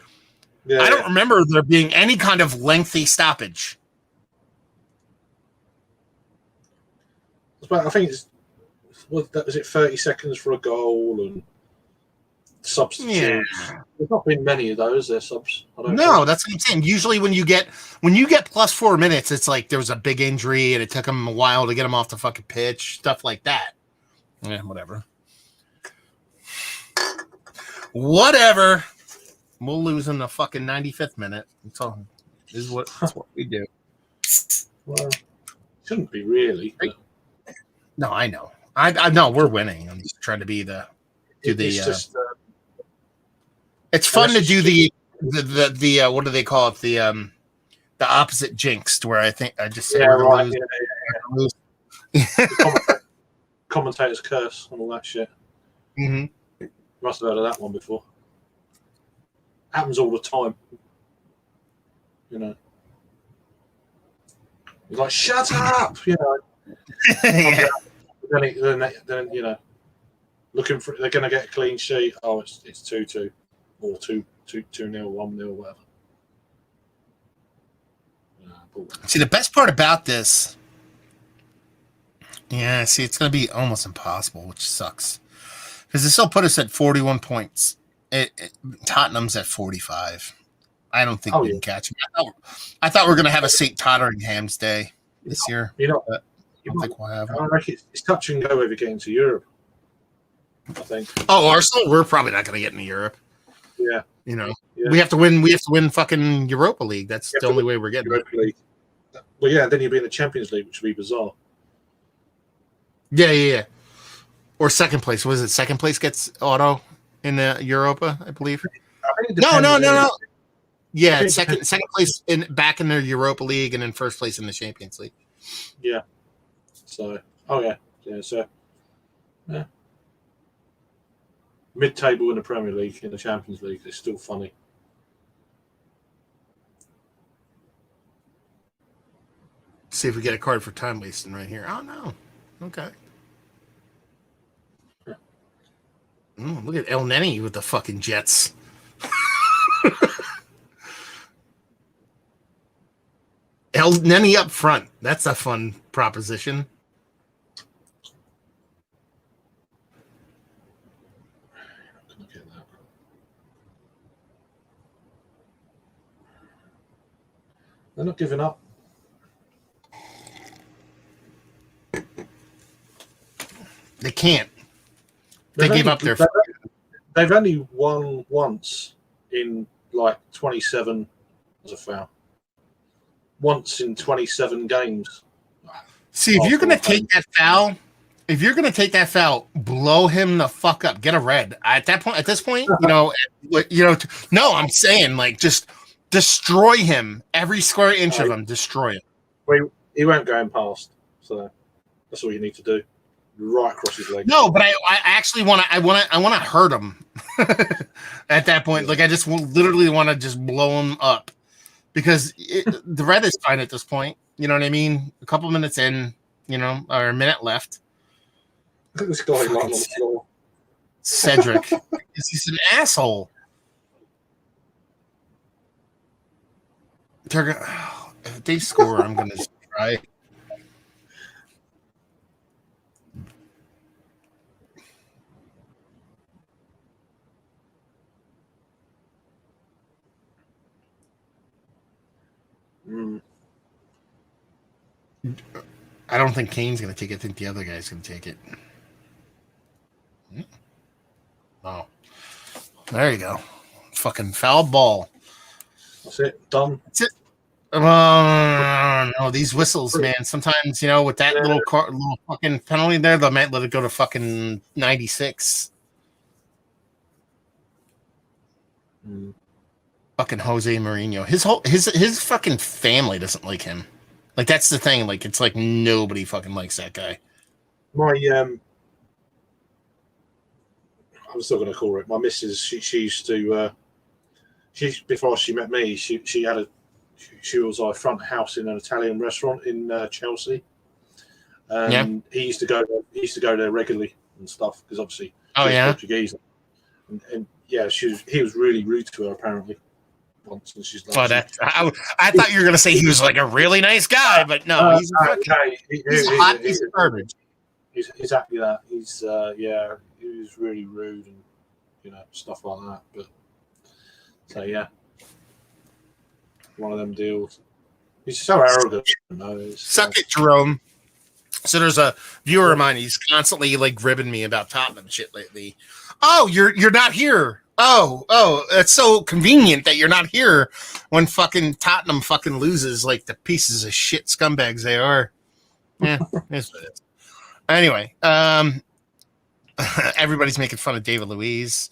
Yeah, I don't remember there being any kind of lengthy stoppage. I think it's was it 30 seconds for a goal and substitutes. Yeah. There's not been many of those. There's subs. I don't No, think. that's what I'm saying. Usually when you get plus 4 minutes, it's like there was a big injury and it took them a while to get them off the fucking pitch, stuff like that. Yeah, whatever. Whatever. We'll lose in the fucking 95th minute. That's what we do. Well, shouldn't be really. But No, I know. I know we're winning. I'm just trying to be the do the. it's just It's fun to do the what do they call it, the opposite jinx, where I think I just say yeah, we're gonna right. lose. Yeah. The commentator's curse and all that shit. Mhm. Must have heard of that one before. Happens all the time. You know. He's like, shut up! You know. Yeah. Then you know, looking for they're going to get a clean sheet. Oh, it's 2-2 or 2-0, 1-0, whatever. See, the best part about this, it's going to be almost impossible, which sucks, because this will put us at 41 points. Tottenham's at 45. I don't think we can catch them. I thought we were going to have a St. Totteringham's Day this year. You know, I don't think we'll have it. I reckon it's touch and go if you get into Europe. I think. Oh, Arsenal, we're probably not going to get into Europe. Yeah. You know, Yeah. we have to win. We have to win fucking Europa League. That's the only way we're getting it. Europa League. Well, yeah, then you'll be in the Champions League, which would be bizarre. Yeah. Or second place. Was it second place gets auto in the Europa? I believe. I think it No. depends. Yeah, think it second place back in the Europa League, and then first place in the Champions League. Yeah. So, so, yeah. Mid-table in the Premier League, in the Champions League, it's still funny. See if we get a card for time wasting right here. Oh no. Okay. Look at El Neni with the fucking Jets. El Neni up front. That's a fun proposition. They're not giving up. They can't. They gave up their. They've only won once in like 27 as a foul. Once in 27 games. See, if you're gonna take that foul, blow him the fuck up. Get a red. At this point, no, I'm saying like just destroy him. Every square inch of him, destroy him. Well, he won't go in past, so that's all you need to do. Right across his leg. No, but I actually want to hurt him at that point. Like I just literally want to just blow him up because the red is fine at this point. You know what I mean? A couple minutes in, or a minute left. I think this guy lying on the floor. Cedric, he's an asshole. If they score, I'm gonna try. I don't think Kane's going to take it. I think the other guy's going to take it. Oh. There you go. Fucking foul ball. That's it. Done. That's it. No, these whistles, man. Sometimes, with that little fucking penalty there, they might let it go to fucking 96. Fucking Jose Mourinho. His fucking family doesn't like him. Like, that's the thing. Like, it's like nobody fucking likes that guy. I'm still going to call her it. My missus, she used to, before she met me, she was our front house in an Italian restaurant in Chelsea. He used to go there regularly and stuff because obviously Portuguese. And yeah, he was really rude to her apparently once, and she's like, I thought you were gonna say he was like a really nice guy, but no, he's a hot piece of garbage. He's exactly that. He's he was really rude and stuff like that. But so yeah, one of them deals. He's so arrogant. Suck it, Jerome. So there's a viewer of mine. He's constantly like ribbing me about Tottenham shit lately. Oh, you're not here. Oh, it's so convenient that you're not here when fucking Tottenham fucking loses like the pieces of shit scumbags they are. Yeah, it's what it is. Anyway, everybody's making fun of David Luiz.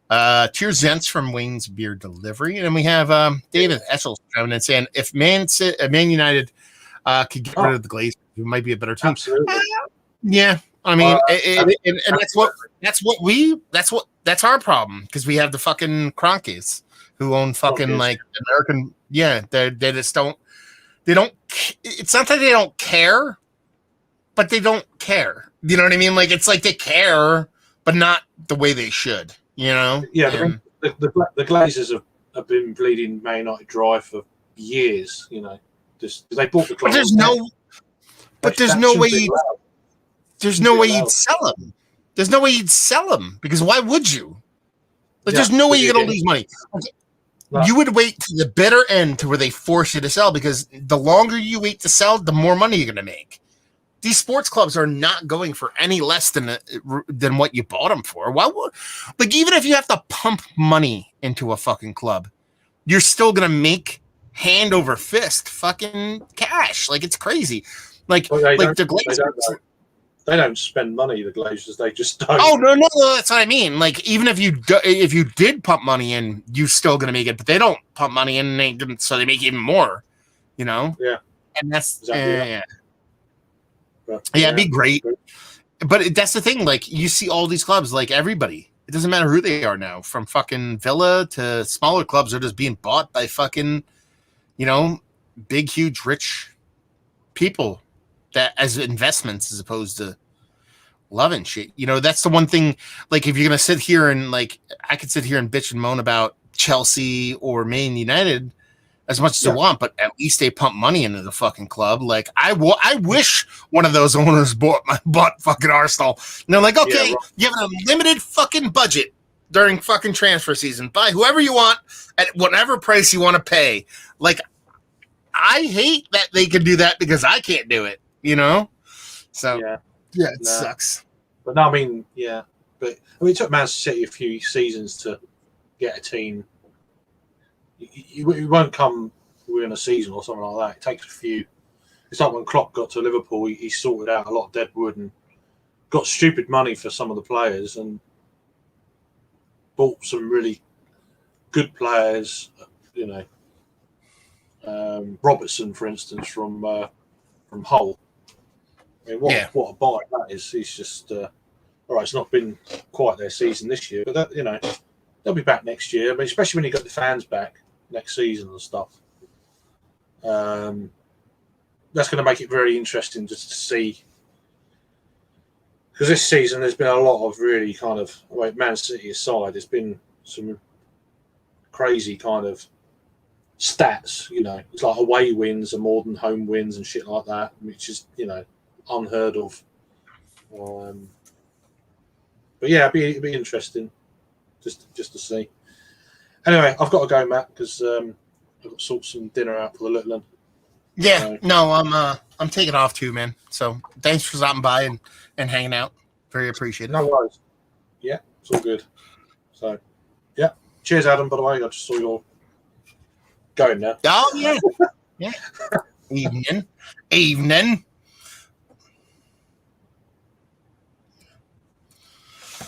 Cheers, Zents from Wayne's Beer Delivery, and we have David Eschel coming and saying if Man United could get rid of the Glazers, it might be a better team. Absolutely. Yeah, I mean, and that's our problem because we have the fucking Cronkies who own fucking like American. Yeah, they just don't. They don't. It's not that they don't care, but they don't care. You know what I mean? Like it's like they care, but not the way they should. Yeah, the Glazers have been bleeding Man United dry for years. Just they bought the club. But there's no way you'd sell them. There's no way you'd sell them because why would you? Like, there's no way you're gonna lose money. No. You would wait to the bitter end to where they force you to sell because the longer you wait to sell, the more money you're gonna make. These sports clubs are not going for any less than what you bought them for. Why would, like, even if you have to pump money into a fucking club, you're still gonna make hand over fist fucking cash. Like, it's crazy. Like the Glazers. They don't spend money. The Glazers, they just don't. Oh no, that's what I mean. Like, even if you did pump money in, you're still gonna make it. But they don't pump money in, so they make even more. Yeah, and that's exactly it'd be great. But that's the thing. Like, you see all these clubs, like everybody. It doesn't matter who they are now, from fucking Villa to smaller clubs, are just being bought by fucking, big, huge, rich people that as investments as opposed to loving shit. That's the one thing. Like, if you're gonna sit here and like, I could sit here and bitch and moan about Chelsea or Man United as much as I want, but at least they pump money into the fucking club. Like, I wish one of those owners bought fucking Arsenal. And they're like, okay, you have an unlimited fucking budget during fucking transfer season. Buy whoever you want at whatever price you want to pay. Like, I hate that they can do that because I can't do it. So it sucks. But no, I mean, but it took Man City a few seasons to get a team. You won't come within a season or something like that. It takes a few. It's like when Klopp got to Liverpool, he sorted out a lot of dead wood and got stupid money for some of the players and bought some really good players. Robertson, for instance, from Hull. I mean, what a buy that is. He's just all right. It's not been quite their season this year, but they'll be back next year. I mean, especially when you got the fans back next season and stuff. That's going to make it very interesting just to see, because this season there's been a lot of really kind of Man City aside. There's been some crazy kind of stats. It's like away wins are more than home wins and shit like that, which is unheard of. But yeah, it'd be interesting just to see. Anyway, I've got to go, Matt, because I've got to sort some dinner out for the little one. Yeah, no, I'm taking off too, man. So thanks for stopping by and hanging out. Very appreciated. No worries. Yeah, it's all good. So, yeah. Cheers, Adam, by the way. I just saw you're going now. Oh, yeah. Yeah. Evening.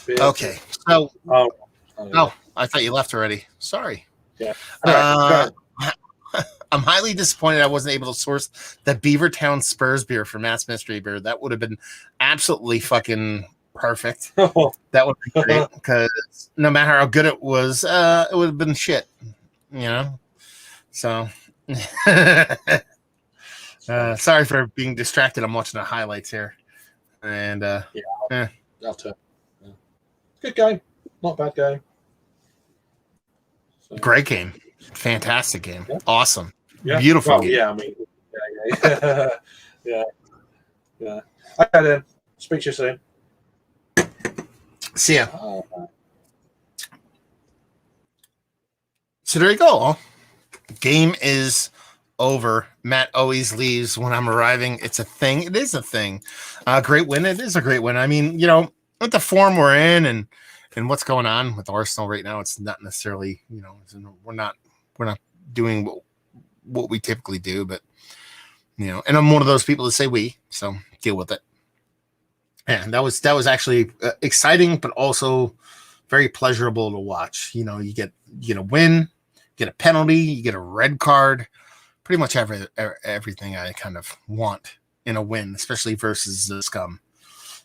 Yeah. Okay. So, Oh, I thought you left already. Sorry. yeah. Anyway, I'm highly disappointed I wasn't able to source the Beavertown Spurs beer for Matt's Mystery Beer. That would have been absolutely fucking perfect. go. That would be great because no matter how good it was, it would have been shit, you know? So, sorry for being distracted. I'm watching the highlights here. And, I'll turn. Yeah. Good game. Not a bad game. So, great game. Fantastic game. Yeah. Awesome. yeah. Beautiful Well, game. yeah, I mean, yeah. Yeah. Okay, then. Speak to you soon. See ya. Oh, So there you go. Game is over. Matt always leaves when I'm arriving. It's a thing. It is a thing. Great win. It is a great win. I mean, you know, with the form we're in and what's going on with Arsenal right now, it's not necessarily, you know, we're not doing what we typically do, but you know, and I'm one of those people that say we, so deal with it. And that was actually exciting, but also very pleasurable to watch. You know, you get a win, get a penalty, you get a red card, pretty much everything I kind of want in a win, especially versus the Scum.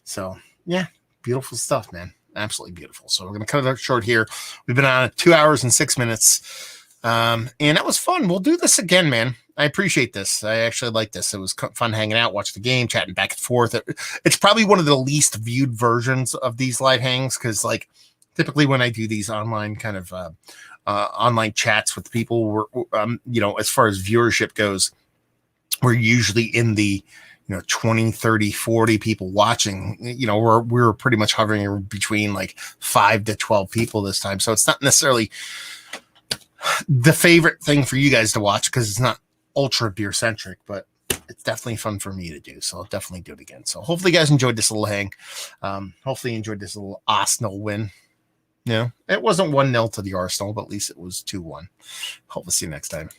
So yeah, beautiful stuff, man. Absolutely beautiful. So we're going to cut it short here. We've been on 2 hours and 6 minutes. And that was fun. We'll do this again, man. I appreciate this. I actually like this. It was fun hanging out, watching the game, chatting back and forth. It's probably one of the least viewed versions of these live hangs because, like, typically when I do these online kind of online chats with people, we're, you know, as far as viewership goes, we're usually in the 20, 30, 40 people watching. You know, we're pretty much hovering between like 5 to 12 people this time. So it's not necessarily the favorite thing for you guys to watch because it's not ultra beer centric, but it's definitely fun for me to do. So I'll definitely do it again. So hopefully you guys enjoyed this little hang. Hopefully you enjoyed this little Arsenal win. You know, it wasn't 1-0 to the Arsenal, but at least it was 2-1. Hope to see you next time.